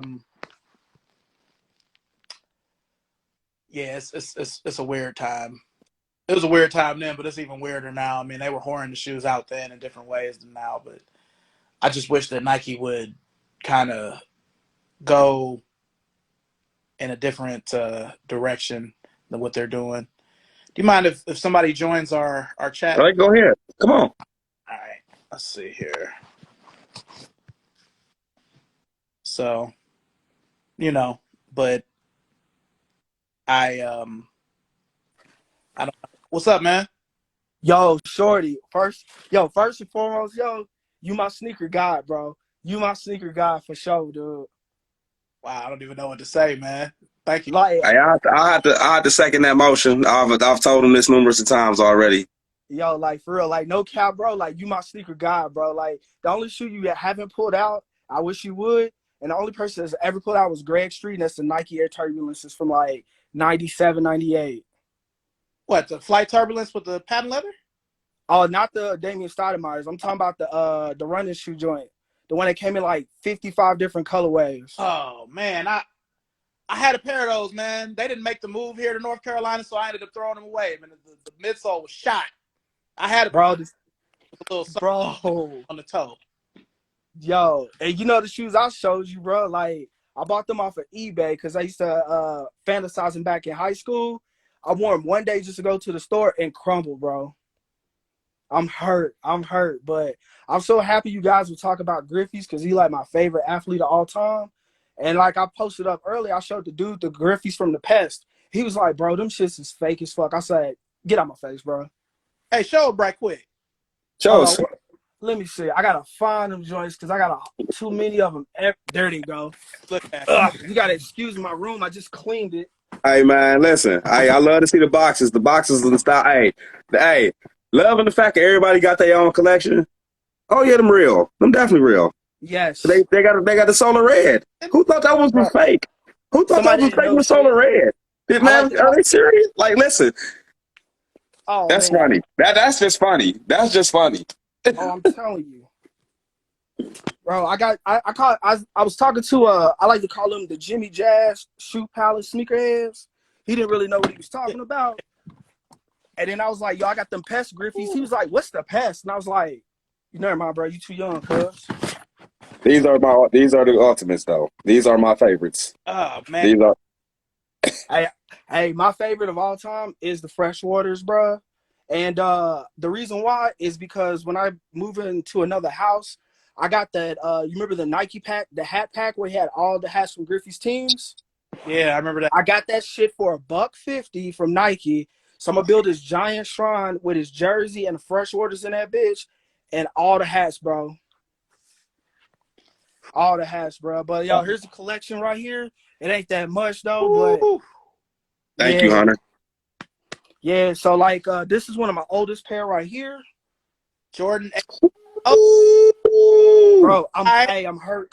Speaker 1: it's a weird time. It was a weird time then, but it's even weirder now. I mean, they were whoring the shoes out then in different ways than now, but I just wish that Nike would kind of go in a different direction than what they're doing. Do you mind if somebody joins our chat?
Speaker 3: All right, go ahead. Come on.
Speaker 1: All right, let's see here. So, but I I don't know. What's up, man?
Speaker 4: Yo, Shorty. First and foremost, you my sneaker guy, bro. You my sneaker guy for sure, dude.
Speaker 1: Wow, I don't even know what to say, man. Thank you.
Speaker 4: Like,
Speaker 3: Hey, I had to second that motion. I've told him this numerous of times already.
Speaker 4: yo, like for real, like no cap, bro. Like you my sneaker guy, bro. Like the only shoe you haven't pulled out, I wish you would. And the only person that's ever pulled out was Greg Street, and that's the Nike Air Turbulences from like 97, 98.
Speaker 1: What, the Flight Turbulence with the patent leather?
Speaker 4: Oh, not the Damian Stoudemire's. I'm talking about the running shoe joint. The one that came in like 55 different colorways.
Speaker 1: Oh man, I had a pair of those, man. They didn't make the move here to North Carolina, so I ended up throwing them away. Man, the midsole was shot. I had
Speaker 4: Bro,
Speaker 1: a little
Speaker 4: bro.
Speaker 1: on the toe.
Speaker 4: Yo, and you know the shoes I showed you, bro? Like, I bought them off of eBay because I used to fantasize them back in high school. I wore them one day just to go to the store and crumble, bro. I'm hurt, but I'm so happy you guys would talk about Griffey's because he like my favorite athlete of all time. And like I posted up earlier, I showed the dude the Griffey's from the pest. He was like, bro, them shits is fake as fuck. I said, get out my face, bro.
Speaker 1: Hey, show it right quick.
Speaker 3: Show us.
Speaker 4: Let me see. I gotta find them joints because I got too many of them. There they go.
Speaker 1: Look at it.
Speaker 4: You gotta excuse my room. I just cleaned it.
Speaker 3: Hey man, listen. I love to see the boxes. The boxes and the style. Hey, loving the fact that everybody got their own collection. Oh yeah, them real. Them definitely real.
Speaker 4: Yes.
Speaker 3: They got the solar red. Who thought that was fake? Who thought
Speaker 4: Somebody
Speaker 3: that was
Speaker 4: didn't
Speaker 3: fake
Speaker 4: know
Speaker 3: with solar red? Man, are they serious? Like, listen.
Speaker 4: Oh,
Speaker 3: That's
Speaker 4: man.
Speaker 3: funny. That's just funny. That's just funny.
Speaker 4: Oh, I'm telling you, bro. I was talking to I like to call him the Jimmy Jazz Shoe Palace sneakerheads. He didn't really know what he was talking about. And then I was like, yo, I got them pest Griffies. He was like, what's the pest? And I was like, you never mind, bro. You too young, cuz.
Speaker 3: These are the ultimates though. These are my favorites.
Speaker 1: Oh man.
Speaker 3: These are
Speaker 4: Hey, my favorite of all time is the Freshwaters, bro. And the reason why is because when I move into another house, I got that. You remember the Nike pack, the hat pack where he had all the hats from Griffey's teams?
Speaker 1: Yeah, I remember that.
Speaker 4: I got that shit for $150 from Nike. So I'm gonna build this giant shrine with his jersey and the Freshwaters in that bitch, and all the hats, bro. All the hats, bro. But yo, here's the collection right here. It ain't that much though, but
Speaker 3: thank you, Hunter.
Speaker 4: Yeah, so like this is one of my oldest pair right here.
Speaker 1: Jordan.
Speaker 3: Oh,
Speaker 4: Bro, I'm hurt.
Speaker 3: Hey,
Speaker 4: I'm hurt.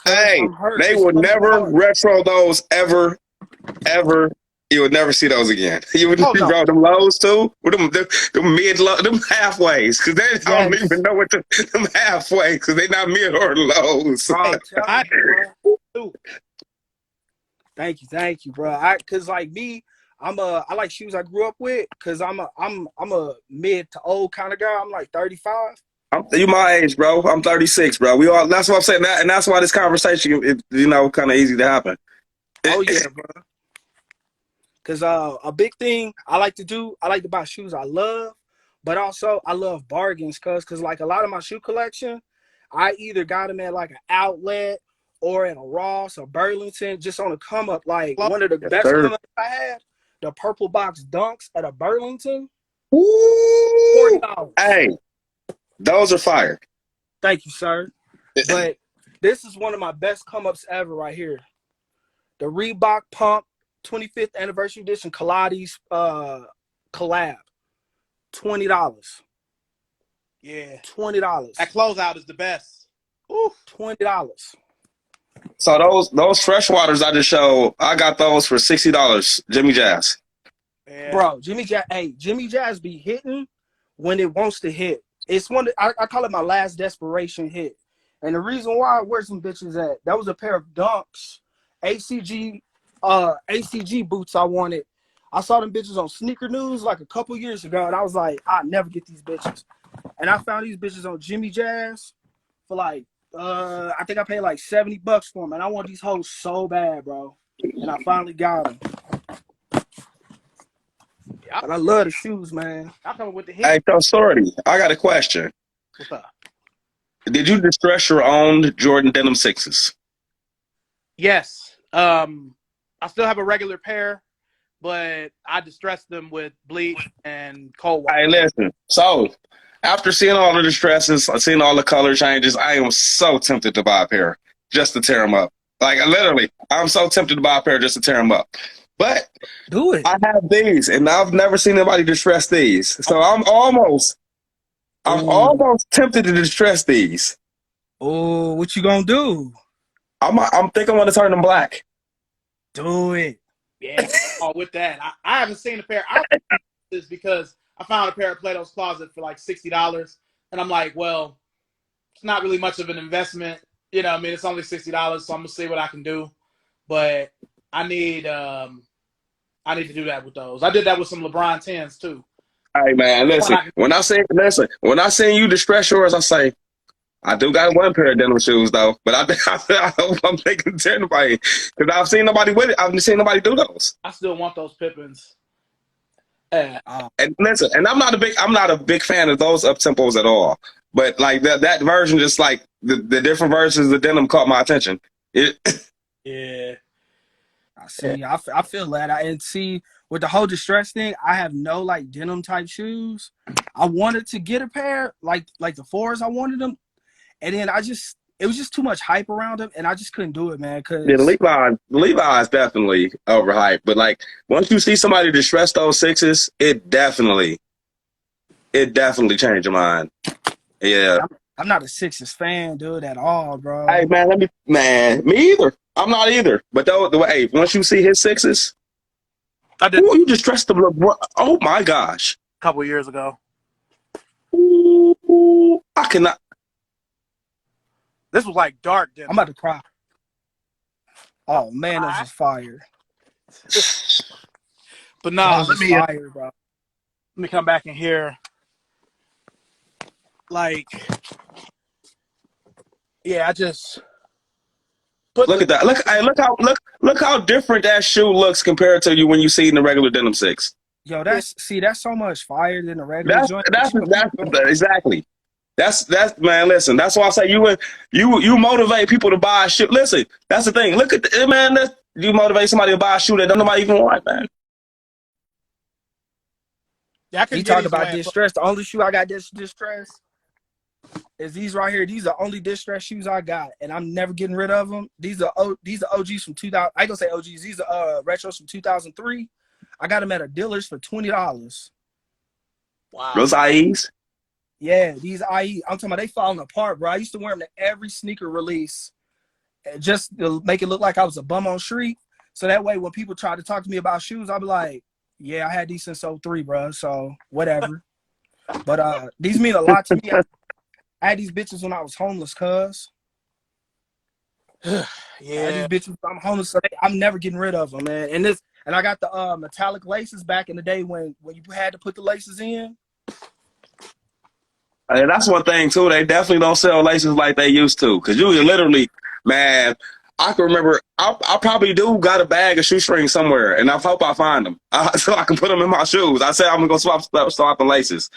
Speaker 3: they
Speaker 4: It's
Speaker 3: would never
Speaker 4: hard.
Speaker 3: retro those ever. You would never see those again. You would
Speaker 4: Oh, no.
Speaker 3: bro, them lows too. With them mid low, them halfways, because they don't
Speaker 4: Yes.
Speaker 3: even know what them halfways, because they not mid or lows.
Speaker 4: Bro, I'm telling you, bro.
Speaker 1: Too.
Speaker 4: Thank you, bro. Cause like me, I like shoes I grew up with, cause I'm a mid to old kind of guy. I'm like 35.
Speaker 3: You my age, bro. I'm 36, bro. That's what I'm saying, and that's why this conversation is, kind of easy to happen.
Speaker 4: Oh yeah, bro. Cause a big thing I like to do, I like to buy shoes I love, but also I love bargains, cause like a lot of my shoe collection, I either got them at like an outlet or at a Ross or Burlington, just on a come up. Like one of the best come ups I had, the purple box dunks at a Burlington.
Speaker 3: Ooh.
Speaker 4: $40.
Speaker 3: Hey, those are fire.
Speaker 4: Thank you, sir. But this is one of my best come ups ever right here. The Reebok Pump 25th anniversary edition Pilates collab. $20.
Speaker 1: Yeah.
Speaker 4: $20.
Speaker 1: That closeout is the best. Ooh.
Speaker 4: $20.
Speaker 3: So those freshwaters I just showed, I got those for $60. Jimmy Jazz.
Speaker 1: Yeah.
Speaker 4: Bro, Jimmy Jazz be hitting when it wants to hit. It's one I call it my last desperation hit. And the reason why, where's some bitches at? That was a pair of Dunks, ACG boots I wanted. I saw them bitches on Sneaker News like a couple years ago, and I was like, I'll never get these bitches. And I found these bitches on Jimmy Jazz for like, I think I paid like $70 for them, and I want these hoes so bad, bro. And I finally got them. But I love the shoes, man.
Speaker 1: I'm coming with the hit.
Speaker 3: Hey, so Shorty, I got a question.
Speaker 1: What's up?
Speaker 3: Did you distress your own Jordan Denim 6s?
Speaker 1: Yes. I still have a regular pair, but I distressed them with bleach and cold water.
Speaker 3: Hey, listen. So, after seeing all the distresses, seeing all the color changes, I am so tempted to buy a pair just to tear them up. Like, literally, I'm so tempted to buy a pair just to tear them up. But
Speaker 4: do it.
Speaker 3: I have these, and I've never seen anybody distress these. So I'm almost tempted to distress these.
Speaker 4: Oh, what you gonna do?
Speaker 3: I'm thinking I'm gonna turn them black.
Speaker 4: Do it.
Speaker 1: Yeah. Oh, with that, I haven't seen a pair. I this because I found a pair of Plato's Closet for like $60, and I'm like, well, it's not really much of an investment. You know, I mean, it's only $60, so I'm gonna see what I can do. But I need to do that with those. I did that with some LeBron 10s too.
Speaker 3: Hey man, listen. When I say you distress yours, I say I do got one pair of denim shoes though. But I'm thinking tear nobody because I've seen nobody with it. I've seen nobody do those.
Speaker 1: I still want those Pippins.
Speaker 3: And listen, and I'm not a big fan of those up tempos at all. But like that version, just like the different versions of denim caught my attention.
Speaker 1: Yeah.
Speaker 4: I see. I feel that. And see, with the whole distress thing, I have no like denim type shoes. I wanted to get a pair like the fours. I wanted them, and then it was just too much hype around them, and I just couldn't do it, man. Cause
Speaker 3: yeah, the Levi is definitely overhyped. But like once you see somebody distress those 6s, it definitely changed your mind. Yeah.
Speaker 4: I'm not a Sixers fan, dude, at all, bro.
Speaker 3: Hey man, me either. I'm not either. But hey, once you see his 6s,
Speaker 1: I did.
Speaker 3: Ooh, you distressed them. Oh my gosh.
Speaker 1: A couple years ago.
Speaker 3: Ooh, I cannot.
Speaker 1: This was like dark denim.
Speaker 4: I'm about to cry. Oh man, this is fire.
Speaker 1: But nah, let me come back in here. Like, yeah, I just
Speaker 3: look at that. Look how different that shoe looks compared to you when you see it in the regular denim 6.
Speaker 4: Yo, that's so much fire than the regular joint.
Speaker 3: That's exactly. That's man. Listen, that's why I say you motivate people to buy a shoe. Listen, that's the thing. Look at man. You motivate somebody to buy a shoe that nobody even want, man.
Speaker 1: Yeah,
Speaker 4: you talk about distress. The only shoe I got distress is these right here. These are the only distress shoes I got, and I'm never getting rid of them. These are OGs from 2000. I gonna say OGs. These are retros from 2003. I got them at a dealer's for $20.
Speaker 1: Wow.
Speaker 3: Those IEs.
Speaker 4: Yeah, these IE. I'm talking about they falling apart, bro. I used to wear them to every sneaker release, just to make it look like I was a bum on street. So that way, when people try to talk to me about shoes, I'll be like, "Yeah, I had these since 03, bro. So whatever." But these mean a lot to me. I had these bitches when I was homeless, cuz.
Speaker 1: Yeah,
Speaker 4: these bitches. I'm homeless, so I'm never getting rid of them, man. And I got the metallic laces back in the day when you had to put the laces in.
Speaker 3: And that's one thing too. They definitely don't sell laces like they used to. Cause you literally, man, I can remember. I probably do got a bag of shoestrings somewhere, and I hope I find them so I can put them in my shoes. I said I'm gonna go swap the laces.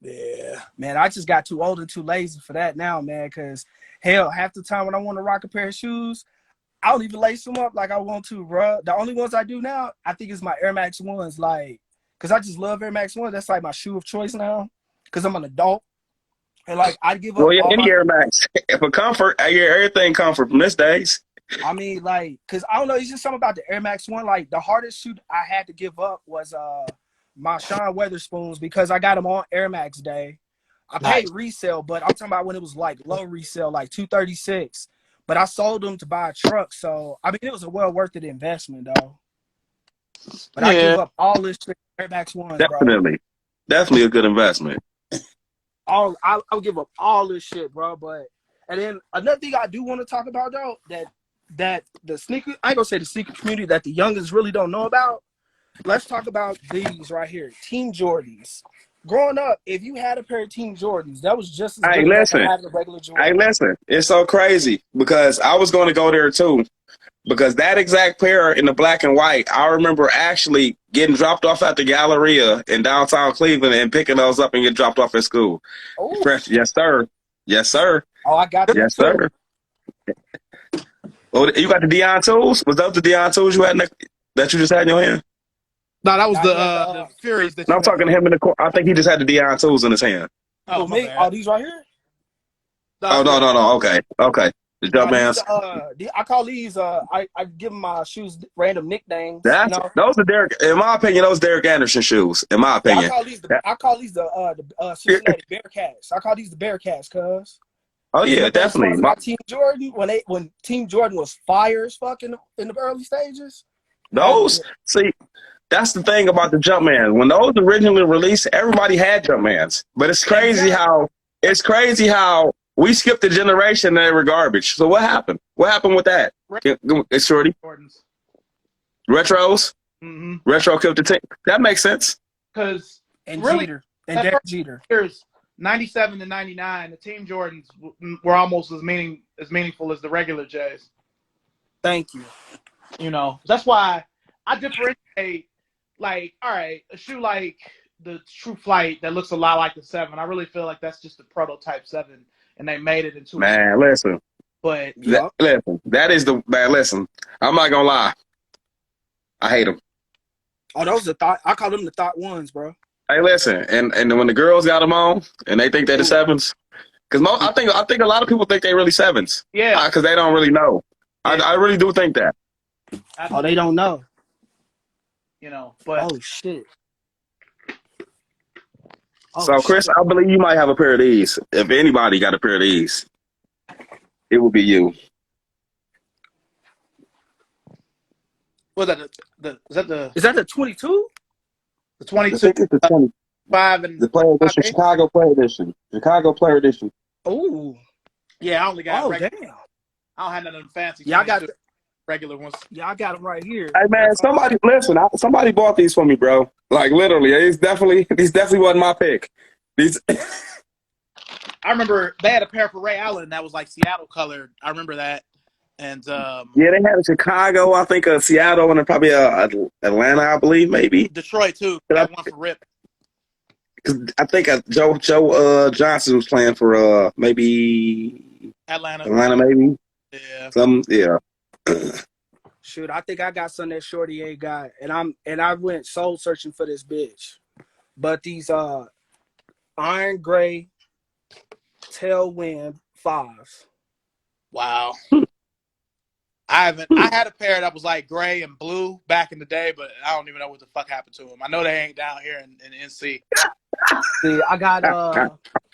Speaker 4: Yeah, man, I just got too old and too lazy for that now, man. Cause hell, half the time when I want to rock a pair of shoes, I don't even lace them up like I want to, bro. The only ones I do now, I think, is my Air Max 1s, like, cause I just love Air Max 1s. That's like my shoe of choice now, cause I'm an adult. And like I give up.
Speaker 3: Well, yeah, any Air Max for comfort. I get everything comfort from this days.
Speaker 4: I mean, like, cause I don't know. It's just something about the Air Max 1. Like the hardest shoe I had to give up was my Sean Weatherspoons because I got them on Air Max Day. I paid resale, but I'm talking about when it was like low resale, like $236. But I sold them to buy a truck, so I mean it was a well worth it investment, though. But I give up all this shit for Air Max Ones, bro.
Speaker 3: Definitely a good investment.
Speaker 4: I'll give up all this shit, bro. But and then another thing I do want to talk about though, that the sneaker, I ain't gonna say the sneaker community that the youngest really don't know about. Let's talk about these right here, Team Jordans. Growing up, if you had a pair of Team Jordans, that was just as good as having a regular Jordan.
Speaker 3: Hey, listen, it's so crazy because I was going to go there too. Because that exact pair in the black and white, I remember actually getting dropped off at the Galleria in downtown Cleveland and picking those up and get dropped off at school.
Speaker 4: Oh.
Speaker 3: Fresh, yes, sir. Yes, sir.
Speaker 4: Oh, I got that.
Speaker 3: Yes, sir. Oh, you got the Deion tools? Was those the Deion tools you had that you just had in your hand?
Speaker 1: No, that was the Furies.
Speaker 3: No, I'm talking to him in the court. I think he just had the Deion tools in his hand.
Speaker 4: Oh, me? Oh, these right here?
Speaker 3: No. Okay. The Jumpmans.
Speaker 4: I call these. I give my shoes random nicknames.
Speaker 3: Those are Derek. In my opinion, those Derek Anderson shoes. In my opinion,
Speaker 4: I call these the Cincinnati Bearcats. I call these the Bearcats, cuz.
Speaker 3: Oh yeah, definitely.
Speaker 4: My Team Jordan when Team Jordan was fire as fucking in the early stages.
Speaker 3: See, that's the thing about the Jumpman. When those originally released, everybody had Jumpmans. But it's crazy how we skipped a generation and they were garbage. So what happened? What happened with that? It's Shorty. Retros?
Speaker 1: Mm-hmm.
Speaker 3: Retro killed the team. That makes sense.
Speaker 1: Because
Speaker 4: Jeter. And Derek Jeter.
Speaker 1: Years, 97 to 99, the Team Jordans were almost as meaningful as the regular J's.
Speaker 4: Thank you.
Speaker 1: You know, that's why I differentiate. Like, all right, a shoe like the True Flight that looks a lot like the 7. I really feel like that's just a prototype 7, and they made it into.
Speaker 3: Man, listen.
Speaker 1: But
Speaker 3: listen, that is the man. Listen, I'm not gonna lie. I hate them.
Speaker 4: Oh, those are thought. I call them the thought ones, bro.
Speaker 3: Hey, listen, and when the girls got them on, and they think they're the 7s, because I think a lot of people think they really 7s.
Speaker 1: Yeah,
Speaker 3: because they don't really know. Yeah. I really do think that.
Speaker 4: Oh, they don't know.
Speaker 1: You know, but
Speaker 4: oh shit.
Speaker 3: So, Chris, I believe you might have a pair of these. If anybody got a pair of these, it would be you.
Speaker 1: Was that
Speaker 4: Is that the 22?
Speaker 1: The 22.
Speaker 3: I think it's the
Speaker 1: 25 and
Speaker 3: the player edition, Chicago Player Edition. Chicago Player Edition.
Speaker 4: Oh.
Speaker 1: Yeah, I only got.
Speaker 4: Oh damn.
Speaker 1: I don't have none of them fancy.
Speaker 4: Yeah, I got
Speaker 1: regular ones.
Speaker 4: Yeah, I got them right here.
Speaker 3: Hey man, somebody bought these for me, bro. Like literally, these definitely wasn't my pick. These.
Speaker 1: I remember they had a pair for Ray Allen that was like Seattle colored. I remember that, and
Speaker 3: yeah, they had a Chicago, I think a Seattle, and probably Atlanta, I believe, maybe
Speaker 1: Detroit too. That one for Rip.
Speaker 3: Because I think Joe Johnson was playing for maybe
Speaker 1: Atlanta,
Speaker 3: maybe.
Speaker 1: Yeah.
Speaker 4: Shoot, I think I got something that Shorty ain't got, and I went soul searching for this bitch. But these iron gray tailwind 5s.
Speaker 1: Wow. I had a pair that was like gray and blue back in the day, but I don't even know what the fuck happened to them. I know they ain't down here in NC.
Speaker 4: See, I got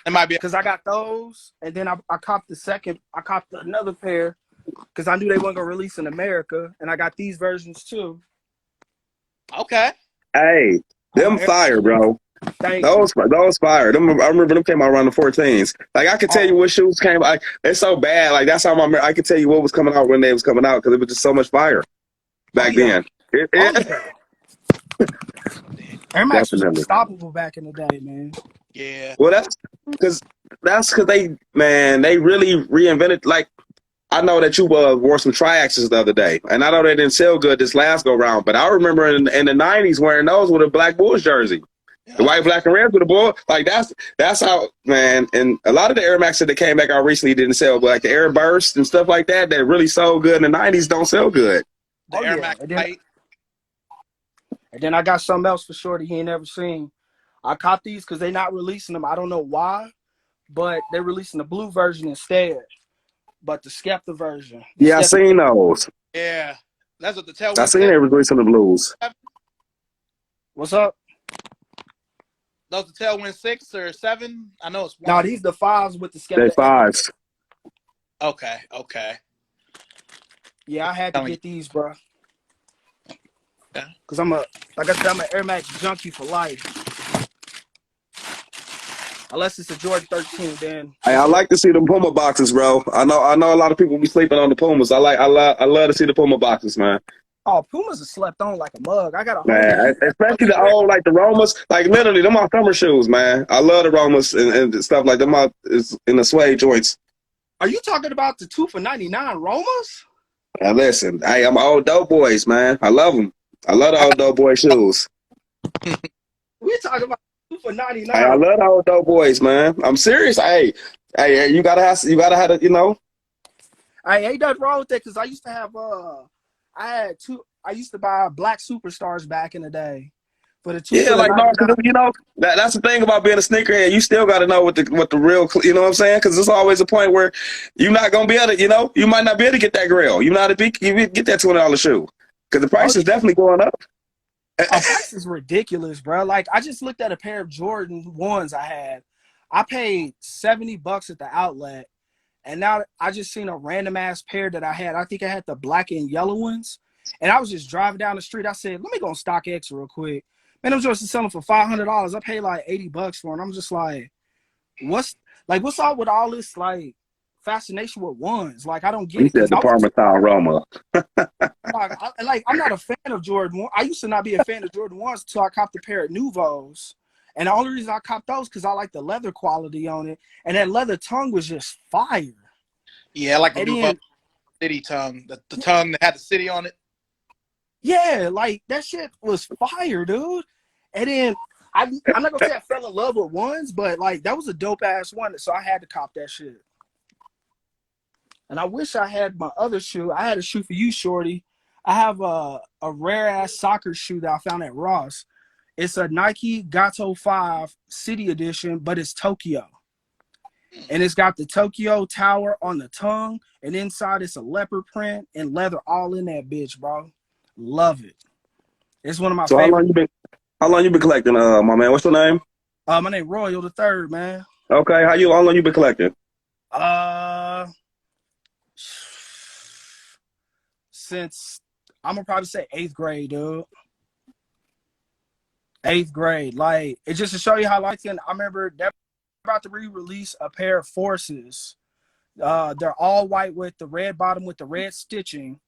Speaker 1: it might be
Speaker 4: because I got those, and then I copped another pair because I knew they weren't gonna release in America, and I got these versions too.
Speaker 1: Okay.
Speaker 3: Hey, them fire, bro. Those fire. I remember them came out around the 14s. Like I could tell you what shoes came out. It's so bad. Like that's how I could tell you what was coming out when they was coming out because it was just so much fire back then.
Speaker 4: Air Max was unstoppable back in the day, man.
Speaker 1: Yeah.
Speaker 3: Well, that's because they really reinvented. Like I know that you wore some Triaxes the other day, and I know they didn't sell good this last go round. But I remember in the 90s wearing those with a Black Bulls jersey. The white, black, and red with the ball. Like that's how, man. And a lot of the Air Maxes that came back out recently didn't sell, but like the Air Burst and stuff like that really sold good in the 90s don't sell good.
Speaker 1: The Air Max
Speaker 4: and then I got something else for Shorty he ain't never seen. I caught these because they're not releasing them. I don't know why, but they're releasing the blue version instead. But the Skepta version.
Speaker 3: I seen those.
Speaker 1: Yeah. That's what the tailwind.
Speaker 3: I seen they were releasing the blues.
Speaker 4: What's up?
Speaker 1: Those the tailwind 6 or 7? I know it's 1.
Speaker 4: No, these the 5s with the Skepta.
Speaker 3: They 5s.
Speaker 1: Okay.
Speaker 4: Yeah, I had to get these, bro.
Speaker 1: Yeah.
Speaker 4: Cause like I said, I'm an Air Max junkie for life. Unless it's a Jordan 13, then
Speaker 3: Hey, I like to see the Puma boxes, bro. I know a lot of people be sleeping on the Pumas. I love to see the Puma boxes, man.
Speaker 4: oh, Pumas are slept on like a mug. I got a homie.
Speaker 3: Man, especially the old like the Romas, like literally them are summer shoes, man. I love the Romas and stuff like them. Is in the suede joints.
Speaker 4: Are you talking about the 2 for $99 Romas?
Speaker 3: And listen, hey, I'm old dope boys, man. I love them. I love the old dope boy shoes.
Speaker 4: We talking about 2 for
Speaker 3: Hey, I
Speaker 4: 99.
Speaker 3: love the old dope boys, man. I'm serious. Hey, you gotta have it, you know.
Speaker 4: I ain't nothing wrong with that because I used to have I used to buy black superstars back in the day for the 2
Speaker 3: Yeah,
Speaker 4: for the
Speaker 3: like no,
Speaker 4: 99.
Speaker 3: because you know that's the thing about being a sneakerhead. You still got to know what the real, you know what I'm saying? Because there's always a point where you're not gonna be able to, you know, you might not be able to get that grill. You not be you get that $200 shoe because the
Speaker 4: Oh,
Speaker 3: price is definitely going up.
Speaker 4: our price is ridiculous, bro. Like I just looked at a pair of Jordan ones I had. I paid $70 at the outlet, and now I just seen a random ass pair that I had. I think I had the black and yellow ones, and I was just driving down the street. I said, "Let me go on StockX real quick." Man, them Jordans selling for $500. I paid like $80 for them. I'm just what's what's up with all this like fascination with ones? Like I don't get
Speaker 3: You
Speaker 4: it because
Speaker 3: said the Parmesan Roma.
Speaker 4: I'm not a fan of Jordan 1. I used to not be a fan of Jordan 1s until I copped a pair of Nouveaus. And the only reason I copped those because I like the leather quality on it. And that leather tongue was just fire.
Speaker 1: Yeah, I like the
Speaker 4: And
Speaker 1: Nouveau
Speaker 4: then,
Speaker 1: City tongue. The tongue that had the city on it.
Speaker 4: yeah, like that shit was fire, dude. And then I'm not gonna say I fell in love with ones, but like that was a dope ass one. So I had to cop that shit. And I wish I had my other shoe. I had a shoe for you, Shorty. I have a rare ass soccer shoe that I found at Ross. It's a Nike Gato 5 City Edition, but it's Tokyo. And it's got the Tokyo Tower on the tongue, and inside it's a leopard print and leather all in that bitch, bro. Love it. It's one of my
Speaker 3: So
Speaker 4: favorite.
Speaker 3: how long you been collecting, my man? What's your name?
Speaker 4: My name Royal the Third, man.
Speaker 3: Okay, how long you been collecting?
Speaker 4: Uh, since I'm gonna probably say 8th grade, dude. 8th grade. Like it's just to show you how light skin. I remember they're about to re-release a pair of Forces. They're all white with the red bottom with the red stitching.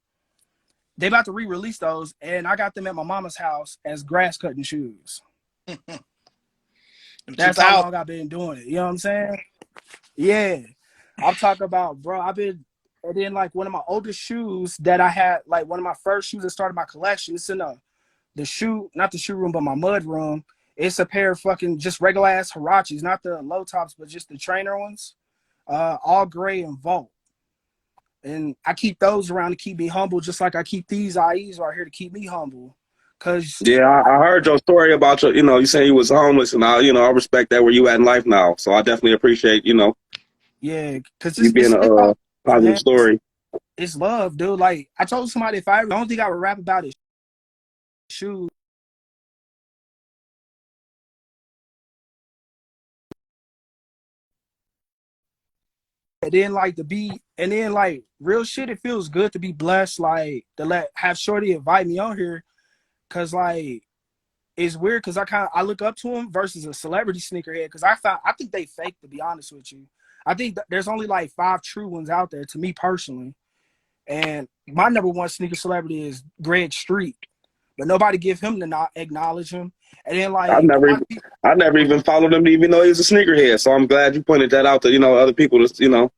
Speaker 4: They about to re-release those, and I got them at my mama's house as grass cutting shoes. That's how
Speaker 1: 2000.
Speaker 4: long I've been doing it. You know what I'm saying? Yeah. I'm talking about, bro. And then like one of my oldest shoes that I had, like one of my first shoes that started my collection. It's in not the shoe room, but my mud room. It's a pair of fucking just regular ass Hirachis, not the low tops, but just the trainer ones. All gray and Volt. And I keep those around to keep me humble, just like I keep these IEs right here to keep me humble. Cause
Speaker 3: Yeah, I heard your story about your, you know, you saying you was homeless, and I respect that where you at in life now. So I definitely appreciate, you know,
Speaker 4: yeah, cause
Speaker 3: you being
Speaker 4: it's all
Speaker 3: a
Speaker 4: love,
Speaker 3: positive
Speaker 4: man.
Speaker 3: story.
Speaker 4: It's love, dude. Like I told somebody, if I ever, the only thing I would rap about is shoes. And then like real shit, it feels good to be blessed, like to have Shorty invite me on here. Cause like it's weird because I look up to him versus a celebrity sneakerhead because I think they fake, to be honest with you. I think there's only like 5 true ones out there to me personally. And my number one sneaker celebrity is Greg Street. But nobody give him to not acknowledge him. And then
Speaker 3: I
Speaker 4: like a
Speaker 3: never
Speaker 4: lot
Speaker 3: even
Speaker 4: of people,
Speaker 3: I never even followed him to even know he was a sneakerhead. So I'm glad you pointed that out to, you know, other people to, you know,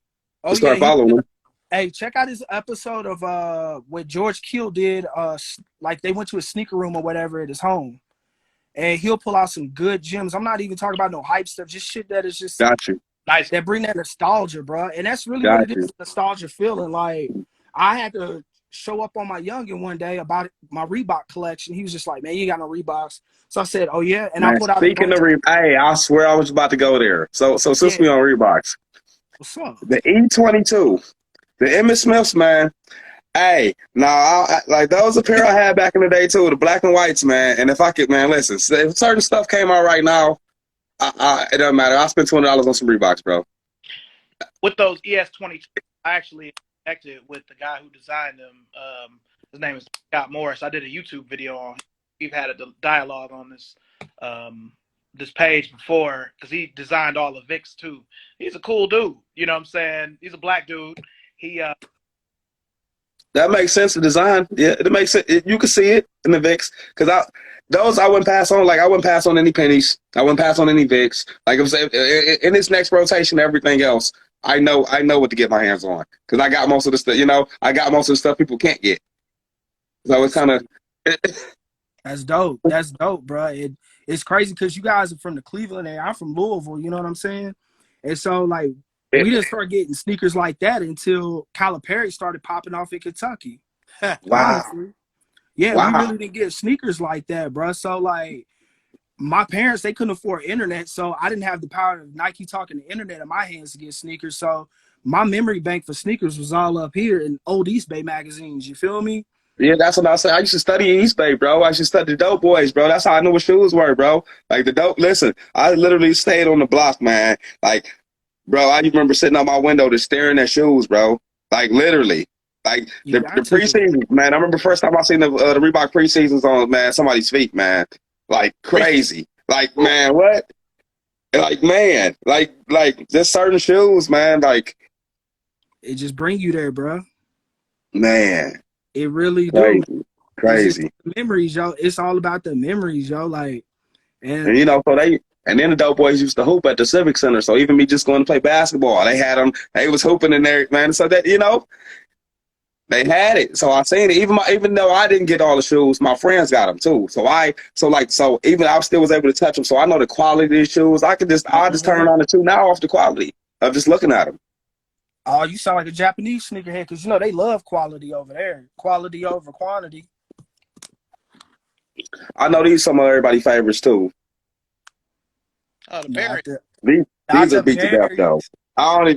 Speaker 3: to
Speaker 4: oh yeah,
Speaker 3: start following him.
Speaker 4: hey, check out his episode of what George Keel did, like they went to a sneaker room or whatever at his home. And he'll pull out some good gems. I'm not even talking about no hype stuff, just shit that is just
Speaker 3: Got you.
Speaker 1: Nice.
Speaker 4: that bring that nostalgia, bro. And that's really what
Speaker 3: Got
Speaker 4: it
Speaker 3: you.
Speaker 4: is, nostalgia feeling. Like I had to show up on my youngin one day about my Reebok collection. He was just like, "Man, you ain't got no Reeboks." So I said, "Oh yeah," and I
Speaker 3: Man,
Speaker 4: put out a
Speaker 3: speaking
Speaker 4: bunch.
Speaker 3: of hey, I swear I was about to go there. So since
Speaker 4: Yeah,
Speaker 3: we on Reeboks,
Speaker 4: what's up?
Speaker 3: the E22, the Emmitt Smiths, man. Hey, now like those a pair I had back in the day too, the black and whites, man. And if I could, man, listen, if certain stuff came out right now, it doesn't matter. I'll spend $200 on some Reeboks, bro.
Speaker 1: With those ES 22, I actually connected with the guy who designed them. His name is Scott Morris. I did a YouTube video on. We've had a dialogue on this page before because he designed all the Vicks too. He's a cool dude. You know what I'm saying? He's a black dude. He
Speaker 3: That makes sense. The design, yeah, it makes sense. You can see it in the Vicks because I wouldn't pass on. Like I wouldn't pass on any pennies. I wouldn't pass on any Vicks. Like I'm saying, in this next rotation, everything else, I know what to get my hands on because I got most of the stuff. You know, I got most of the stuff people can't get. So it's kind of.
Speaker 4: That's dope. That's dope, bro. It's crazy because you guys are from the Cleveland area. I'm from Louisville. You know what I'm saying? And so like. We didn't start getting sneakers like that until Calipari started popping off in Kentucky.
Speaker 3: Wow.
Speaker 4: Honestly. Yeah,
Speaker 3: wow.
Speaker 4: We really didn't get sneakers like that, bro. So, like, my parents, they couldn't afford internet, so I didn't have the power of Nike talking the internet in my hands to get sneakers. So, my memory bank for sneakers was all up here in old East Bay magazines. You feel me?
Speaker 3: Yeah, that's what I said. I used to study in East Bay, bro. I used to study the dope boys, bro. That's how I knew what shoes were, bro. Like, the dope, listen, I literally stayed on the block, man. Like, bro, I remember sitting out my window just staring at shoes, bro. Like literally, like the preseason, man. I remember first time I seen the Reebok preseasons on somebody's feet, man. Like crazy. Like man, what? Like man, like just certain shoes, man. Like
Speaker 4: it just bring you there, bro.
Speaker 3: Man,
Speaker 4: it really
Speaker 3: crazy,
Speaker 4: do.
Speaker 3: Crazy
Speaker 4: memories, yo. It's all about the memories, yo. Like,
Speaker 3: and you know, so they. And then the dope boys used to hoop at the Civic Center. So even me just going to play basketball, they had them. They was hooping in there, man. So that, you know, they had it. So I seen it. Even though I didn't get all the shoes, my friends got them too. So even I still was able to touch them. So I know the quality of these shoes. I just turn on the two now off the quality of just looking at them.
Speaker 4: Oh, you sound like a Japanese sneakerhead because you know they love quality over there. Quality over quantity.
Speaker 3: I know these some of everybody's favorites too.
Speaker 1: Oh, the Barry.
Speaker 3: These are beat to death though. I don't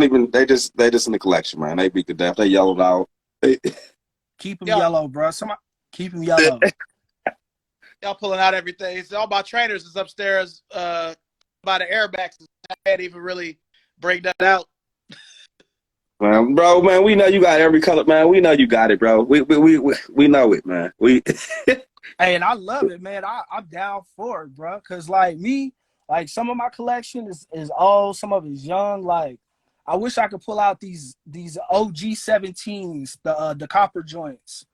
Speaker 3: even. They just in the collection, man. They beat to death. They yellowed out.
Speaker 4: Keep them yellow, bro. Somebody keep them yellow.
Speaker 1: Y'all pulling out everything. It's all about trainers. It's upstairs by the airbags. I can't even really break that out.
Speaker 3: Man, we know you got every color, man. We know you got it, bro. We know it, man.
Speaker 4: Hey, and I love it, man. I'm down for it, bro. Cause like me, like some of my collection is old, some of it's young. Like I wish I could pull out these OG 17s, the copper joints.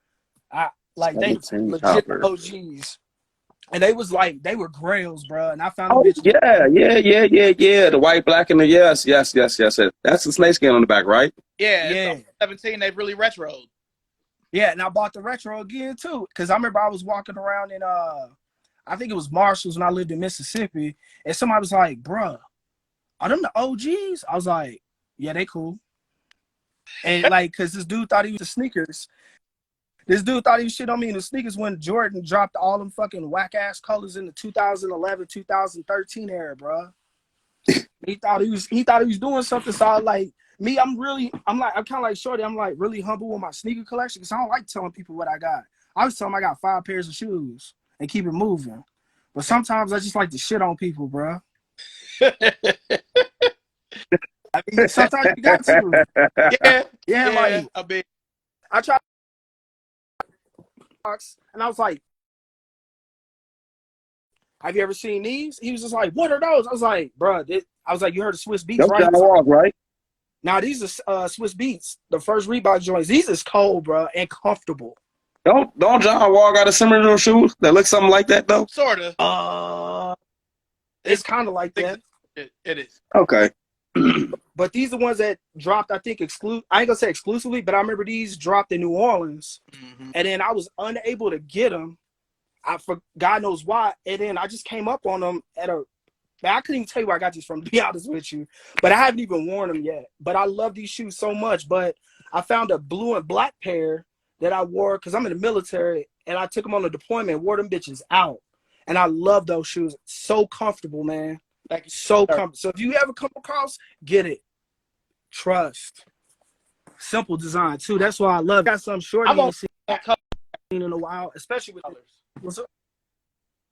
Speaker 4: Like they legit copper. OGs. And they were grails, bro. And I found
Speaker 3: yeah. The white, black, and the yes. That's the snake skin on the back, right?
Speaker 1: Yeah. 17, they really retroed.
Speaker 4: Yeah, and I bought the retro again too, because I remember I was walking around in I think it was Marshall's when I lived in Mississippi, and somebody was like, "Bruh, are them the OGs?" I was like, "Yeah, they cool." And like, cause this dude thought he was the sneakers. This dude thought he was shit on me in the sneakers when Jordan dropped all them fucking whack ass colors in the 2011, 2013 era, bruh. He thought he was doing something. So I like. Me, I'm kind of like Shorty. I'm like really humble with my sneaker collection because I don't like telling people what I got. I was telling them I got 5 pairs of shoes and keep it moving. But sometimes I just like to shit on people, bro. I mean, sometimes you got to. Yeah. Like
Speaker 1: a bit.
Speaker 4: I tried, and I was like, "Have you ever seen these?" He was just like, "What are those?" I was like, "Bro," I was like, "You heard of Swiss Beats, right?"
Speaker 3: Right?
Speaker 4: Now these are Swiss Beats, the first Reebok joints. These is cold, bro, and comfortable.
Speaker 3: Don't John Wall got a similar shoes that look something like that though?
Speaker 1: Sorta.
Speaker 4: It's kind of like that.
Speaker 1: It is.
Speaker 3: Okay.
Speaker 4: But these are the ones that dropped, I think, I ain't gonna say exclusively, but I remember these dropped in New Orleans, and then I was unable to get them. For God knows why, and then I just came up on them I couldn't even tell you where I got these from, to be honest with you. But I haven't even worn them yet. But I love these shoes so much. But I found a blue and black pair that I wore because I'm in the military, and I took them on a deployment and wore them bitches out. And I love those shoes. So comfortable, man. Like, so comfortable. So if you ever come across, get it. Trust. Simple design, too. That's why I love it. Got some Shorty
Speaker 1: I've seen that color
Speaker 4: in a while, especially with
Speaker 1: colors.
Speaker 4: What's up?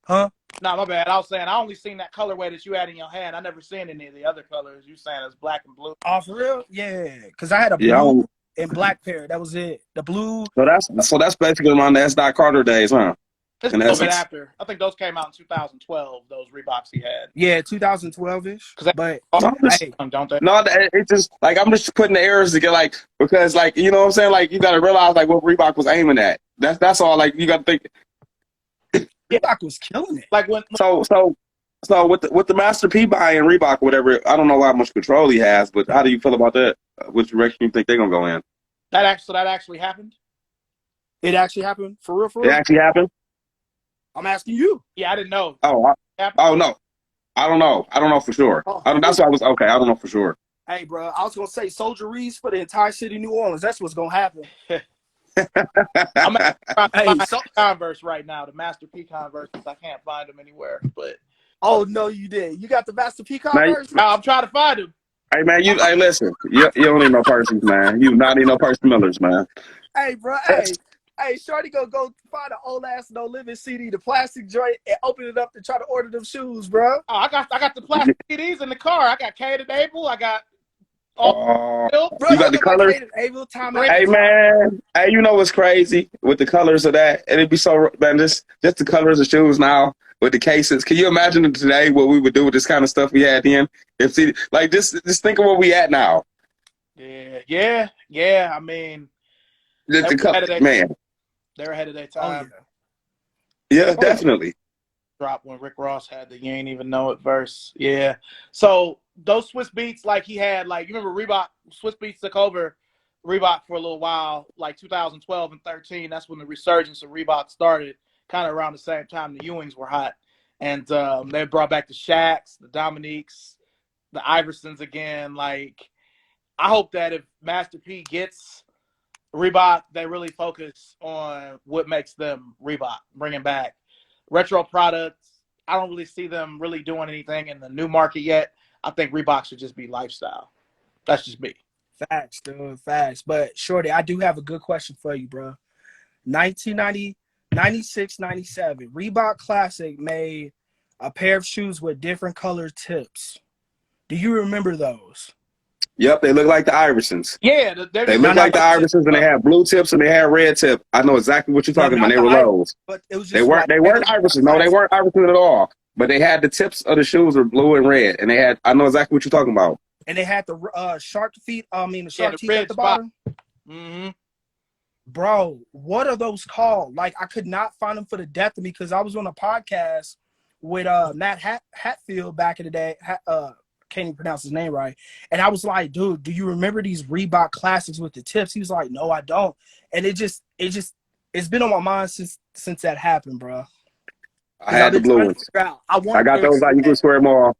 Speaker 4: Huh?
Speaker 1: Nah, my bad. I was saying I only seen that colorway that you had in your hand. I never seen any of the other colors. You saying it's black and blue.
Speaker 4: Oh, for real? Yeah. Because I had a blue and black pair. That was it. The blue.
Speaker 3: So that's basically around the S. Dot Carter days, huh?
Speaker 1: It's a
Speaker 3: In
Speaker 1: little bit
Speaker 3: essence.
Speaker 1: after. I think those came out in 2012. Those Reeboks he had.
Speaker 4: Yeah, 2012-ish.
Speaker 1: Because
Speaker 4: But
Speaker 3: No,
Speaker 4: hey,
Speaker 1: don't they?
Speaker 3: no, it's just like I'm just putting the errors together, like because like you know what I'm saying, like you got to realize like what Reebok was aiming at. That's all. Like you got to think.
Speaker 4: Reebok was killing it.
Speaker 1: Like when
Speaker 3: So with the Master P buying Reebok, whatever. I don't know how much control he has, but how do you feel about that? Which direction you think they're gonna go in?
Speaker 1: that actually happened.
Speaker 4: It actually happened for real. For
Speaker 3: It
Speaker 4: real.
Speaker 3: actually happened.
Speaker 4: I'm asking you.
Speaker 1: Yeah, I didn't know.
Speaker 3: Oh,
Speaker 1: Happened.
Speaker 3: oh no, I don't know. I don't know for sure.
Speaker 4: Oh.
Speaker 3: That's why I was okay. I don't know for sure.
Speaker 4: Hey, bro, I was gonna say Soldier Reese for the entire city of New Orleans. That's what's gonna happen.
Speaker 1: I'm trying to
Speaker 4: Hey,
Speaker 1: find
Speaker 4: so,
Speaker 1: Converse right now, the Master P Converse. I can't find them anywhere. But
Speaker 4: oh no, you did. You got the Master P
Speaker 3: Now,
Speaker 4: Converse?
Speaker 1: now I'm trying to find them.
Speaker 3: Hey man, hey listen, you don't need no persons, man. You not need no person Millers, man.
Speaker 4: Hey, bro, hey, Shorty go find an old ass No Limit CD, the plastic joint, and open it up to try to order them shoes, bro.
Speaker 1: Oh, I got the plastic CDs in the car. I got Kate and Abel. I got all
Speaker 4: Bro,
Speaker 3: You got the
Speaker 4: look like
Speaker 3: colors?
Speaker 4: Hayden Abel, time
Speaker 3: Hey man, hey, you know what's crazy with the colors of that? And it'd be so man, just the colors of shoes now with the cases. Can you imagine today what we would do with this kind of stuff we had then? If see, like just think of where we at now.
Speaker 1: Yeah. I mean,
Speaker 3: Man,
Speaker 1: they're ahead of their
Speaker 4: Oh,
Speaker 1: time.
Speaker 3: yeah, definitely.
Speaker 1: Drop when Rick Ross had the "You Ain't Even Know It" verse. Yeah. So those Swiss Beats, like he had, like you remember Reebok, Swiss Beats took over Reebok for a little while, like 2012 and 13. That's when the resurgence of Reebok started. Kind of around the same time the Ewings were hot, and they brought back the Shaqs, the Dominiques, the Iversons again. Like I hope that if Master P gets Reebok, they really focus on what makes them Reebok, bringing back retro products. I don't really see them really doing anything in the new market yet. I think Reebok should just be lifestyle. That's just me.
Speaker 4: facts, dude, facts. But Shorty, I do have a good question for you, bro. 1990, 96, 97, Reebok Classic made a pair of shoes with different color tips. Do you remember those?
Speaker 3: Yep, they look like the Iversons.
Speaker 1: Yeah,
Speaker 3: They look like the Iversons, and they had blue tips and they had red tip. I know exactly what you're talking about. They were lows.
Speaker 4: But it was just
Speaker 3: They weren't Iversons. No, they weren't Iversons at all. But they had the tips of the shoes were blue and red, and they had. I know exactly what you're talking about.
Speaker 4: And they had the shark feet. The shark
Speaker 1: the
Speaker 4: teeth
Speaker 1: red
Speaker 4: at the
Speaker 1: spot.
Speaker 4: bottom.
Speaker 1: Mm-hmm.
Speaker 4: Bro, what are those called? Like, I could not find them for the death of me because I was on a podcast with Matt Hatfield back in the day. Can't even pronounce his name right. And I was like, dude, do you remember these Reebok Classics with the tips? He was like, no, I don't. And it's been on my mind since that happened, bro.
Speaker 3: I had the blue ones. I got those out. You can swear them all.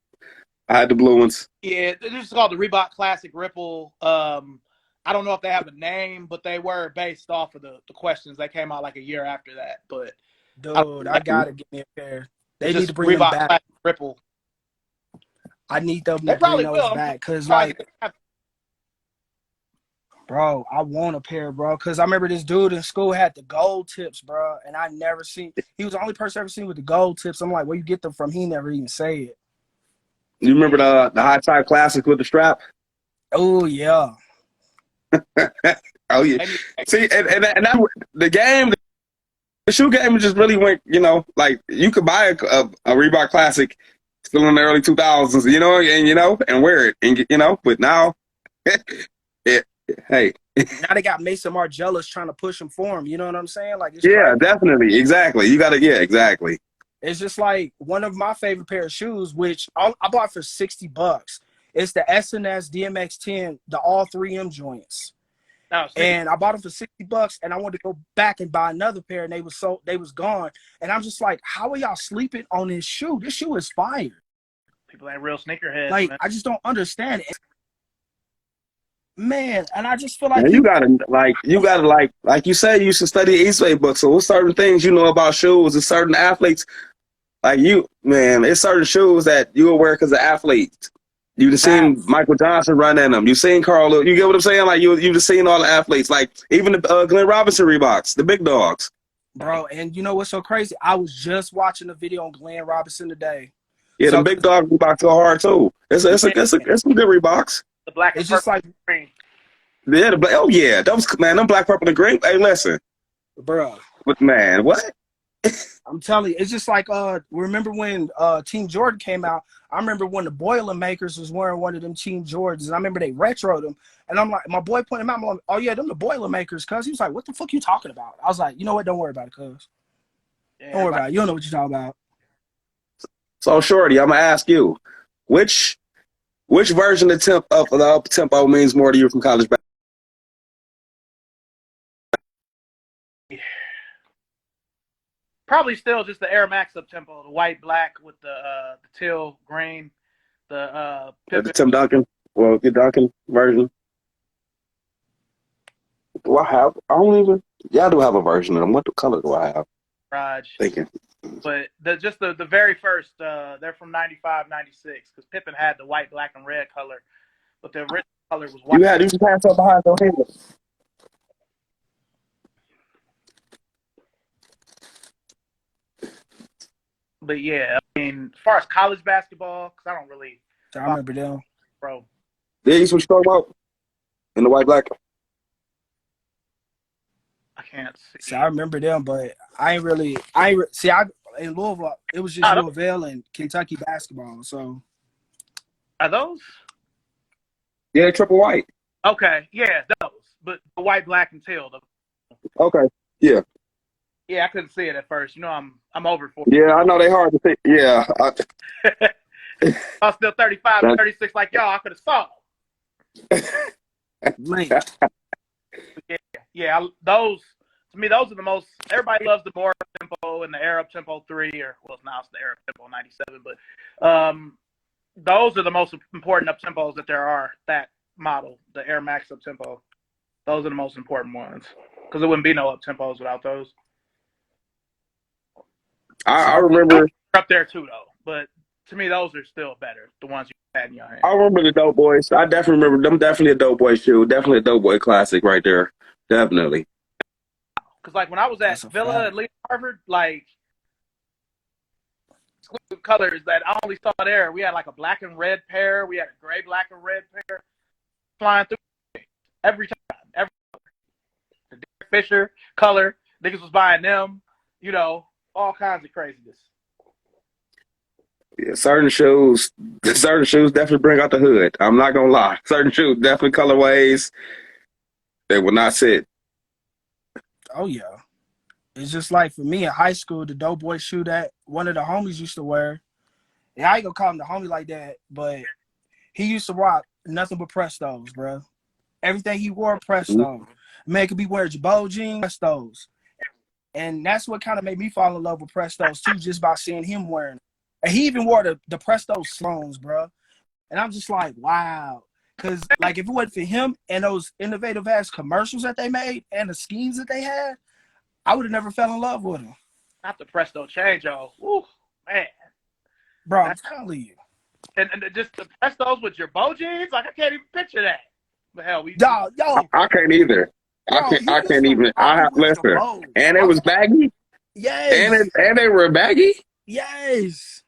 Speaker 3: I had the blue ones.
Speaker 1: Yeah, this is called the Reebok Classic Ripple. I don't know if they have a name, but they were based off of the questions. They came out like a year after that. But
Speaker 4: dude, I gotta get me a pair. They need to bring
Speaker 1: Reebok
Speaker 4: them back.
Speaker 1: Classic Ripple.
Speaker 4: I need them
Speaker 1: They
Speaker 4: to
Speaker 1: probably
Speaker 4: bring those
Speaker 1: will.
Speaker 4: back because, like, bro, I want a pair, bro. Because I remember this dude in school had the gold tips, bro, and I never seen. He was the only person I ever seen with the gold tips. I'm like, where you get them from? He never even say it.
Speaker 3: You remember the high side classic with the strap?
Speaker 4: Oh yeah.
Speaker 3: Oh yeah. See, and that, the shoe game just really went. You know, like you could buy a Reebok Classic still in the early 2000s. You know, and wear it, and but now, hey.
Speaker 4: Now they got Mason Margellis trying to push him for him. You know what I'm saying? Like, it's
Speaker 3: yeah,
Speaker 4: crazy.
Speaker 3: definitely, exactly. You gotta, yeah, exactly.
Speaker 4: It's just like one of my favorite pair of shoes, which I bought for $60. It's the SNS DMX10, the all 3M joints.
Speaker 1: Oh,
Speaker 4: and I bought them for $60, and I wanted to go back and buy another pair, and they was gone. And I'm just like, how are y'all sleeping on this shoe? This shoe is fire.
Speaker 1: People ain't real sneakerheads.
Speaker 4: Like,
Speaker 1: man.
Speaker 4: I just don't understand it. Man, and I just feel like
Speaker 3: you gotta like you say, you used to study Eastway books. So, certain things you know about shoes and certain athletes, like it's certain shoes that you will wear because of athletes. You've seen Michael Johnson run in them. You've seen Carl. You get what I'm saying? Like you've seen all the athletes, like even the Glenn Robinson Reeboks, the big dogs.
Speaker 4: Bro, and you know what's so crazy? I was just watching a video on Glenn Robinson today.
Speaker 3: Yeah, the big dog Reeboks go hard too. It's some good Reeboks.
Speaker 1: The black and
Speaker 4: it's just like
Speaker 1: green.
Speaker 3: Yeah, oh yeah, those man, them black, purple, and green. Hey, listen,
Speaker 4: bro.
Speaker 3: but man, what?
Speaker 4: I'm telling you, it's just like remember when Team Jordan came out? I remember when the Boilermakers was wearing one of them Team Jordans, and I remember they retroed them. And I'm like, my boy pointed them out. I'm like, oh yeah, them the Boilermakers, cuz. He was like, what the fuck you talking about? I was like, you know what? Don't worry about it, cuz. Don't worry about it. You don't know what you're talking about.
Speaker 3: So Shorty, I'm gonna ask you, which version of the up tempo means more to you from college basketball?
Speaker 1: Probably still just the Air Max up tempo, the white, black with the teal, green, the
Speaker 3: The Tim Duncan, well, the Duncan version. Do I have? I don't even. Yeah, I do have a version of them. What color do I have?
Speaker 1: Raj.
Speaker 3: Thinking.
Speaker 1: But the very first, they're from 95, 96, because Pippen had the white, black, and red color, but the original color was white.
Speaker 3: You can pass up behind your head.
Speaker 1: But yeah, I mean, as far as college basketball, because I don't really.
Speaker 4: I remember them.
Speaker 1: Bro.
Speaker 3: These what you talking about? In the white, black?
Speaker 1: I can't see.
Speaker 4: See, I remember them, but in Louisville, it was just Louisville and Kentucky basketball. So
Speaker 1: are those?
Speaker 3: Yeah, triple white.
Speaker 1: Okay, yeah, those. But the white, black, and teal.
Speaker 3: Okay, yeah.
Speaker 1: Yeah, I couldn't see it at first. You know, I'm over 40.
Speaker 3: Yeah, I know they hard to see. Yeah.
Speaker 1: I was still 35, 36 like y'all. I could have saw. Yeah, those to me, those are the most. Everybody loves the more tempo and the Air Up Tempo 3, or well, now it's the Air Up Tempo 97. But those are the most important up tempos that there are. That model, the Air Max up tempo, those are the most important ones because there wouldn't be no up tempos without those.
Speaker 3: I remember
Speaker 1: up there too, though. But to me, those are still better. The ones you had in your hand.
Speaker 3: I remember the Dope Boys. I definitely remember them. Definitely a Dope Boy shoe. Definitely a Dope Boy classic right there. Definitely.
Speaker 1: Because like when I was at Villa and Lee Harvard, like exclusive colors that I only saw there, we had like a black and red pair. We had a gray, black, and red pair flying through every time. Every the Derek Fisher color, niggas was buying them. You know. All kinds of craziness.
Speaker 3: Yeah, certain shoes definitely bring out the hood. I'm not gonna lie. Certain shoes, definitely colorways, they will not sit.
Speaker 4: Oh yeah, it's just like for me in high school, the Dope Boy shoe that one of the homies used to wear. And I ain't gonna call him the homie like that, but he used to rock nothing but Prestos, bro. Everything he wore, Prestos. Mm-hmm. Man could be wearing Jabot jeans, Prestos. And that's what kind of made me fall in love with Prestos too, just by seeing him wearing it. And he even wore the Presto Sloans, bro. And I'm just like, wow. Because, like, if it wasn't for him and those innovative-ass commercials that they made and the schemes that they had, I would have never fell in love with him.
Speaker 1: Not the Presto change, y'all. Ooh, man.
Speaker 4: Bro, I'm telling you.
Speaker 1: And just the Prestos with your bow jeans? Like, I can't even picture that. But hell,
Speaker 3: I can't either. I can't even. I have listen. And it was baggy.
Speaker 4: Yes.
Speaker 3: And they were baggy.
Speaker 4: Yes.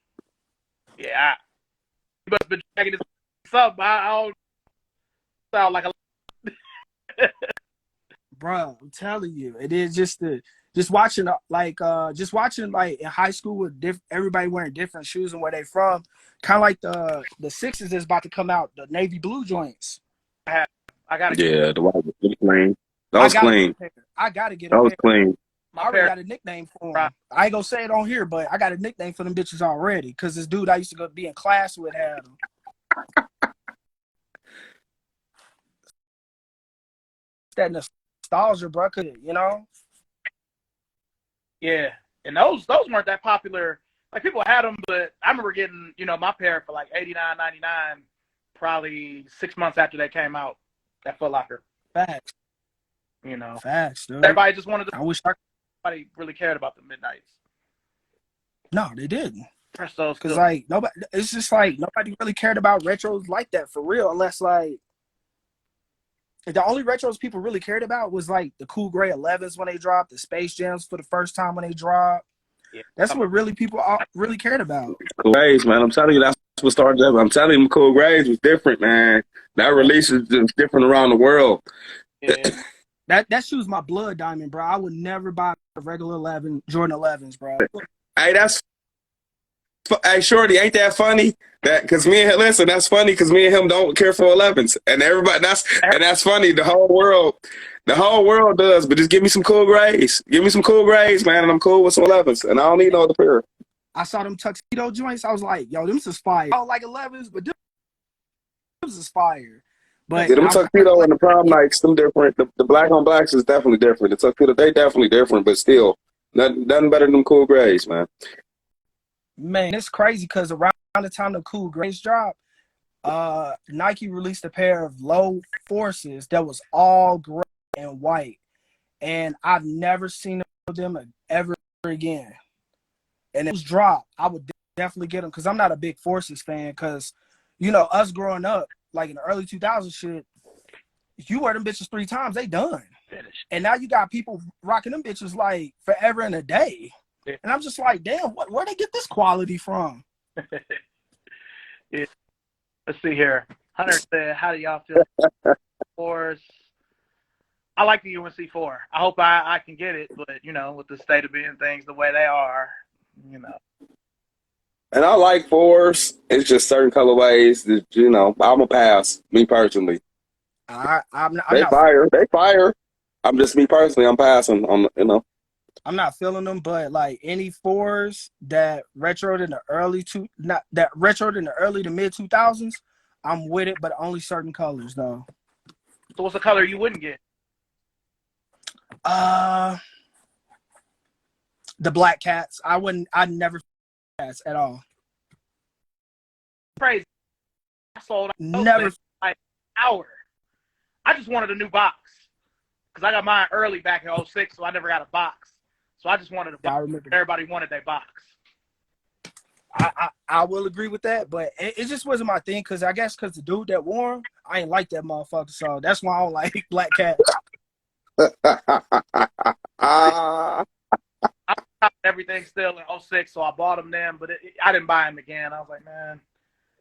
Speaker 1: Yeah. You must have been dragging this up. I don't sound like a.
Speaker 4: Bro, I'm telling you, it is just watching like in high school with everybody wearing different shoes and where they from. Kind of like the Sixers is about to come out, the navy blue joints.
Speaker 1: I gotta.
Speaker 3: Yeah, the white was clean. That was clean.
Speaker 4: I gotta get.
Speaker 3: That was clean.
Speaker 4: I already got a nickname for him. I ain't gonna say it on here, but I got a nickname for them bitches already. Because this dude I used to go be in class with had them. That nostalgia, bro. You know?
Speaker 1: Yeah, and those weren't that popular. Like people had them, but I remember getting my pair for like $89.99, probably 6 months after they came out at Foot Locker.
Speaker 4: Facts. Facts, dude.
Speaker 1: Everybody just wanted to.
Speaker 4: I wish
Speaker 1: nobody really cared about the Midnights.
Speaker 4: No, they didn't.
Speaker 1: Prestos,
Speaker 4: because like nobody. It's just like nobody really cared about retros like that for real, unless like the only retros people really cared about was like the Cool Gray 11s when they dropped, the Space Jams for the first time when they dropped. Yeah, that's what really people really cared about.
Speaker 3: Cool days, man. I'm telling you, that's what started up. I'm telling you, Cool Grades was different, man. That release is just different around the world.
Speaker 1: Yeah.
Speaker 4: That shoe's my blood diamond, bro. I would never buy a regular Jordan 11s, bro.
Speaker 3: Hey, hey, Shorty, ain't that funny? Because me and him, listen, that's funny because me and him don't care for 11s, and everybody that's funny. The whole world does. But just give me some Cool Grades, man, and I'm cool with some 11s, and I don't need no other pair.
Speaker 4: I saw them tuxedo joints. I was like, yo, them is fire. I don't like 11s, but them is fire. But
Speaker 3: yeah, them tuxedo and the prom nights, them different. The black on blacks is definitely different. The tuxedo, they definitely different, but still, nothing better than them Cool Grades, man.
Speaker 4: Man, it's crazy because around the time the Cool Grades dropped, Nike released a pair of low forces that was all gray and white, and I've never seen them ever again. And it was dropped. I would definitely get them because I'm not a big forces fan. Because us growing up, like in the early 2000s, shit, if you wear them bitches 3 times, they done. And now you got people rocking them bitches like forever and a day.
Speaker 1: Yeah.
Speaker 4: And I'm just like, damn, where they get this quality from?
Speaker 1: Yeah. Let's see here. Hunter said, how do y'all feel? Fours. I like the UNC 4. I hope I can get it, but with the state of being things the way they are,
Speaker 3: And I like 4s. It's just certain colorways that I'm a pass. Me personally.
Speaker 4: I'm
Speaker 3: They
Speaker 4: not
Speaker 3: fire. I'm just me personally. I'm passing on.
Speaker 4: I'm not feeling them, but like any 4s that retroed in the early to mid 2000s, I'm with it, but only certain colors though.
Speaker 1: So what's the color you wouldn't get?
Speaker 4: The black cats. I'd never cats at all.
Speaker 1: Crazy. I sold out
Speaker 4: Never
Speaker 1: like an hour. I just wanted a new box because I got mine early back in 06, so I never got a box. So I just wanted a box.
Speaker 4: I remember.
Speaker 1: Everybody wanted their box.
Speaker 4: I will agree with that, but it just wasn't my thing because I guess because the dude that wore them, I ain't like that motherfucker. So that's why I don't like black cats.
Speaker 1: I everything still in 06, so I bought them then, but I didn't buy them again. I was like, man,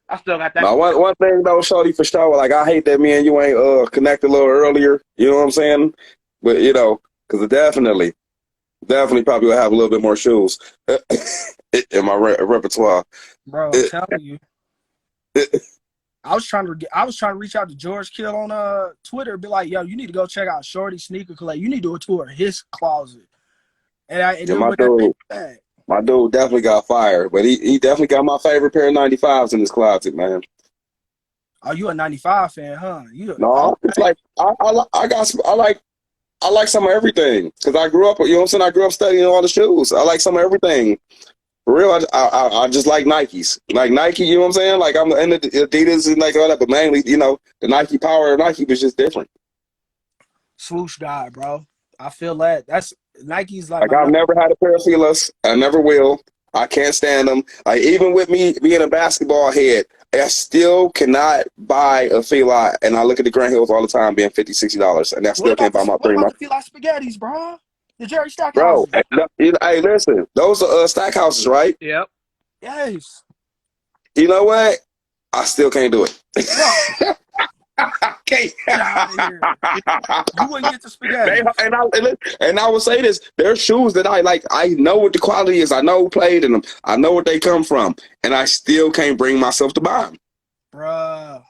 Speaker 1: I still got that.
Speaker 3: Now, one thing though, Shorty, for sure, like I hate that me and you ain't connected a little earlier. You know what I'm saying? But because definitely probably will have a little bit more shoes in my repertoire.
Speaker 4: Bro, I'm telling you. I was trying to reach out to George Kill on Twitter, be like, yo, you need to go check out Shorty Sneaker Collect. You need to do a tour of his closet. And
Speaker 3: my dude definitely got fired, but he definitely got my favorite pair of 95s in his closet, man.
Speaker 4: Oh, you a 95 fan, huh?
Speaker 3: It's like I like some of everything because I grew up. You know what I'm saying? I grew up studying all the shoes. I like some of everything. For real, I just like Nikes. Like Nike, you know what I'm saying? Like I'm into Adidas and like all that, but mainly, the Nike power of Nike was just different.
Speaker 4: Swoosh guy, bro. I feel that. That's Nike's like
Speaker 3: I've never had a pair of Filas. I never will. I can't stand them. Like even with me being a basketball head, I still cannot buy a Fila, and I look at the Grand Hills all the time being $50, $60, and I still can't buy my
Speaker 4: What about the Fila Spaghettis, bro? The Jerry Stackhouse.
Speaker 3: Bro, hey, listen, those are Stackhouses, right?
Speaker 1: Yep.
Speaker 4: Yes.
Speaker 3: You know what? I still can't do it.
Speaker 4: Get out of here. You wouldn't get the spaghetti.
Speaker 3: And I will say this: there are shoes that I like. I know what the quality is. I know who played in them. I know where they come from, and I still can't bring myself to buy them.
Speaker 4: Bruh,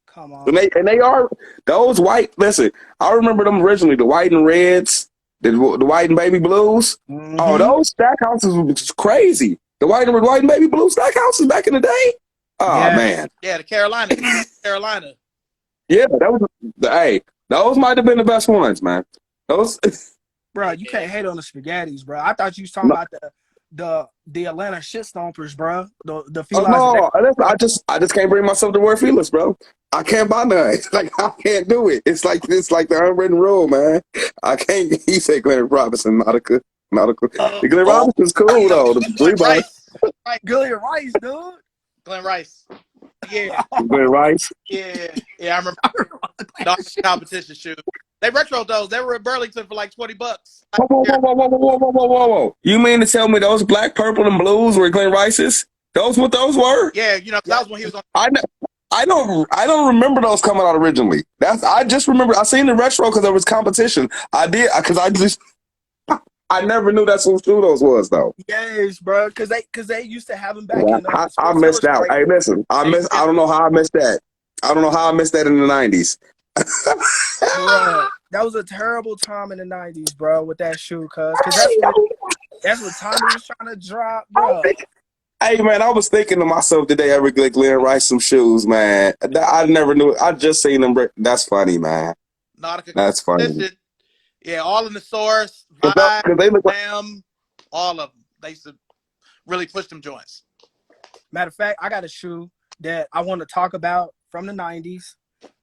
Speaker 4: come on.
Speaker 3: And they are those white. Listen, I remember them originally, the white and reds, the white and baby blues.
Speaker 4: Mm-hmm.
Speaker 3: Oh, those Stackhouses was crazy. The white and baby blue Stackhouses back in the day. Oh man.
Speaker 1: Yeah, the Carolina.
Speaker 3: Yeah, those might have been the best ones, man. Those,
Speaker 4: bro, you can't hate on the spaghettis, bro. I thought you was talking about the Atlanta shit stompers, bro. The Filas.
Speaker 3: Oh, no, I just can't bring myself to wear Filas, bro. I can't buy none. Like I can't do it. It's like the unwritten rule, man. I can't. He said Glenn Robinson, Nautica. The Glenn Robinson's cool though. The Reebok.
Speaker 4: Glenn Rice, dude.
Speaker 1: Glenn Rice. Yeah.
Speaker 3: Glenn Rice.
Speaker 1: Yeah, I remember. Competition shoes. They retro those. They were at Burlington for like $20.
Speaker 3: Whoa. You mean to tell me those black, purple, and blues were Glenn Rice's? Those what those were?
Speaker 1: Yeah, you know, 'cause that was when he was on.
Speaker 3: I don't remember those coming out originally. I just remember I seen the retro because there was competition. I did because I never knew that's what shoe those was though.
Speaker 4: Yes, bro. Cause they used to have them back
Speaker 3: Yeah,
Speaker 4: in
Speaker 3: I
Speaker 4: Sports
Speaker 3: missed out. Hey,
Speaker 4: Illustrated.
Speaker 3: listen, I don't know how I missed that. I don't know how I missed that in the 90s.
Speaker 4: Bro, that was a terrible time in the 90s, bro, with that shoe, cause that's what Tommy was trying to drop, bro.
Speaker 3: Hey man, I was thinking to myself, did they ever get Glenn Rice some shoes, man? I never knew. I just seen them. That's funny, man.
Speaker 1: Nautica
Speaker 3: That's funny.
Speaker 1: Competition. Yeah, all in the source,
Speaker 3: Because
Speaker 1: Vibe,
Speaker 3: they look like
Speaker 1: them, all of them. They used to really push them joints.
Speaker 4: Matter of fact, I got a shoe that I want to talk about from the 90s.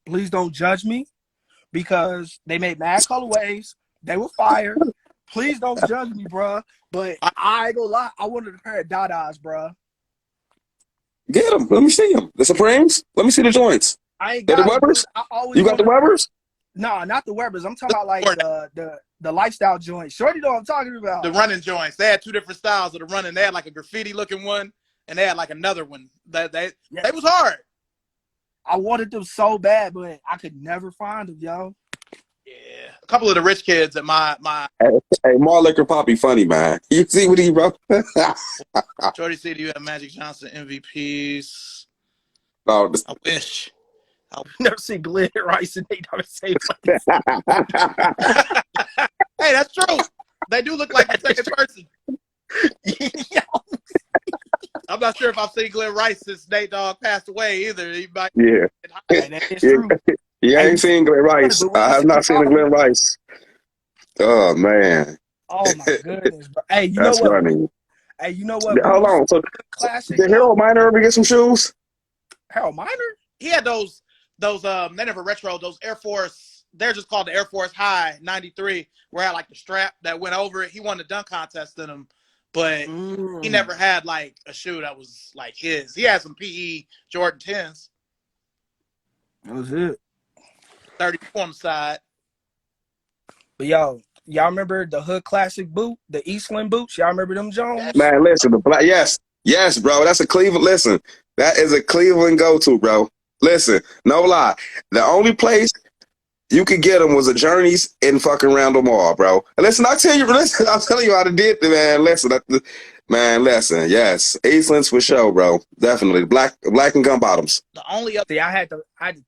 Speaker 4: Please don't judge me because they made mad colorways. They were fire. Please don't judge me, bro. But I ain't gonna lie, I wanted a pair of Dadas, bro.
Speaker 3: get them. Let me see them. The Supremes. Let me see the joints.
Speaker 4: I ain't
Speaker 3: They're the
Speaker 4: got them, dude.
Speaker 3: Webbers.
Speaker 4: I always
Speaker 3: You got the Webbers?
Speaker 4: No, not the Webbers. I'm talking about like the lifestyle joints. Shorty know what I'm talking about.
Speaker 1: The running joints. They had two different styles of the running. They had like a graffiti looking one, and they had like another one. They was hard.
Speaker 4: I wanted them so bad, but I could never find them, yo.
Speaker 1: Yeah, a couple of the rich kids at my
Speaker 3: Hey, Mar Liquor Poppy funny, man. You see what he wrote?
Speaker 1: Shorty said you have Magic Johnson MVPs.
Speaker 3: No,
Speaker 1: I wish.
Speaker 4: Never seen Glenn Rice and they never say
Speaker 1: Hey, that's true. They do look like the second person. I'm not sure if I've seen Glenn Rice since Nate Dogg passed away either. He might.
Speaker 3: Yeah.
Speaker 4: That is true.
Speaker 3: Yeah, I ain't seen Glenn Rice. I have not seen a Glenn Rice. Oh man.
Speaker 4: Oh my goodness, bro. Hey, you
Speaker 3: That's
Speaker 4: know what?
Speaker 3: funny.
Speaker 4: Hey, you know what?
Speaker 3: Hold on. So
Speaker 4: Classic.
Speaker 3: did Harold Miner ever get some shoes?
Speaker 4: Harold Miner?
Speaker 1: He had those they never retro, those Air Force, they're just called the Air Force High 93, where I had like the strap that went over it. He won the dunk contest in them, but he never had like a shoe that was like his. He had some PE Jordan 10s.
Speaker 4: That was it.
Speaker 1: 34 on the side.
Speaker 4: But y'all remember the Hood Classic boot, the Eastland boots? Y'all remember them Jones?
Speaker 3: Man, listen, yes, bro. That's a Cleveland. Listen, that is a Cleveland go-to, bro. Listen, no lie. The only place you could get them was a Journeys in fucking Randall Mall, bro. And listen, I'm telling you how to did it, man. Listen, yes, Eastlands for sure, bro. Definitely black and gun bottoms.
Speaker 1: The only other
Speaker 4: See, I had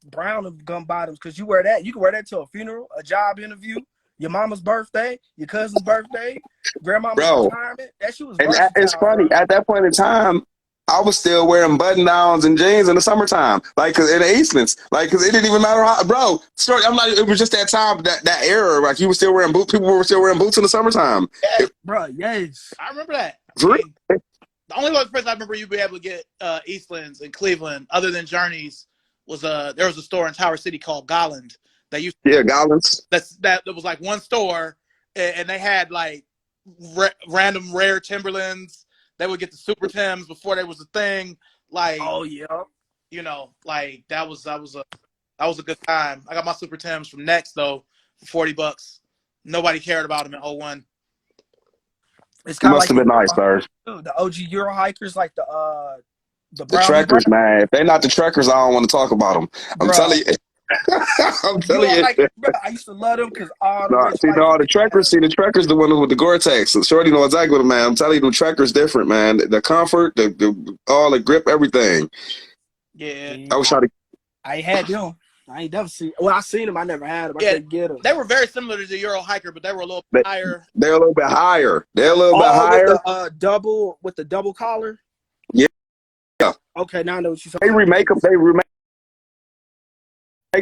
Speaker 4: brown gun bottoms because you wear that. You can wear that to a funeral, a job interview, your mama's birthday, your cousin's birthday, grandmama's retirement. That shit was versatile,
Speaker 3: it's funny.
Speaker 4: bro.
Speaker 3: At that point in time, I was still wearing button downs and jeans in the summertime, like cause in the Eastlands, like cause it didn't even matter how, bro. Sorry, I'm not. It was just that time, that era, like you were still wearing boots. People were still wearing boots in the summertime.
Speaker 1: Yeah,
Speaker 4: bro. Yes,
Speaker 1: I remember that.
Speaker 3: The
Speaker 1: only other place I remember you'd be able to get Eastlands in Cleveland, other than Journeys, was there was a store in Tower City called Golland that used
Speaker 3: Gollins.
Speaker 1: that was like one store, and they had like random rare Timberlands. They would get the Super Tims before they was a thing. Like,
Speaker 4: oh yeah,
Speaker 1: you know, like that was a good time. I got my Super Tims from Next though for $40. Nobody cared about them in 01.
Speaker 4: It's kind of
Speaker 3: Must
Speaker 4: like
Speaker 3: have been nice, sir.
Speaker 4: The OG Euro hikers, like the
Speaker 3: Trekkers, man. If they're not the Trekkers, I don't want to talk about them. I'm telling you. I'm telling you.
Speaker 4: Like, bro, I used to love them because all the
Speaker 3: the Trekkers, the one with the Gore-Tex. So Shorty know exactly what, man. I'm telling you, the Trekkers different, man. The comfort, all the grip, everything.
Speaker 1: Yeah.
Speaker 3: I was trying to.
Speaker 4: I had them. I ain't never seen. Well, I seen them. I never had them. I couldn't get them.
Speaker 1: They were very similar to the Euro hiker, but they were a little bit higher.
Speaker 3: They're a little bit higher. They're a little bit higher.
Speaker 4: With the double collar.
Speaker 3: Yeah.
Speaker 4: Okay, now I know what you're
Speaker 3: talking about. They remake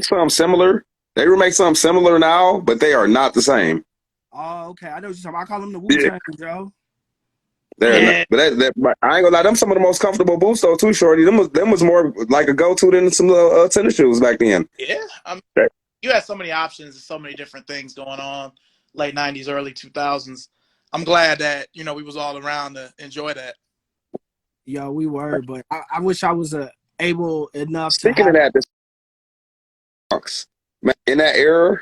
Speaker 3: something similar. They remake something similar now, but they are not the same.
Speaker 4: Oh, okay. I know what you're talking about. I call them the Wu-Tang, Joe.
Speaker 3: But I ain't gonna lie, them some of the most comfortable boots though too, Shorty. Them was more like a go-to than some tennis shoes back then.
Speaker 1: Yeah, you had so many options and so many different things going on, late 90s, early 2000s. I'm glad that we was all around to enjoy that.
Speaker 4: Yo, we were, but I wish I was able enough.
Speaker 3: Speaking of that, in that era,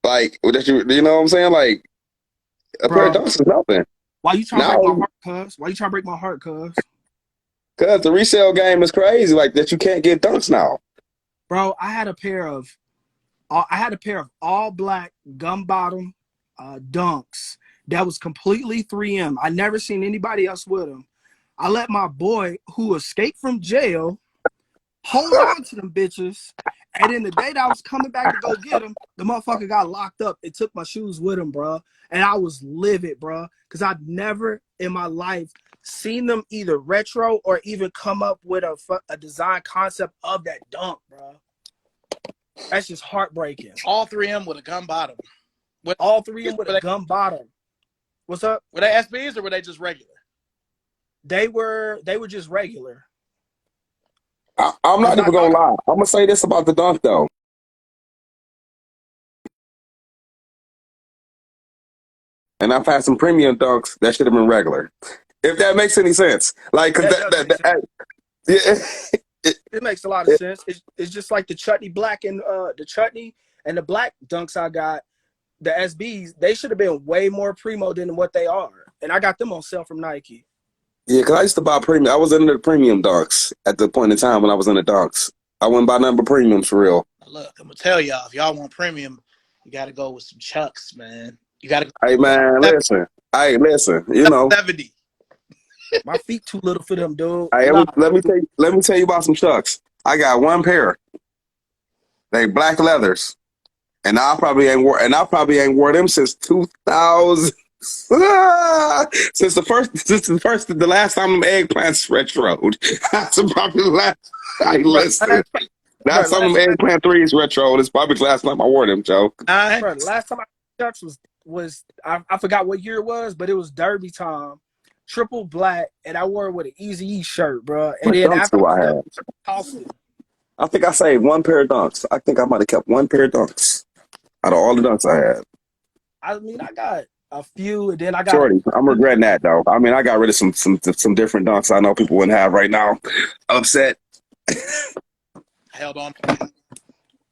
Speaker 3: like you know what I'm saying, like. A pair of dunks is nothing.
Speaker 4: Why you trying to break my
Speaker 3: No,
Speaker 4: heart, cuz? Why you trying to break my heart, cuz?
Speaker 3: because the resale game is crazy. Like that, you can't get dunks now.
Speaker 4: Bro, I had a pair of all black gum bottom dunks that was completely 3M. I never seen anybody else with them. I let my boy who escaped from jail hold on to them bitches. And then the day that I was coming back to go get him, the motherfucker got locked up. It took my shoes with him, bro. And I was livid, bro, because I'd never in my life seen them either retro or even come up with a design concept of that dunk, bro. That's just heartbreaking.
Speaker 1: All 3M with a gum bottom.
Speaker 4: All 3M with a gum bottom. What's up?
Speaker 1: Were they SBs or were they just regular?
Speaker 4: They were just regular.
Speaker 3: I'm not even gonna lie. I'm gonna say this about the dunk though. And I've had some premium dunks that should have been regular. If that makes any sense. Like, cause
Speaker 4: it makes a lot of sense. It's just like the chutney black and the black dunks I got, the SBs, they should have been way more primo than what they are. And I got them on sale from Nike.
Speaker 3: Yeah, because I used to buy premium. I was into the premium dunks at the point in time when I was in the dunks. I wouldn't buy nothing but premiums for real.
Speaker 1: Look, I'm gonna tell y'all, if y'all want premium, you gotta go with some Chucks, man. You gotta.
Speaker 3: Hey man, listen. Hey, listen. You know,
Speaker 1: 70.
Speaker 4: My feet too little for them, dude.
Speaker 3: hey, let me tell you about some Chucks. I got one pair. They black leathers, and I probably ain't wore them since 2000. Since the last time them eggplants retroed. That's probably the last. Hey, listen. Last time them eggplant 3s retroed is probably the last time I wore them, Joe.
Speaker 4: Bro, last time I Chucks was I forgot what year it was, but it was Derby time, triple black, and I wore it with an Eazy-E shirt, bro. And then after
Speaker 3: I think I saved one pair of dunks. I think I might have kept one pair of dunks out of all the dunks I had.
Speaker 4: I mean, I got a few, and then I got
Speaker 3: Shorty. I'm regretting that though. I mean, I got rid of some different dunks I know people wouldn't have right now. Upset.
Speaker 1: Held on.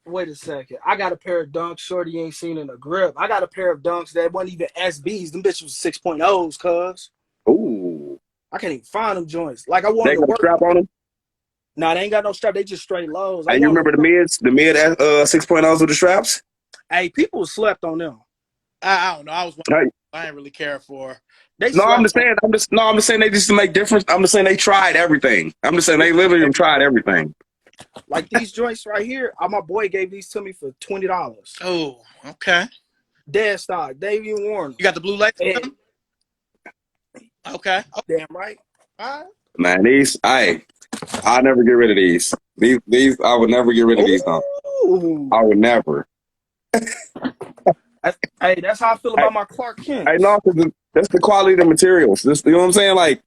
Speaker 4: Wait a second. I got a pair of dunks Shorty ain't seen in a grip. I got a pair of dunks that wasn't even SBs. Them bitches was 6.0s, cuz.
Speaker 3: Ooh.
Speaker 4: I can't even find them joints. Like I wanted
Speaker 3: They
Speaker 4: to
Speaker 3: got a
Speaker 4: work.
Speaker 3: strap on them?
Speaker 4: Nah, they ain't got no strap. They just straight lows.
Speaker 3: Hey, you remember the mid 6.0s with the straps?
Speaker 4: Hey, people slept on them.
Speaker 1: I don't know. I didn't really care for.
Speaker 3: I'm just saying they just make difference. I'm just saying they tried everything. I'm just saying they literally tried everything.
Speaker 4: Like these joints right here, my boy gave these to me for $20.
Speaker 1: Oh, okay.
Speaker 4: Dead stock. They even worn them.
Speaker 1: You got the blue lace? Okay.
Speaker 4: Damn right.
Speaker 1: All right.
Speaker 3: Man, I'll never get rid of these. These I would never get rid of these. No. I would never.
Speaker 4: Hey, that's how I feel about my Clark Kent.
Speaker 3: I know, because that's the quality of the materials. You know what I'm saying? Like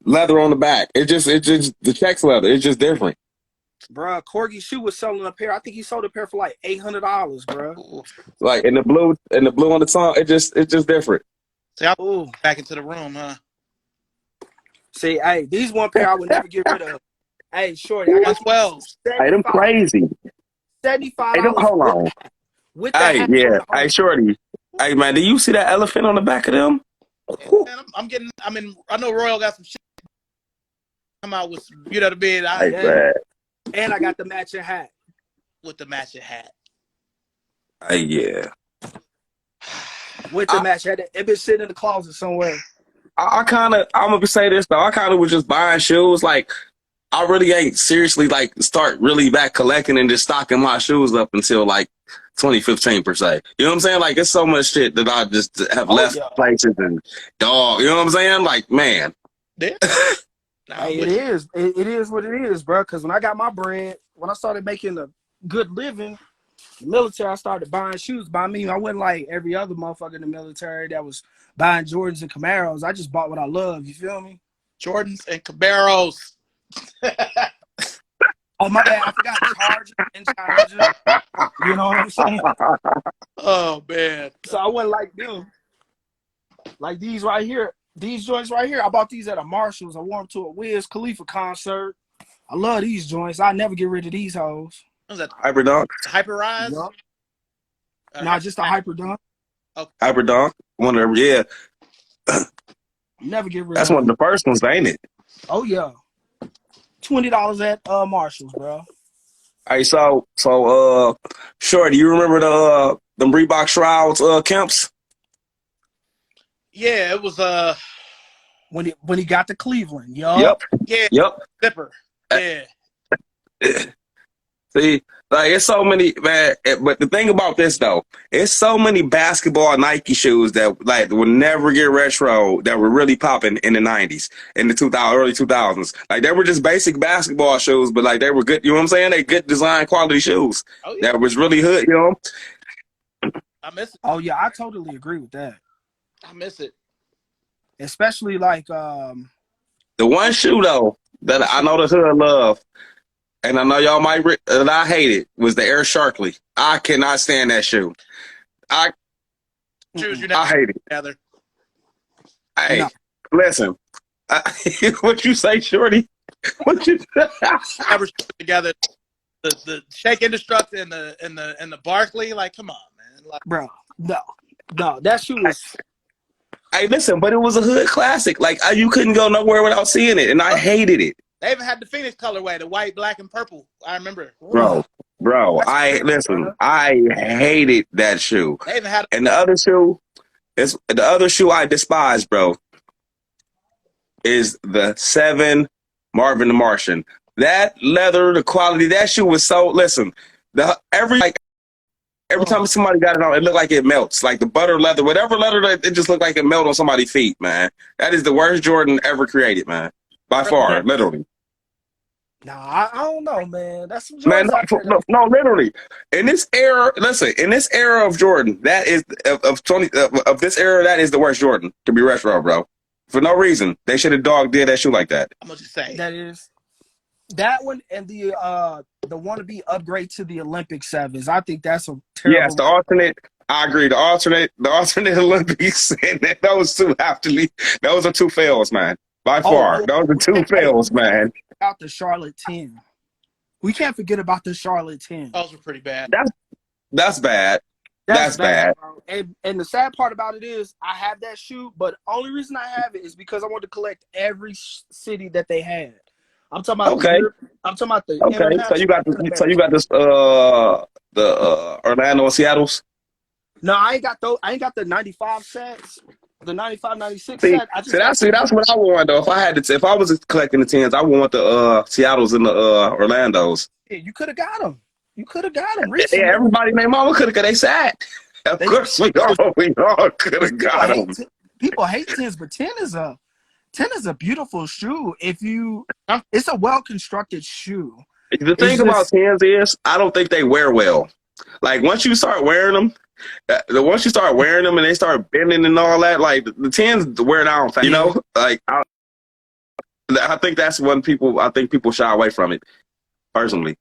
Speaker 3: leather on the back. It's just the checks leather. It's just different.
Speaker 4: Bruh, Corgi Shoe was selling a pair. I think he sold a pair for like $800, bruh.
Speaker 3: Like in the blue on the tongue, it's just different.
Speaker 1: See, I'm back into the room, huh?
Speaker 4: See, hey, these one pair I would never get rid of. Hey, Shorty, I got
Speaker 1: 12.
Speaker 3: Hey, them crazy.
Speaker 4: $75.
Speaker 3: Hey, hold on.
Speaker 4: With
Speaker 3: hey, yeah. Hey, Shorty. Hey, man, do you see that elephant on the back of them?
Speaker 1: Yeah, man, I know Royal got some shit. Come out with some, you know what I mean?
Speaker 4: And I got the matching hat.
Speaker 1: With the matching hat.
Speaker 3: Yeah.
Speaker 4: With the matching hat. It been sitting in the closet somewhere.
Speaker 3: I'm gonna say this though. I kind of was just buying shoes. Like, I really ain't seriously like start really back collecting and just stocking my shoes up until like 2015 per se. You know what I'm saying? Like, it's so much shit that I just have left places and dog. You know what I'm saying? Like, man.
Speaker 1: Yeah.
Speaker 4: Hey, it is. It is what it is, bro. Because when I got my bread, when I started making a good living, the military, I started buying shoes. By me, I wasn't like every other motherfucker in the military that was buying Jordans and Camaros. I just bought what I love. You feel me?
Speaker 1: Jordans and Camaros.
Speaker 4: Oh, my bad. I forgot Chargers and Chargers. You know what I'm saying?
Speaker 1: Oh, man.
Speaker 4: So I wasn't like them. Like these right here. These joints right here, I bought these at a Marshall's. I wore them to a Wiz Khalifa concert. I love these joints. I never get rid of these hoes.
Speaker 1: What was that?
Speaker 3: Hyper Dunk?
Speaker 1: Hyper Rise?
Speaker 4: Yep. Not just a Hyper Dunk.
Speaker 1: Okay.
Speaker 3: Hyper Dunk? One of them, yeah.
Speaker 4: Never get rid
Speaker 3: That's
Speaker 4: of
Speaker 3: one of
Speaker 4: them.
Speaker 3: the first ones, ain't it?
Speaker 4: Oh yeah, $20 at Marshalls, bro.
Speaker 3: Hey, Shorty, you remember the Reebok Shrouds Kemps?
Speaker 1: Yeah, it was
Speaker 4: When he got to Cleveland, yup.
Speaker 3: Yep,
Speaker 1: yeah,
Speaker 3: yep.
Speaker 1: zipper. Yeah.
Speaker 3: See, like it's so many, man. But the thing about this though, it's so many basketball Nike shoes that like will never get retro that were really popping in the '90s, in the 2000 early 2000s. Like they were just basic basketball shoes, but like they were good. You know what I'm saying? They good design quality shoes
Speaker 1: Oh yeah.
Speaker 3: that was really hood. You know,
Speaker 1: I miss it.
Speaker 4: Oh yeah, I totally agree with that.
Speaker 1: I miss it.
Speaker 4: Especially like
Speaker 3: the one shoe though that I know the hood love. And I know y'all might, and I hate it, was the Air Sharkley. I cannot stand that shoe. I
Speaker 1: Shoes you
Speaker 3: I
Speaker 1: never
Speaker 3: hate it.
Speaker 1: together.
Speaker 3: Hey,
Speaker 4: No.
Speaker 3: listen. What you say, Shorty? What you
Speaker 1: Never together. The Shake Indestruct and the Barkley. Like, come on, man. Like,
Speaker 4: bro, no, that shoe was
Speaker 3: Hey, listen, but it was a hood classic. Like you couldn't go nowhere without seeing it, and I hated it,
Speaker 1: they even had the Phoenix colorway, the white, black, and purple. I remember.
Speaker 3: bro. Bro,
Speaker 4: That's
Speaker 3: I
Speaker 4: crazy,
Speaker 3: listen.
Speaker 4: bro.
Speaker 3: I hated that shoe,
Speaker 1: They even had.
Speaker 3: and the other shoe I despise, bro, is the 7 Marvin the Martian. That leather, the quality, that shoe was so. Listen, every time somebody got it on, it looked like it melts. Like the butter leather, whatever leather, it just looked like it melted on somebody's feet, man. That is the worst Jordan ever created, man. By far, literally.
Speaker 4: Nah, I don't know, man. That's some
Speaker 3: Man,
Speaker 4: Jordans out there.
Speaker 3: no, literally. In this era, listen, in this era of Jordan, that is of this era, that is the worst Jordan to be retro, bro. For no reason, they should have did that shoe like that.
Speaker 1: I'm gonna just say
Speaker 4: That is that one and the wannabe upgrade to the Olympic sevens. I think that's a terrible.
Speaker 3: Yes, the alternate. I agree. The alternate Olympics, and those two have to leave. Those are two fails, man. By far, those are two fails, man.
Speaker 4: About the Charlotte 10. We can't forget about the Charlotte 10.
Speaker 1: those were pretty bad.
Speaker 3: That's bad. That's bad.
Speaker 4: Bro. And the sad part about it is I have that shoe, but the only reason I have it is because I want to collect every city that they had. I'm talking about I'm talking about the
Speaker 3: Okay, so you got the Orlando and Seattle's.
Speaker 4: No, I ain't got those. I ain't got the 95 sets, the 95, 96
Speaker 3: See,
Speaker 4: set.
Speaker 3: that's what I want though. If I was collecting the 10s, I want the Seattles and the Orlandos.
Speaker 4: Yeah, you could have got them. You could have got them recently.
Speaker 3: Yeah, everybody named mama could have got they sat. Of course, we all could have got them.
Speaker 4: People hate 10s, but 10 is a beautiful shoe. It's a well constructed shoe.
Speaker 3: The thing about 10s is, I don't think they wear well. Like once you start wearing them, and they start bending and all that, like the 10s wear down fast. You know, like I think that's when people shy away from it. Personally,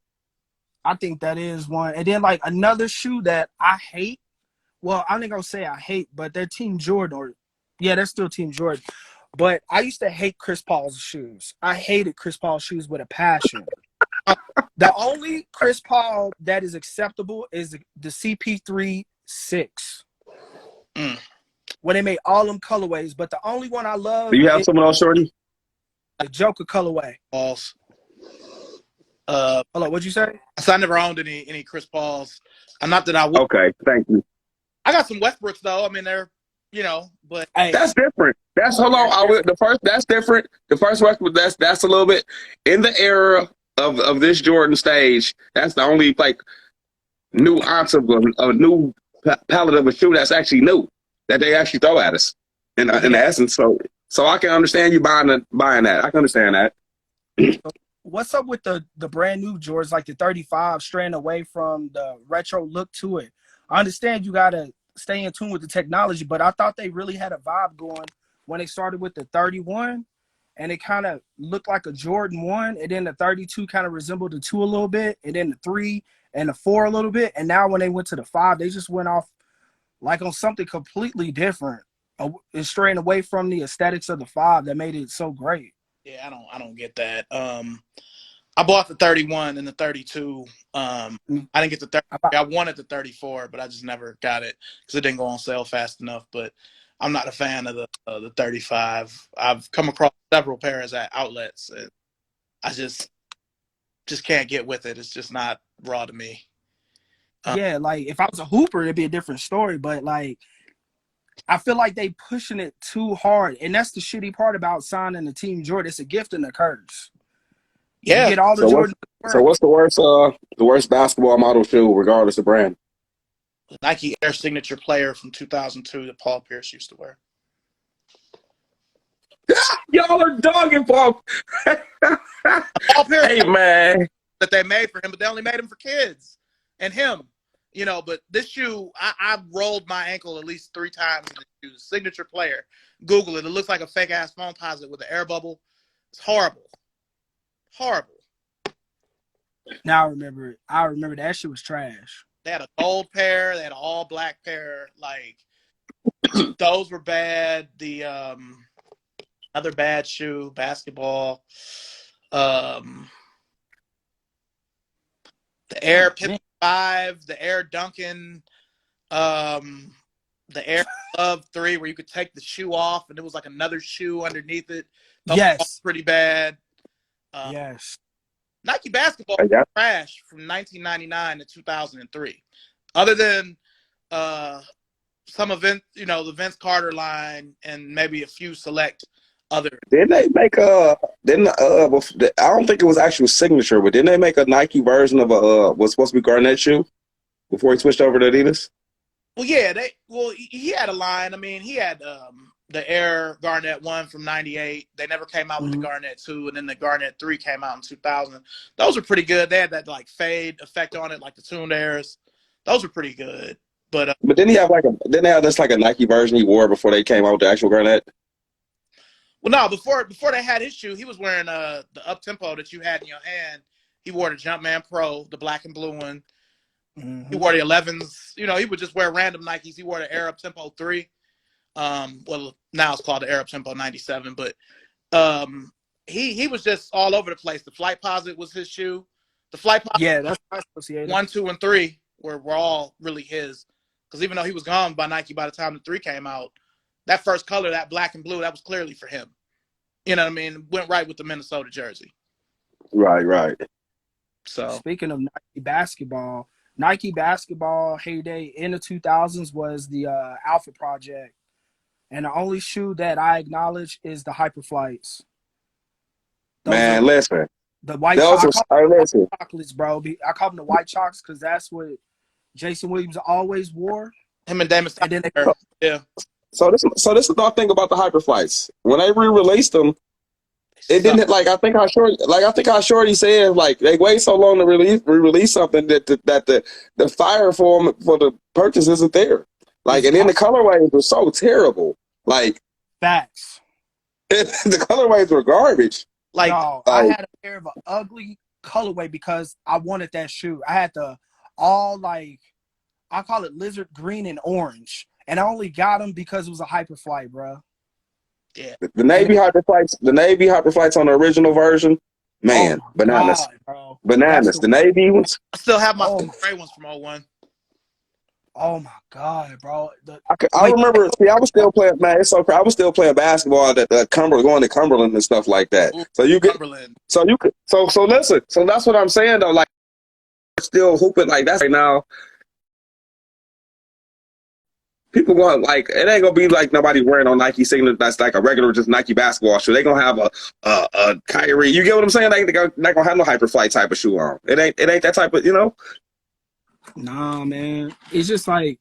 Speaker 4: I think that is one. And then like another shoe that I hate. Well, I ain't gonna say I hate, but they're Team Jordan, they're still Team Jordan. But I used to hate Chris Paul's shoes. I hated Chris Paul's shoes with a passion. The only Chris Paul that is acceptable is the CP3 6. When they made all them colorways, but the only one I love.
Speaker 3: Do you have some of those, Shorty?
Speaker 4: The Joker colorway.
Speaker 1: Balls.
Speaker 4: Hold on, what'd you say?
Speaker 1: So I never owned any Chris Pauls. Not that I would.
Speaker 3: Okay, thank you.
Speaker 1: I got some Westbrooks though. I mean, they're but
Speaker 4: Hey,
Speaker 3: that's different. That's That's different. The first Westbrook, that's a little bit in the era of this Jordan stage. That's the only like nuance of a new palette of a shoe that's actually new that they actually throw at us in the essence. So I can understand you buying that. I can understand that.
Speaker 4: what's up with the brand new Jordans, like the 35, straying away from the retro look to it? I understand you gotta stay in tune with the technology, but I thought they really had a vibe going when they started with the 31, and it kind of looked like a Jordan 1, and then the 32 kind of resembled the 2 a little bit, and then the 3 and the 4 a little bit, and now when they went to the 5, they just went off like on something completely different, and straying away from the aesthetics of the 5 that made it so great.
Speaker 1: Yeah, I don't get that. I bought the 31 and the 32. I didn't get the 30. I wanted the 34, but I just never got it because it didn't go on sale fast enough. But I'm not a fan of the 35. I've come across several pairs at outlets, and I just can't get with it. It's just not raw to me.
Speaker 4: Yeah, like if I was a hooper, it'd be a different story. But like, I feel like they pushing it too hard, and that's the shitty part about signing the Team Jordan. It's a gift and a curse. You
Speaker 1: Yeah.
Speaker 4: get all the Jordans.
Speaker 3: So what's the worst basketball model shoe, regardless of brand?
Speaker 1: Nike Air Signature Player from 2002 that Paul Pierce used to wear.
Speaker 3: Y'all are dogging Paul.
Speaker 1: Paul Pierce,
Speaker 3: Hey man,
Speaker 1: that they made for him, but they only made him for kids and him. You know, but this shoe, I rolled my ankle at least 3 times in the shoe. Signature Player. Google it. It looks like a fake ass phone posit with an air bubble. It's horrible. Horrible.
Speaker 4: Now I remember it. I remember that shit was trash.
Speaker 1: They had a gold pair. They had an all black pair. Like, those were bad. The other bad shoe, basketball. The Air Pip 5, the Air Duncan, the Air Love 3, where you could take the shoe off and it was like another shoe underneath it. Those
Speaker 4: Yes.
Speaker 1: pretty bad.
Speaker 4: Yes.
Speaker 1: Nike basketball trash from 1999 to 2003. Other than some event, the Vince Carter line and maybe a few select other.
Speaker 3: didn't they make I don't think it was actual signature, but didn't they make a Nike version of what's supposed to be Garnett shoe before he switched over to Adidas?
Speaker 1: Well, yeah, he had a line. I mean, he had the Air Garnett 1 from 98. They never came out with the Garnett 2, and then the Garnett 3 came out in 2000. Those were pretty good. They had that like fade effect on it, like the tuned Airs. Those were pretty good. But
Speaker 3: didn't he have didn't they have this like a Nike version he wore before they came out with the actual Garnett?
Speaker 1: Well, no, before they had his shoe, he was wearing the up tempo that you had in your hand. He wore the Jumpman Pro, the black and blue one. Mm-hmm. He wore the 11s. He would just wear random Nikes. He wore the Air Up Tempo 3. Well, now it's called the Air Up Tempo 97. But he was just all over the place. The Flight Posit was his shoe. The Flight Posit,
Speaker 4: that's associated.
Speaker 1: 1, 2, and 3 were all really his. Because even though he was gone by Nike by the time the 3 came out, that first color, that black and blue, that was clearly for him. You know what I mean? Went right with the Minnesota jersey.
Speaker 3: Right.
Speaker 1: So
Speaker 4: speaking of Nike basketball heyday in the 2000s was the Alpha Project. And the only shoe that I acknowledge is the Hyperflights.
Speaker 3: Listen.
Speaker 4: The white chocolates, bro. I call them the white chocks because that's what Jason Williams always wore.
Speaker 1: Him and Damon.
Speaker 4: And then
Speaker 1: yeah.
Speaker 3: So this is the thing about the Hyperflights. When they re-released them, it didn't I think how Shorty said they wait so long to re-release something that the fire for the purchase isn't there. And then the colorways were so terrible.
Speaker 4: Facts.
Speaker 3: The colorways were garbage.
Speaker 4: I had a pair of an ugly colorway because I wanted that shoe. I had the all I call it lizard green and orange. And I only got them because it was a Hyperflight, bro.
Speaker 1: Yeah.
Speaker 3: The Navy Hyperflights on the original version, man, bananas.
Speaker 4: God,
Speaker 3: bananas. The Navy ones.
Speaker 1: I still have my gray ones from 01.
Speaker 4: Oh my God, bro.
Speaker 3: I remember. See, I was still playing. Man, it's so crazy. I was still playing basketball at Cumberland, going to Cumberland and stuff like that.
Speaker 1: Ooh,
Speaker 3: so you could.
Speaker 1: Cumberland.
Speaker 3: So you could. So listen. So that's what I'm saying though. Still hooping like that's right now. People going it ain't gonna be nobody wearing on Nike signature that's like a regular just Nike basketball shoe. They gonna have a Kyrie. You get what I'm saying? They're not gonna have no Hyperflight type of shoe on. It ain't that type of
Speaker 4: Nah, man. It's just a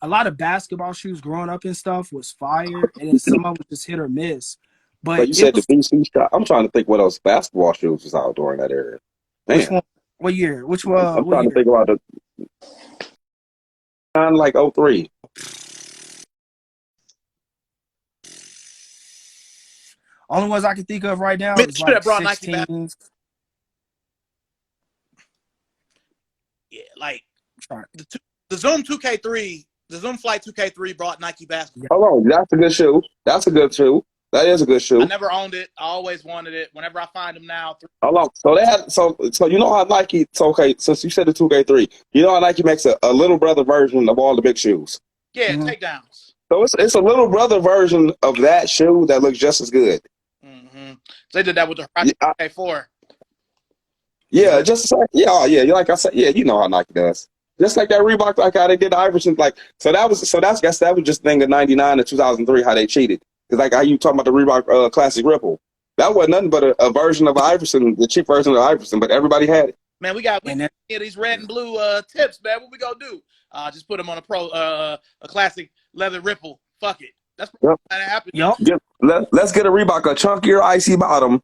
Speaker 4: lot of basketball shoes growing up and stuff was fire, and then some of them just hit or miss. But
Speaker 3: you said the BC shot. I'm trying to think what else basketball shoes was out during that era. Man.
Speaker 4: Which one? What year? Which one?
Speaker 3: I'm trying to think about the. Like 03.
Speaker 4: Only ones I can think of right now is
Speaker 1: should have brought Nike
Speaker 4: 16s.
Speaker 1: back. Yeah, the Zoom 2K3, the Zoom Flight 2K3 brought Nike basketball.
Speaker 3: Hold on, that's a good shoe. That's a good shoe. That is a good shoe.
Speaker 1: I never owned it. I always wanted it. Whenever I find them now.
Speaker 3: Hold on. So they had so you know how Nike. So okay, since you said the 2K3, you know how Nike makes a little brother version of all the big shoes.
Speaker 1: Yeah, takedowns.
Speaker 3: So it's a little brother version of that shoe that looks just as good.
Speaker 1: Mm-hmm. So they did that with the
Speaker 3: Yeah,
Speaker 1: K4.
Speaker 3: yeah, just like like I said, yeah, you know how Nike does. Just like that Reebok, like how they did the Iverson, like I guess that was just the thing of '99 to 2003 how they cheated. Because like how you talking about the Reebok Classic Ripple, that wasn't nothing but a version of Iverson, the cheap version of Iverson, but everybody had it.
Speaker 1: Man, we got
Speaker 4: And that,
Speaker 1: these red and blue tips, man. What we gonna do? Just put them on a classic leather Ripple. Fuck it. That's
Speaker 3: Yep.
Speaker 1: how that happened.
Speaker 4: yup,
Speaker 3: Let's get a Reebok a chunkier icy bottom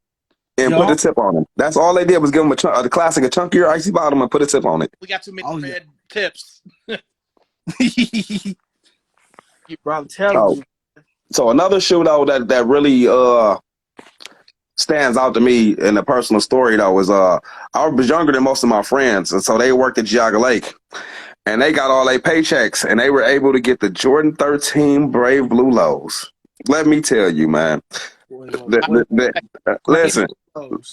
Speaker 3: and put a
Speaker 4: yup.
Speaker 3: tip on it. That's all they did was give them the classic a chunkier icy bottom and put a tip on it.
Speaker 1: We got too many
Speaker 4: Oh, yeah.
Speaker 1: red tips.
Speaker 4: Bro, I'm telling
Speaker 3: Oh.
Speaker 4: you.
Speaker 3: So another shoe though that really stands out to me in a personal story though is I was younger than most of my friends, and so they worked at Geauga Lake, and they got all their paychecks, and they were able to get the Jordan 13 Brave Blue Lows. Let me tell you, man. Listen,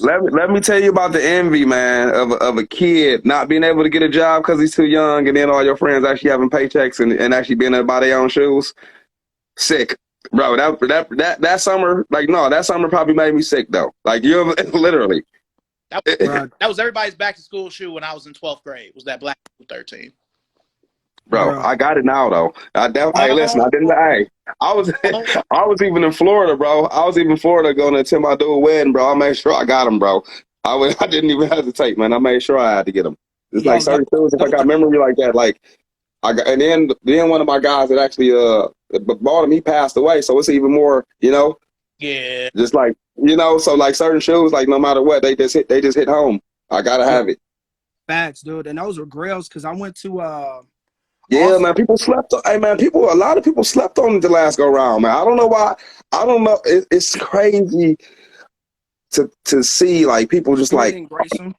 Speaker 3: let me tell you about the envy, man, of a kid not being able to get a job because he's too young, and then all your friends actually having paychecks and actually being able to buy their own shoes. Sick. Bro, that summer, like, no, that summer probably made me sick, though. Like, you literally.
Speaker 1: That was everybody's back to school shoe when I was in 12th grade. Was that black 13?
Speaker 3: Bro, I got it now, though. Hey, listen, I didn't. Hey, I was even in Florida, bro. I was even in Florida going to attend my dude's wedding, bro. I made sure I got them, bro. I didn't even hesitate, man. I made sure I had to get them. It's like certain shoes, if I got memory like that, like, and then one of my guys that actually bought him, he passed away, so it's even more, you know.
Speaker 1: Yeah.
Speaker 3: Just like, you know, so like certain shoes, like no matter what, they just hit home. I gotta have it.
Speaker 4: Facts, dude. And those were grails because I went to
Speaker 3: yeah, man. People slept on. Hey, man. A lot of people slept on it the last go round, man. I don't know why. I don't know. It's crazy to see like people just like the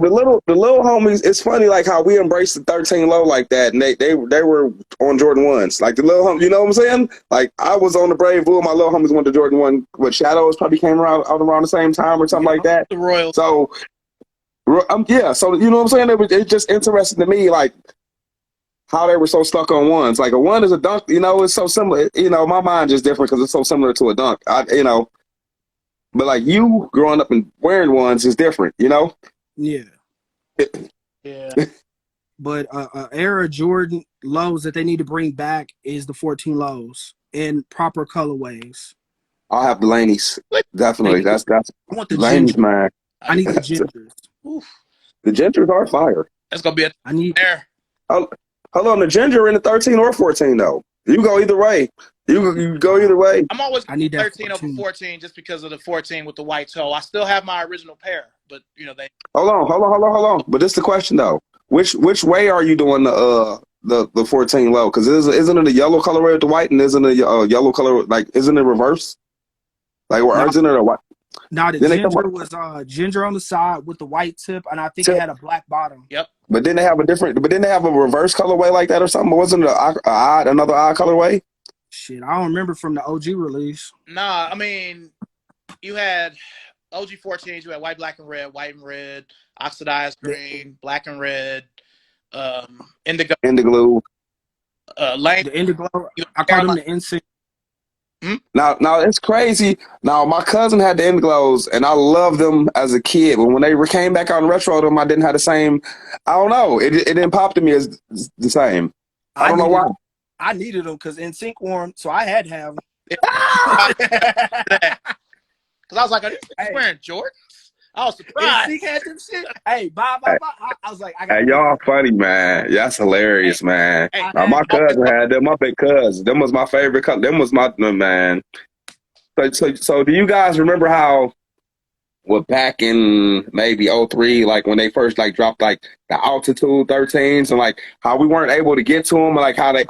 Speaker 3: little homies. It's funny like how we embraced the 13 low like that, and they were on Jordan 1s. Like the little homies, you know what I'm saying? Like I was on the Brave Blue, my little homies went to Jordan 1. What Shadows probably came around the same time or something like that.
Speaker 1: The Royal.
Speaker 3: So yeah, so you know what I'm saying? It's just interesting to me, like how they were so stuck on ones. Like a one is a dunk, you know, it's so similar. You know, my mind is different because it's so similar to a dunk. You know. But like you growing up and wearing ones is different, you know?
Speaker 4: Yeah.
Speaker 1: Yeah.
Speaker 4: But era Jordan lows that they need to bring back is the 14 lows in proper colorways.
Speaker 3: I'll have the Laney's. Definitely. That's
Speaker 4: I want the
Speaker 3: Laney's,
Speaker 4: ginger.
Speaker 3: man.
Speaker 4: I need the gingers.
Speaker 3: The gingers are fire.
Speaker 1: That's gonna be
Speaker 4: I need
Speaker 1: there.
Speaker 3: Hold on, the ginger in the 13 or 14 though. You go either way. You go either way.
Speaker 1: I'm always
Speaker 4: I need that
Speaker 1: 13 over 14 just because of the 14 with the white toe. I still have my original pair, but you know they.
Speaker 3: Hold on. But this is the question though. Which way are you doing the 14 low? Because isn't it a yellow colorway with the white, and isn't it a yellow color like isn't it reverse? Like or isn't it a white?
Speaker 4: Now the ginger was ginger on the side with the white tip, and I think it had a black bottom.
Speaker 1: Yep.
Speaker 3: But didn't they have a reverse colorway like that or something? Wasn't it another odd colorway?
Speaker 4: Shit, I don't remember from the OG release.
Speaker 1: Nah, I mean, you had OG 14s. You had white, black, and red, oxidized green, black and red, indigo.
Speaker 3: Indigo.
Speaker 1: Lane.
Speaker 4: The indigo. I called them the NC.
Speaker 3: Now it's crazy. Now my cousin had the Indiglos, and I loved them as a kid. But when they came back on retro them, I didn't have the same. I don't know. It didn't pop to me as the same. I don't know why.
Speaker 4: I needed them because NSYNC wore them, so I had to have them.
Speaker 1: Because I was like, are these wearing Jordans? I was surprised.
Speaker 4: NSYNC had them shit. Hey, bye. I was like, I got.
Speaker 3: Hey, y'all funny, man. That's hilarious, man.
Speaker 1: Hey,
Speaker 3: now, my cousin had them. My big cousin. Them was my favorite color. Them was my man. So do you guys remember how? Well, back in maybe 03, like when they first like dropped like the Altitude 13s, and like how we weren't able to get to them, and like how they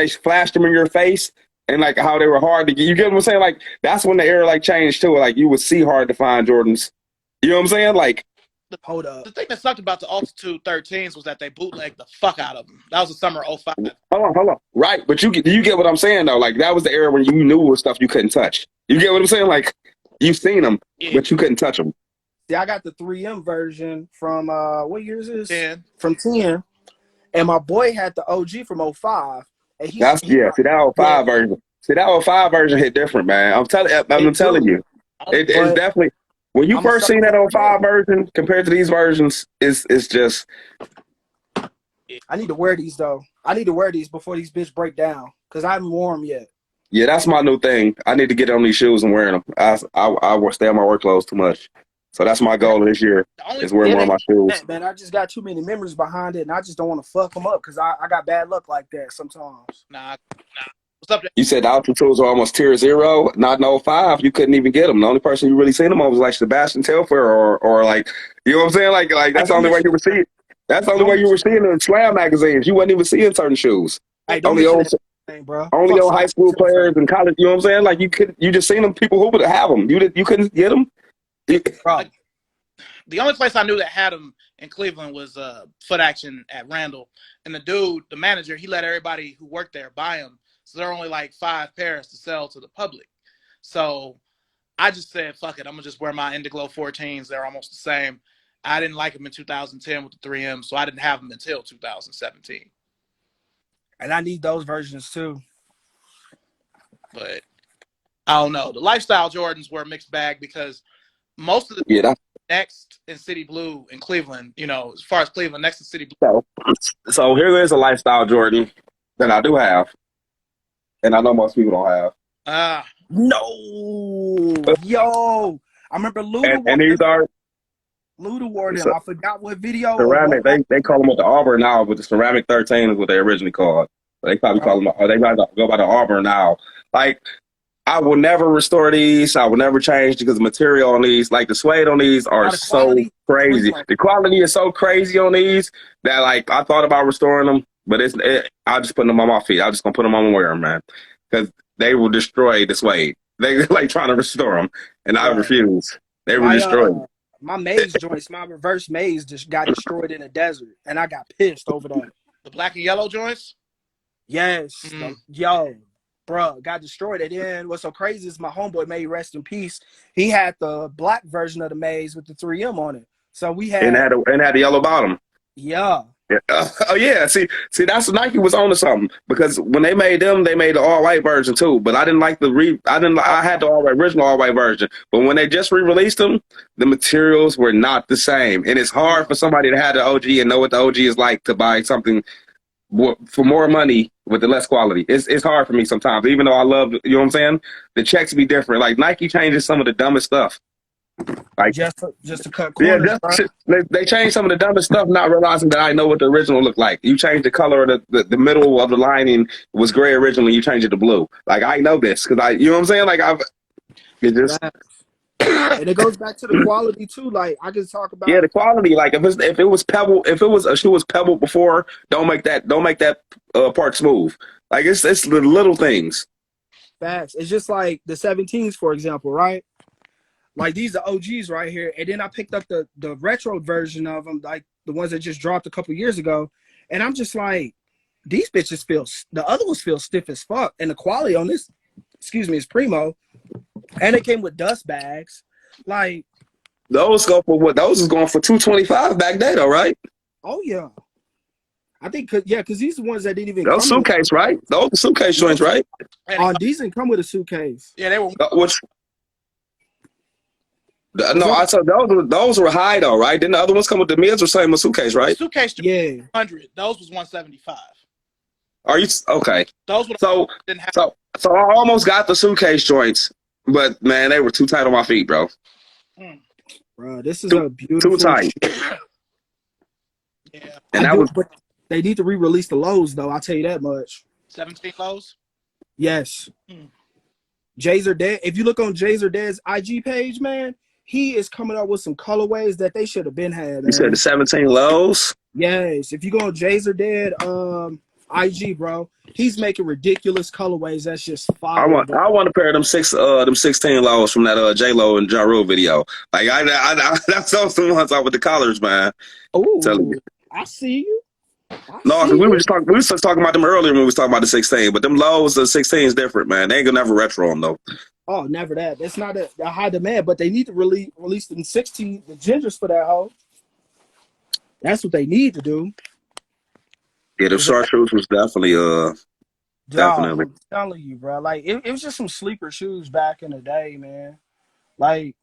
Speaker 3: flashed them in your face, and like how they were hard to get. You get what I'm saying? Like that's when the era like changed too. Like you would see hard to find Jordans. You know what I'm saying? Like
Speaker 4: hold up.
Speaker 1: The thing that sucked about the Altitude 13s was that they bootlegged the fuck out of them. That was the summer of 05.
Speaker 3: Hold on. Right, but you get what I'm saying though? Like that was the era when you knew it was stuff you couldn't touch. You get what I'm saying? Like you've seen them, but you couldn't touch them.
Speaker 4: See, I got the 3M version from what year is this?
Speaker 1: 10.
Speaker 4: From 10. And my boy had the OG from 05. And
Speaker 3: That's
Speaker 4: he
Speaker 3: yeah. See that
Speaker 4: yeah,
Speaker 3: 05 version. See that 05 version hit different, man. I'm
Speaker 4: it
Speaker 3: telling
Speaker 4: do.
Speaker 3: you, it's
Speaker 4: But
Speaker 3: definitely when you
Speaker 4: I'm a
Speaker 3: first
Speaker 4: sucker
Speaker 3: seen
Speaker 4: for
Speaker 3: that
Speaker 4: the red.
Speaker 3: 05 version compared to these versions, it's just
Speaker 4: I need to wear these though. I need to wear these before these bitch break down because I haven't worn them yet.
Speaker 3: yeah. That's my new thing. I need to get on these shoes and wearing them. I stay on my work clothes too much, so that's my goal this year
Speaker 1: The only
Speaker 3: is wear
Speaker 4: It
Speaker 3: more of
Speaker 4: ain't
Speaker 3: my shoes.
Speaker 4: that, man. I just got too many memories behind it, and I just don't want to fuck them up because I got bad luck like that sometimes.
Speaker 1: nah. What's up?
Speaker 3: You said the altitudes are almost tier zero. Not in '05. You couldn't even get them. The only person you really seen them on was like Sebastian Telfair or like, you know what I'm saying? Like
Speaker 4: Hey,
Speaker 3: that's the
Speaker 4: don't
Speaker 3: only way
Speaker 4: mention
Speaker 3: you were
Speaker 4: that.
Speaker 3: seeing. That's the only
Speaker 4: Don't
Speaker 3: way you were
Speaker 4: mention
Speaker 3: seeing
Speaker 4: that.
Speaker 3: them in slam magazines. You wasn't even seeing certain shoes.
Speaker 4: Hey, don't
Speaker 3: Only
Speaker 4: mention
Speaker 3: on
Speaker 4: that name, bro.
Speaker 3: only
Speaker 4: Fuck
Speaker 3: on high school
Speaker 4: Sebastian
Speaker 3: players
Speaker 4: Telfair,
Speaker 3: and college. You know what I'm saying? Like you just seen them people who would have them. You couldn't get them.
Speaker 4: bro.
Speaker 1: The only place I knew that had them in Cleveland was Foot Action at Randall, and the dude, the manager, he let everybody who worked there buy them. So there are only like 5 pairs to sell to the public. So I just said, fuck it, I'm gonna just wear my Indiglo 14s. They're almost the same. I didn't like them in 2010 with the 3M, so I didn't have them until 2017.
Speaker 4: And I need those versions too.
Speaker 1: But I don't know. The lifestyle Jordans were a mixed bag because most of the
Speaker 3: Yeah.
Speaker 1: next in City Blue in Cleveland, you know, as far as Cleveland, next to City Blue.
Speaker 3: So here is a lifestyle Jordan that I do have, and I know most people don't have.
Speaker 1: Ah,
Speaker 4: No, yo, I remember Luda wore
Speaker 3: And these
Speaker 4: them.
Speaker 3: are
Speaker 4: Luda wore them. I forgot what video or what.
Speaker 3: ceramic. They call them with the Auburn now, but the ceramic 13 is what they originally called. They probably
Speaker 4: Bro,
Speaker 3: call them, or they might go by the Auburn now. Like I will never restore these. I will never change because the material on these, like the suede on these, are
Speaker 4: now the
Speaker 3: so
Speaker 4: quality,
Speaker 3: crazy.
Speaker 4: primo.
Speaker 3: The quality is so crazy on these that like I thought about restoring them, but I'll just put them on my feet. I'm just gonna put them on and wear them, man, because they will destroy the suede. They like trying to restore them, and I
Speaker 4: Bro,
Speaker 3: refuse. They were
Speaker 4: my
Speaker 3: destroyed.
Speaker 4: my maze joints, my reverse maze just got destroyed in the desert, and I got pissed over that.
Speaker 1: the black and yellow joints.
Speaker 4: Yes,
Speaker 1: Mm.
Speaker 4: yo, bro, got destroyed. And then what's so crazy is my homeboy May rest in peace. He had the black version of the maze with the 3M on it. So we
Speaker 3: And
Speaker 4: had,
Speaker 3: had a yellow bottom.
Speaker 4: yeah,
Speaker 3: Yeah. Oh yeah, see, that's Nike was on to something because when they made them, they made the all white version too. But I didn't like I had the original all white version. But when they just re-released them, the materials were not the same, and it's hard for somebody to have the OG and know what the OG is like to buy something for more money with the less quality. It's hard for me sometimes, even though I love, you know what I'm saying. The checks be different. Like Nike changes some of the dumbest stuff. Like
Speaker 4: just to cut
Speaker 3: yeah,
Speaker 4: corners, bro.
Speaker 3: they changed some of the dumbest stuff, not realizing that I know what the original looked like. You changed the color of the middle of the lining was gray originally. You changed it to blue. Like I know this because you know what I'm saying. Like it just
Speaker 4: And it goes back to the quality too. Like I could talk
Speaker 3: yeah,
Speaker 4: about
Speaker 3: the quality. Like if it was pebble, if it was a shoe was pebbled before, don't make that part smooth. Like it's the little things.
Speaker 4: facts. It's just like the 17s, for example, right? Like these are OGs right here. And then I picked up the retro version of them, like the ones that just dropped a couple years ago. And I'm just like, these bitches the other ones feel stiff as fuck. And the quality on this, excuse me, is primo. And it came with dust bags. Like,
Speaker 3: Those go for what? Those is going for $225 back then, though, right?
Speaker 4: oh yeah. I think, because these are the ones that didn't even
Speaker 3: Those
Speaker 4: come with
Speaker 3: suitcase, right? Those are suitcase joints, right?
Speaker 4: these didn't come with a suitcase.
Speaker 1: Yeah, they were.
Speaker 3: Which no, I said those were high though, right? Then the other ones come with the mids or same with suitcase, right?
Speaker 1: Suitcase
Speaker 4: Yeah.
Speaker 1: 100. Those was 175.
Speaker 3: Are you okay?
Speaker 1: Those were
Speaker 3: So
Speaker 1: didn't have.
Speaker 3: so so I almost got the suitcase joints, but man, they were too tight on my feet, bro.
Speaker 4: Bro, this is
Speaker 3: Too
Speaker 4: a beautiful
Speaker 3: tight.
Speaker 1: Yeah,
Speaker 3: And that was
Speaker 4: but they need to re-release the lows though, I'll tell you that much.
Speaker 1: 17 lows.
Speaker 4: Yes.
Speaker 1: Hmm.
Speaker 4: Jazer Dead. If you look on Jazer Dead's IG page, man, he is coming up with some colorways that they should have been had,
Speaker 3: you said
Speaker 4: man.
Speaker 3: the 17 lows.
Speaker 4: Yes. If you go on Jazer Dead IG, bro, he's making ridiculous colorways. That's just
Speaker 3: I
Speaker 4: fire,
Speaker 3: want
Speaker 4: bro.
Speaker 3: I want a pair of them 16 lows from that J Lo and Ja Rule video. Like I that's those the ones out with the collars, man. Telling
Speaker 4: Oh,
Speaker 3: you.
Speaker 4: I see you. I
Speaker 3: No,
Speaker 4: see
Speaker 3: because we
Speaker 4: you.
Speaker 3: were just talking about them earlier when we was talking about the 16, but them lows, the 16 is different, man. They ain't gonna never retro them though.
Speaker 4: Oh, never that. That's not a high demand, but they need to really release them 16, the gingers for that hoe. That's what they need to do.
Speaker 3: Yeah, the chartreuse was definitely
Speaker 4: Dog,
Speaker 3: Definitely.
Speaker 4: I'm telling you, bro. Like it was just some sleeper shoes back in the day, man. Like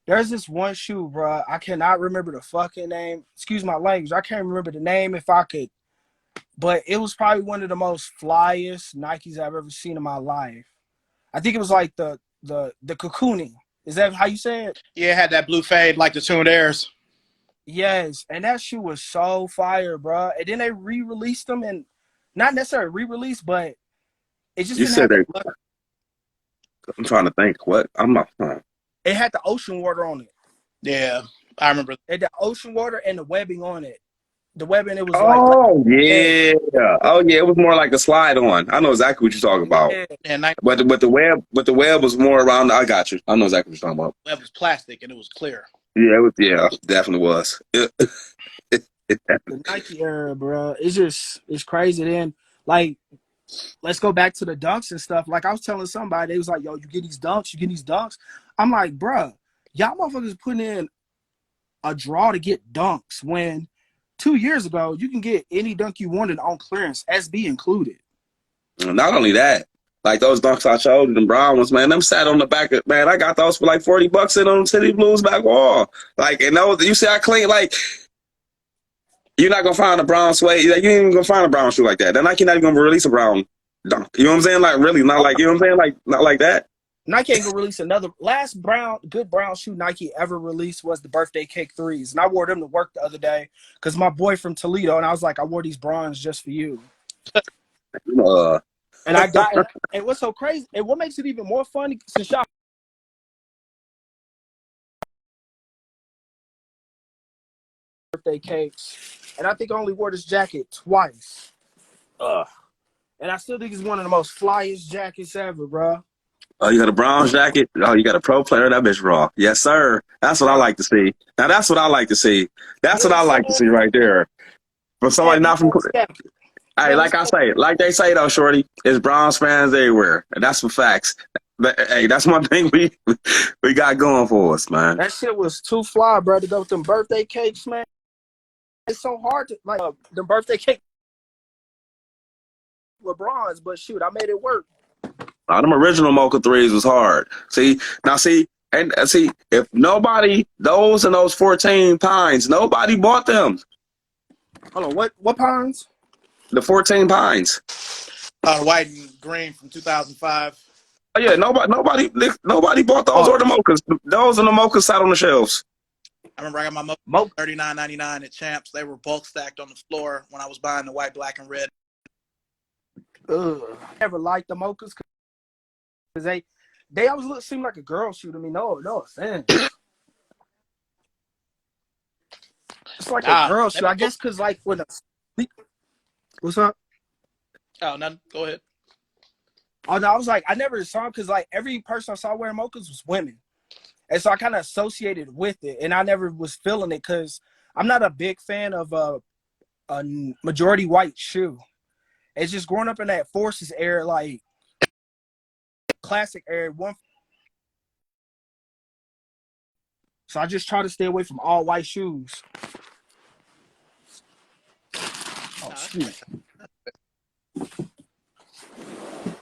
Speaker 4: there's this one shoe, bro. I cannot remember the fucking name. Excuse my language. I can't remember the name if I could, but it was probably one of the most flyest Nikes I've ever seen in my life. I think it was like the cocooning. Is that how you say it?
Speaker 1: Yeah, it had that blue fade like the Tuned Airs.
Speaker 4: Yes, and that shoe was so fire, bro. And then they re-released them, and not necessarily re-released, but it just
Speaker 3: You
Speaker 4: didn't have
Speaker 3: said
Speaker 4: that
Speaker 3: that.
Speaker 4: look.
Speaker 3: I'm trying to think. What? I'm not.
Speaker 4: It had the ocean water on it.
Speaker 1: Yeah, I remember.
Speaker 4: It had the ocean water and the webbing on it. The webbing, it was like
Speaker 3: Oh
Speaker 4: yeah,
Speaker 3: yeah. Oh yeah. It was more like a slide on. I know exactly what you're talking about.
Speaker 4: yeah.
Speaker 1: Yeah, Nike
Speaker 3: But the web was more around. I got you. I know exactly what you're talking about.
Speaker 1: Web was plastic and it was clear.
Speaker 3: Yeah, it was. Yeah, definitely was.
Speaker 4: The Nike era, bro. It's crazy. Then like, let's go back to the dunks and stuff. Like I was telling somebody, they was like, "Yo, you get these dunks, you get these dunks." I'm like, bro, y'all motherfuckers putting in a draw to get dunks when 2 years ago you can get any dunk you wanted on clearance, SB included.
Speaker 3: Not only that, like those dunks I showed you, the brown ones, man, them sat on the back of, man, I got those for like $40 in on City Blues back wall. Like, and those, you see I clean, like, you're not gonna find a brown suede, like, you ain't even gonna find a brown shoe like that. They're not gonna release a brown dunk. You know what I'm saying? Like, really, not like, you know what I'm saying? Like, not like that.
Speaker 4: Nike ain't gonna release another. Last good brown shoe Nike ever released was the birthday cake threes, and I wore them to work the other day because my boy from Toledo, and I was like, I wore these bronze just for you.
Speaker 3: Uh,
Speaker 4: And I got, and what's so crazy, and what makes it even more funny, since y'all birthday cakes, and I think I only wore this jacket twice. And I still think it's one of the most flyest jackets ever, bro.
Speaker 3: oh, you got a brown jacket? Oh, you got a pro player? That bitch raw. Yes, sir. That's what I like to see. Now, that's what I like to see. That's what I like to see right there. From somebody not from. Hey, like I say, like they say though, Shorty, it's Browns fans everywhere, and that's for facts. But, hey, that's one thing we got going for us, man.
Speaker 4: That shit was too fly, bro, to go with them birthday cakes, man. It's so hard to, like, the birthday cake with bronze, but shoot, I made it work.
Speaker 3: Them original Mocha threes was hard. See, if nobody, those 14 pines, nobody bought them.
Speaker 4: Hold on, what pines?
Speaker 3: The 14 pines.
Speaker 1: The white and green from 2005.
Speaker 3: Oh yeah, nobody bought those or the Mochas. Those and the Mochas sat on the shelves.
Speaker 1: I remember I got my Mocha $39.99 at Champs. They were bulk stacked on the floor when I was buying the white, black, and red.
Speaker 4: I never liked the Mochas because they always seem like a girl shoe to me. No offense. It's like a girl shoe. I guess because like when what's up?
Speaker 1: Oh, nothing. Go ahead.
Speaker 4: Oh no, I was like, I never saw them because like every person I saw wearing Mochas was women. And so I kind of associated with it, and I never was feeling it because I'm not a big fan of a majority white shoe. It's just growing up in that Forces era, like classic era. So I just try to stay away from all white shoes. Oh, shit.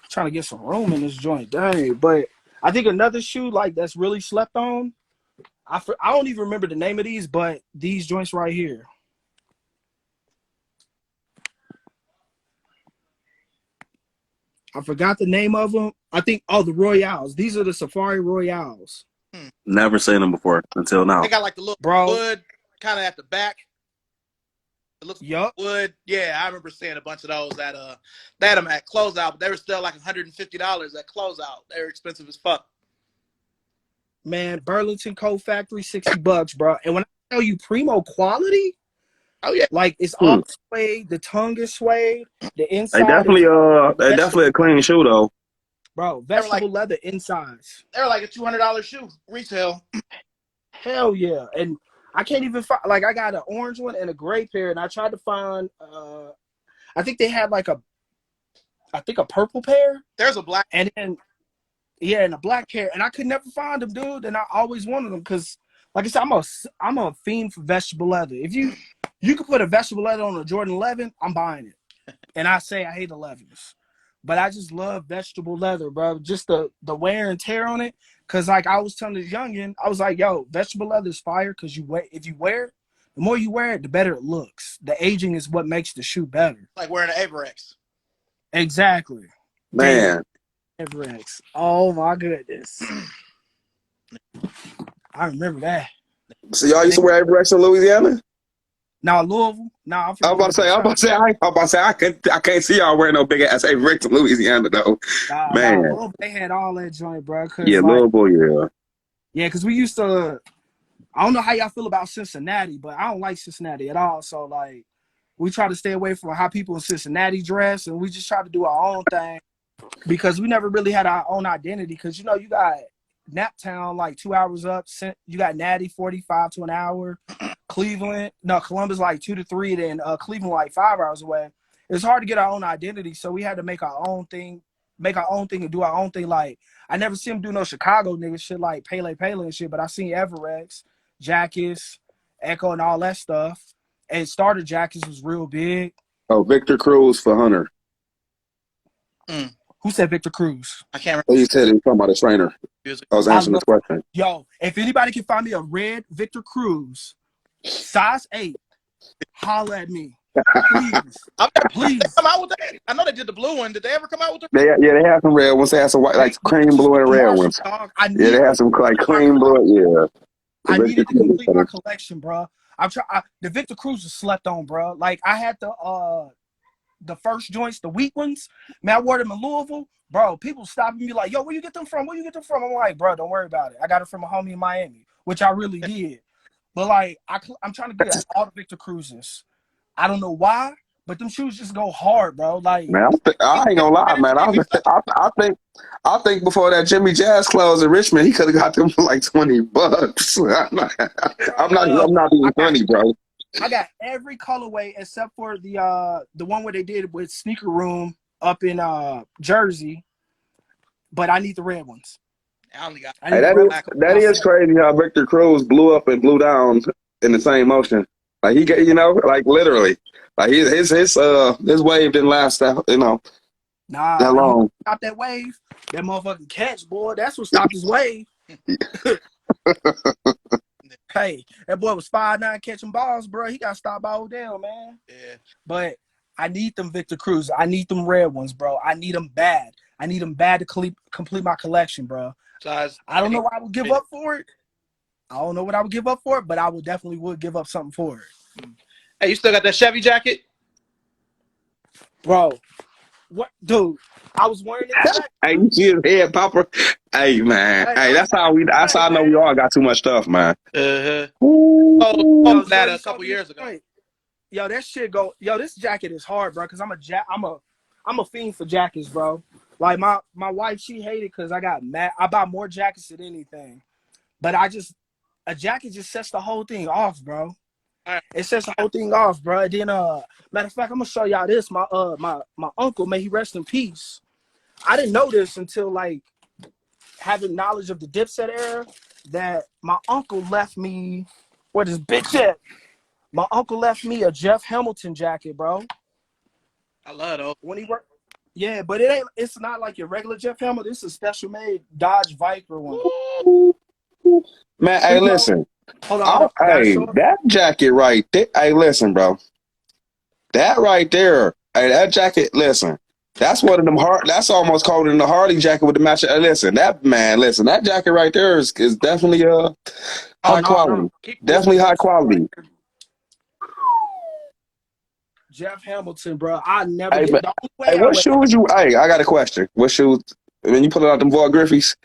Speaker 4: Trying to get some room in this joint, dang. But I think another shoe like that's really slept on. I don't even remember the name of these, but these joints right here. I forgot the name of them. I think the Royales. These are the Safari Royales.
Speaker 3: Never seen them before until now.
Speaker 1: They got like the little wood kind of at the back. It looks like wood. Yeah, I remember seeing a bunch of those at they had them at closeout, but they were still like $150 at closeout. They were expensive as fuck.
Speaker 4: Man, Burlington Coat Factory, $60, bro. And when I tell you primo quality,
Speaker 1: oh yeah,
Speaker 4: like it's all suede, the tongue is suede, the inside.
Speaker 3: They definitely a clean shoe though.
Speaker 4: Bro, vegetable leather insides.
Speaker 1: They're like a $200 shoe retail.
Speaker 4: Hell yeah. And I can't even find, like, I got an orange one and a gray pair, and I tried to find, I think they had like a purple pair.
Speaker 1: There's a black.
Speaker 4: And then, yeah, and a black pair. And I could never find them, dude. And I always wanted them because, like I said, I'm a fiend for vegetable leather. If you could put a vegetable leather on a Jordan 11, I'm buying it. And I say I hate 11s. but I just love vegetable leather, bro. Just the wear and tear on it. Cause like I was telling this youngin, I was like, yo, vegetable leather is fire because if you wear it, the more you wear it, the better it looks. The aging is what makes the shoe better.
Speaker 1: Like wearing an Averex.
Speaker 4: Exactly.
Speaker 2: Man,
Speaker 4: Everex. Oh my goodness. I remember that.
Speaker 2: so y'all used to wear Averex in Louisiana?
Speaker 4: Now Louisville. Now I'm from
Speaker 2: I'm about to say, I can't see y'all wearing no big ass Averex in Louisiana though.
Speaker 4: Nah,
Speaker 2: Man,
Speaker 4: Louisville, they had all that joint, bro.
Speaker 2: yeah,
Speaker 4: Cause like,
Speaker 2: Louisville, yeah.
Speaker 4: cause we used to. I don't know how y'all feel about Cincinnati, but I don't like Cincinnati at all. So like, we try to stay away from how people in Cincinnati dress, and we just try to do our own thing because we never really had our own identity. Cause you know, you got Naptown like 2 hours up. You got Natty 45 to an hour. Columbus like 2 to 3. Then Cleveland like 5 hours away. It's hard to get our own identity, so we had to make our own thing, and do our own thing. Like I never see him do no Chicago nigga shit like Pele and shit, but I seen Everex, Jackets, Echo, and all that stuff. And starter Jackets was real big.
Speaker 2: Oh, Victor Cruz for Hunter.
Speaker 4: Who said Victor Cruz?
Speaker 1: I can't
Speaker 2: He said he was talking about a trainer.
Speaker 1: remember.
Speaker 2: I was answering this question.
Speaker 4: Yo, if anybody can find me a red Victor Cruz, size 8, holla at me. Please.
Speaker 1: Come out with that. I know they did the blue one. Did they ever come out with the?
Speaker 2: They have some red ones. They have some white, like cream blue and red ones. Yeah, they have some like cream blue. Yeah.
Speaker 4: I needed to complete my collection, bro. The Victor Cruz was slept on, bro. Like I had the first joints, the weak ones. Man, I wore them in Louisville, bro. People stopping me like, "Yo, where you get them from? Where you get them from?" I'm like, "Bro, don't worry about it. I got it from a homie in Miami," which I really did. But like, I'm trying to get all the Victor Cruzes. I don't know why, but them shoes just go hard, bro. Like,
Speaker 2: Man, I ain't gonna lie, man. I think before that Jimmy Jazz closed in Richmond, he could have got them for like $20. I'm not being funny, bro.
Speaker 4: I got every colorway except for the one where they did with Sneaker Room up in Jersey, but I need the red ones.
Speaker 1: I only got.
Speaker 2: Hey, that is crazy how Victor Cruz blew up and blew down in the same motion. Like he get, like literally, like his wave didn't last that that long.
Speaker 4: Stop that wave, that motherfucking catch, boy. That's what stopped his wave. Hey, that boy was 5'9" catching balls, bro. He got stopped all down, man.
Speaker 1: Yeah.
Speaker 4: But I need them Victor Cruz. I need them red ones, bro. I need them bad. I need them bad to complete my collection, bro. I don't know what I would give up for it. I don't know what I would give up for it, but I would give up something for it.
Speaker 1: Hey, you still got that Chevy jacket?
Speaker 4: Bro, what, dude? I was wearing it.
Speaker 2: Hey, you see his head popper? Hey, man. Hey, that's how I know we all got too much stuff, man.
Speaker 1: Oh, that a couple years ago.
Speaker 4: Yo, that shit go. Yo, this jacket is hard, bro. Cause I'm a fiend for jackets, bro. Like my wife, she hated because I got mad. I buy more jackets than anything, but a jacket just sets the whole thing off, bro.
Speaker 1: Right.
Speaker 4: It sets the whole thing off, bro. And then matter of fact, I'm gonna show y'all this. My uncle, may he rest in peace. I didn't know this until like having knowledge of the Dipset era, that my uncle left me. Where this bitch at? My uncle left me a Jeff Hamilton jacket, bro.
Speaker 1: I love those.
Speaker 4: When he worked. Yeah, but it's not like your regular Jeff Hamilton. It's a special made Dodge Viper one.
Speaker 2: Man, hey, listen.
Speaker 4: Hold on.
Speaker 2: Hey, that jacket right there. Hey, listen, bro. That right there. Hey, that jacket, listen. That's one of them that's almost called in the Harley jacket with the match. Listen, that jacket right there is definitely high quality. Definitely high quality.
Speaker 4: Jeff Hamilton, bro. I never
Speaker 2: hey,
Speaker 4: get
Speaker 2: what shoes you I got a question. What shoes when you pull out them Void Griffies?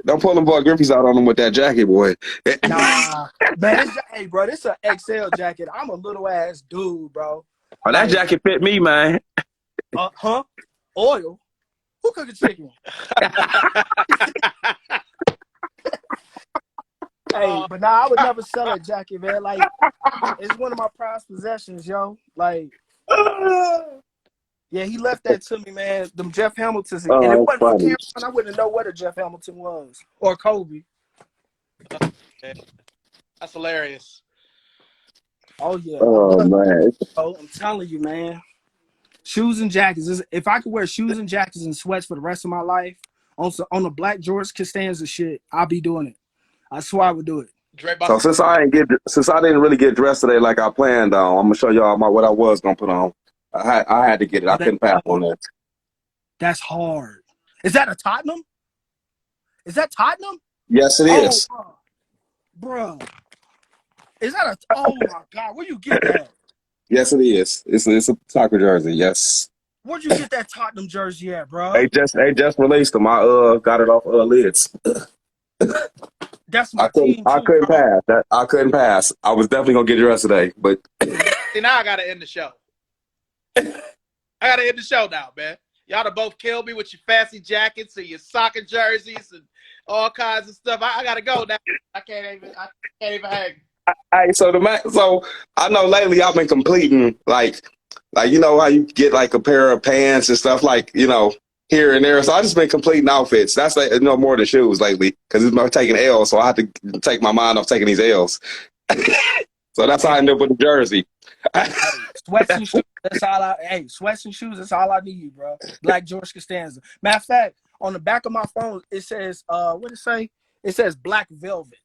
Speaker 2: Don't pull them Void Griffies out on them with that jacket, boy.
Speaker 4: Nah. Man, hey bro, this is an XL jacket. I'm a little ass dude, bro.
Speaker 2: Oh, that jacket fit me, man.
Speaker 4: Huh? Oil? Who cooking chicken? Hey, but I would never sell a jacket, man. Like, it's one of my prized possessions, yo. Like, yeah, he left that to me, man. Them Jeff Hamiltons. And if it wasn't for Cameron, I wouldn't know what a Jeff Hamilton was. Or Kobe.
Speaker 1: That's hilarious.
Speaker 4: Oh, yeah.
Speaker 2: Oh, man.
Speaker 4: Oh, I'm telling you, man. shoes and jackets. If I could wear shoes and jackets and sweats for the rest of my life on the black George Costanza shit, I'll be doing it. I swear I would do it.
Speaker 1: Dre
Speaker 2: So since I didn't really get dressed today like I planned on, I'm gonna show y'all what I was gonna put on. I had to get it. I couldn't pass on that.
Speaker 4: That's hard. Is that a Tottenham? Is that Tottenham?
Speaker 2: Yes, it is.
Speaker 4: Bro. Is that a? Oh my God! Where you get that?
Speaker 2: Yes, it is. It's a soccer jersey. Yes.
Speaker 4: Where'd you get that Tottenham jersey at, bro?
Speaker 2: They just released them. I got it off lids.
Speaker 4: That's my team.
Speaker 2: I couldn't pass. I couldn't pass. I was definitely gonna get dressed today, but
Speaker 1: see, now I gotta end the show. I gotta end the show now, man. Y'all done both killed me with your fancy jackets and your soccer jerseys and all kinds of stuff. I gotta go now. I can't even hang.
Speaker 2: Hey, so I know lately I've been completing like you know how you get like a pair of pants and stuff like here and there. So I just been completing outfits. That's like more than shoes lately because it's been taking L's. So I have to take my mind off taking these L's. So that's how I end up with the jersey.
Speaker 4: Sweats and shoes. That's all sweats and shoes. That's all I need, bro. Black George Costanza. Matter of fact, on the back of my phone it says what it say? It says Black Velvet.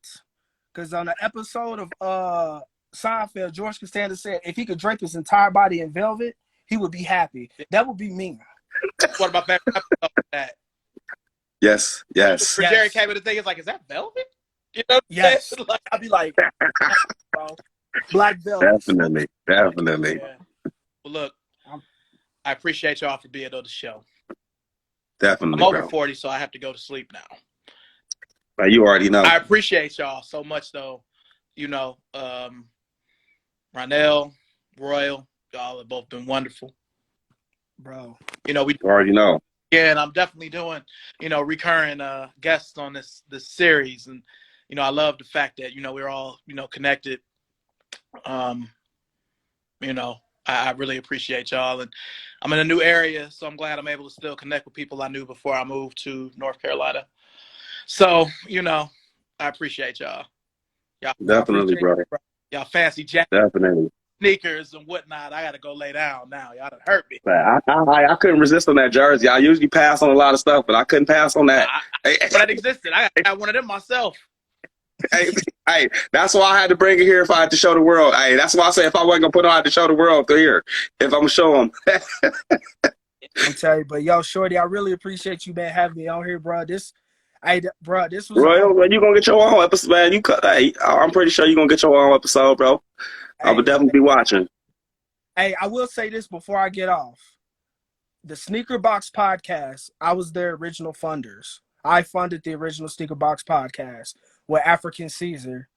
Speaker 4: Because on the episode of Seinfeld, George Costanza said if he could drape his entire body in velvet, he would be happy. That would be me.
Speaker 1: One of my favorite episodes of that.
Speaker 2: Yes.
Speaker 1: For Jerry came in the thing, it's like, is that velvet? You know?
Speaker 4: Yes. Like, I'd be like, bro, Black Velvet.
Speaker 2: Definitely.
Speaker 1: Yeah. Well, look, I appreciate y'all for being on the show.
Speaker 2: Definitely.
Speaker 1: I'm over 40, so I have to go to sleep now.
Speaker 2: You already know.
Speaker 1: I appreciate y'all so much, though. Ronell, Royal, y'all have both been wonderful,
Speaker 4: bro.
Speaker 1: We
Speaker 2: already know.
Speaker 1: Yeah, and I'm definitely doing, recurring guests on this series, and I love the fact that we're all connected. I really appreciate y'all, and I'm in a new area, so I'm glad I'm able to still connect with people I knew before I moved to North Carolina. So, I appreciate y'all.
Speaker 2: Definitely, bro.
Speaker 1: Y'all fancy jackets,
Speaker 2: definitely
Speaker 1: sneakers and whatnot. I got to go lay down now. Y'all done hurt me.
Speaker 2: I couldn't resist on that jersey. I usually pass on a lot of stuff, but I couldn't pass on that.
Speaker 1: But that existed. I got one of them myself.
Speaker 2: Hey, that's why I had to bring it here if I had to show the world. Hey, that's why I say if I wasn't going to put it on, I had to show the world through here. If I'm going to show them.
Speaker 4: I'm telling you, but yo, Shorty, I really appreciate you, man, having me on here, bro. This was
Speaker 2: Royal, when you gonna get your own episode, man? I'm pretty sure you're gonna get your own episode, bro. I would definitely be watching.
Speaker 4: Hey, I will say this before I get off. The Sneaker Box podcast, I was their original funders. I funded the original Sneaker Box podcast with African Caesar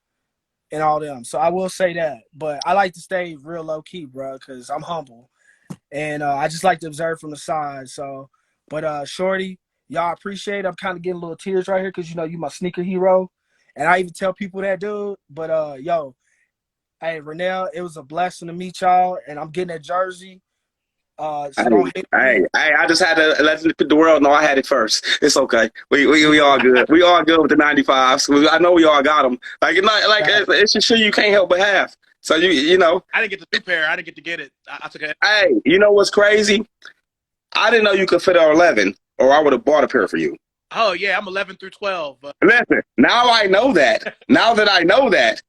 Speaker 4: and all them. So I will say that. But I like to stay real low key, bro, because I'm humble. And I just like to observe from the side. So, but Shorty, y'all appreciate it. I'm kind of getting little tears right here because, you my sneaker hero. And I even tell people that, dude. But, hey, Ronell, it was a blessing to meet y'all. And I'm getting that jersey. So
Speaker 2: I just had to let the world know I had it first. It's okay. We all good. We all good with the 95s. I know we all got them. It's a shoe you can't help but have. So, you know.
Speaker 1: I didn't get the new pair. I didn't get to get it. I took it.
Speaker 2: Hey, you know what's crazy? I didn't know you could fit an 11, or I would have bought a pair for you.
Speaker 1: Oh, yeah. I'm 11 through 12.
Speaker 2: Listen, now I know that. Now that I know that,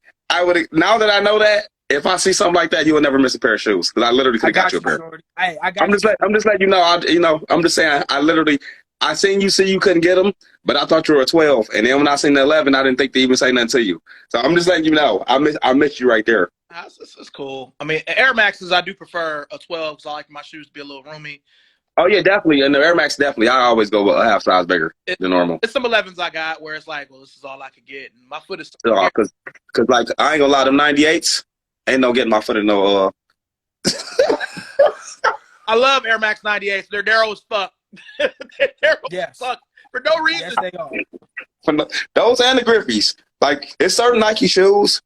Speaker 2: if I see something like that, you will never miss a pair of shoes. Because I literally could have got you a pair.
Speaker 4: Hey,
Speaker 2: I'm just letting you know. I'm just saying. I seen you couldn't get them, but I thought you were a 12. And then when I seen the 11, I didn't think to even say nothing to you. So I'm just letting you know. I missed you right there.
Speaker 1: It's cool. I mean, Air Maxes, I do prefer a 12 because I like my shoes to be a little roomy.
Speaker 2: Oh, yeah, definitely. And the Air Max, definitely. I always go a half size bigger than normal.
Speaker 1: It's some 11s I got where it's like, well, this is all I could get. And my foot is...
Speaker 2: Because, like, I ain't gonna lie, them 98s, ain't no getting my foot in no...
Speaker 1: I love Air Max 98s. They're narrow as fuck. They're narrow as fuck. For no reason.
Speaker 4: Yes, they are.
Speaker 2: Those and the Griffies. Like, it's certain Nike shoes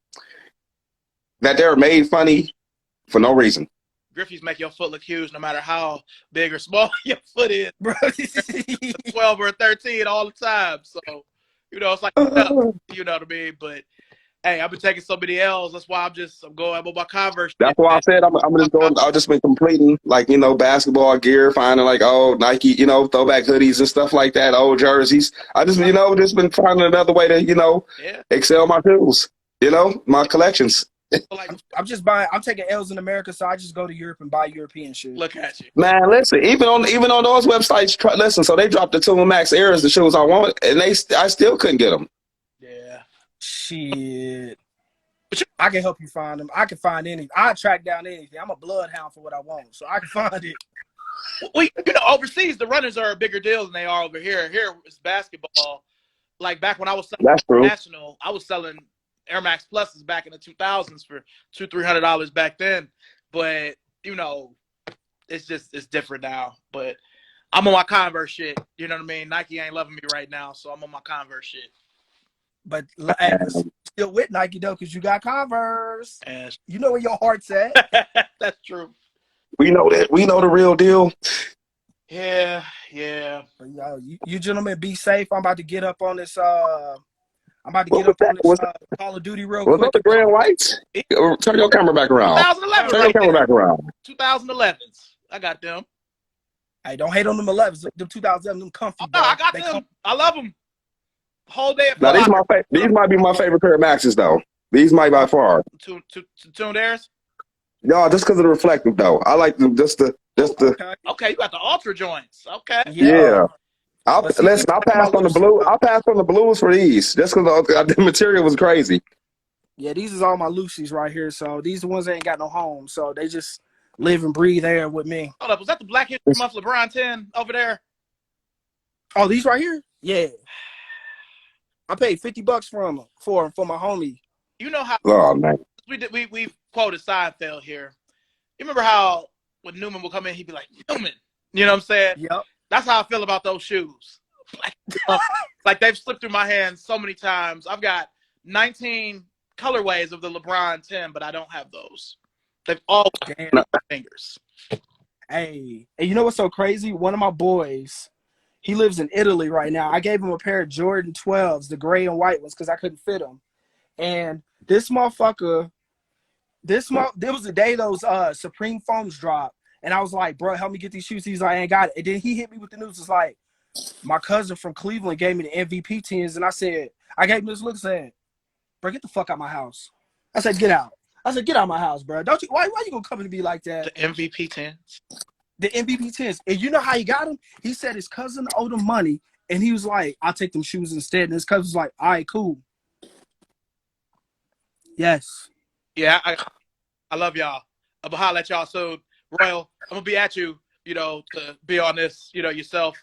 Speaker 2: that they're made funny for no reason.
Speaker 1: Griffies make your foot look huge no matter how big or small your foot is.
Speaker 4: Bro.
Speaker 1: 12 or 13 all the time. So, it's like, you know what I mean? But Hey, I've been taking so many L's. That's why I'm on my Converse
Speaker 2: That's
Speaker 1: shit,
Speaker 2: why I
Speaker 1: man.
Speaker 2: said I'm just going. I've just been completing like basketball gear, finding like old Nike, throwback hoodies and stuff like that, old jerseys. I just just been finding another way to
Speaker 1: Yeah.
Speaker 2: excel my tools, my collections.
Speaker 1: So, like,
Speaker 4: I'm just buying. I'm taking L's in America, so I just go to Europe and buy European shit.
Speaker 1: look at you.
Speaker 2: Man, listen, even on those websites, listen. So they dropped the Tuma Max Airs, the shoes I want, and I still couldn't get them.
Speaker 1: Yeah.
Speaker 4: Shit.
Speaker 1: But you,
Speaker 4: I can help you find them. I can find anything. I track down anything. I'm a bloodhound for what I want, so I can find it.
Speaker 1: overseas, the runners are a bigger deal than they are over here. Here, it's basketball. Like back when I was selling
Speaker 2: That's true.
Speaker 1: national, I was selling Air Max Pluses back in the 2000s for $200-300 back then. But it's different now. But I'm on my Converse shit. You know what I mean? Nike ain't loving me right now, so I'm on my Converse shit.
Speaker 4: But hey, still with Nike though, because you got Converse.
Speaker 1: And
Speaker 4: You know where your heart's at.
Speaker 1: that's true.
Speaker 2: We know that. We know the real deal.
Speaker 1: Yeah.
Speaker 4: But, yo, you gentlemen be safe. I'm about to get up on this. I'm about to
Speaker 2: What
Speaker 4: get
Speaker 2: was
Speaker 4: up on
Speaker 2: that?
Speaker 4: this Call of Duty real
Speaker 2: Was
Speaker 4: quick.
Speaker 2: that the Grand Whites? Turn your camera back around.
Speaker 1: 2011.
Speaker 2: Turn your camera back around.
Speaker 1: 2011s. I got them.
Speaker 4: Hey, don't hate on them 11s. Them 2007, them comfy.
Speaker 1: Oh, no, I got
Speaker 4: they
Speaker 1: them. I love them. Whole day at
Speaker 2: Now
Speaker 1: Foot Locker.
Speaker 2: these might be my favorite pair of Maxes though. These might by far.
Speaker 1: Tuned airs.
Speaker 2: No, just because of the reflective though. I like them just the
Speaker 4: Okay.
Speaker 1: Okay, you got the ultra joints. Okay.
Speaker 2: yeah. I'll
Speaker 4: But see,
Speaker 2: listen. I passed on the blue. I passed on the blues for these just because the material was crazy.
Speaker 4: Yeah, these is all my Lucy's right here. So these the ones that ain't got no home. So they just live and breathe there with me.
Speaker 1: Hold up, was that the Black History Month LeBron 10 over there?
Speaker 4: Oh, these right here? Yeah. I paid $50 for my homie.
Speaker 1: You know how
Speaker 2: Oh man.
Speaker 1: we quoted Seinfeld here. You remember how when Newman would come in, he'd be like, Newman. You know what I'm saying?
Speaker 4: Yep.
Speaker 1: That's how I feel about those shoes. Like they've slipped through my hands so many times. I've got 19 colorways of the LeBron 10, but I don't have those. They've all
Speaker 4: Damn.
Speaker 1: my fingers.
Speaker 4: Hey, you know what's so crazy? One of my boys, he lives in Italy right now. I gave him a pair of Jordan 12s, the gray and white ones, because I couldn't fit them. And this motherfucker, there was the day those Supreme foams dropped. And I was like, bro, help me get these shoes. He's like, I ain't got it. And then he hit me with the news. It's like, my cousin from Cleveland gave me the MVP 10s. And I gave him this look, said, bro, get the fuck out my house. I said, get out. I said, get out my house, bro. Don't you? Why you gonna come to me like that?
Speaker 1: The MVP 10s.
Speaker 4: The MVP 10s. And you know how he got them? He said his cousin owed him money. And he was like, I'll take them shoes instead. And his cousin was like, all right, cool. Yes.
Speaker 1: Yeah, I love y'all. I'm gonna holler at y'all soon. Royal, I'm gonna be at you, to be on this, yourself.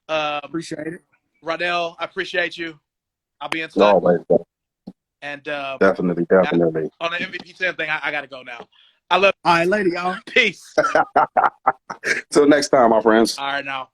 Speaker 4: Appreciate it.
Speaker 1: Rodell, I appreciate you. I'll be in touch.
Speaker 2: Always.
Speaker 1: And
Speaker 2: Definitely.
Speaker 1: on the MVP 10 thing, I gotta go now. I love
Speaker 4: All right, later, y'all.
Speaker 1: Peace.
Speaker 2: Till next time, my friends.
Speaker 1: All right, now.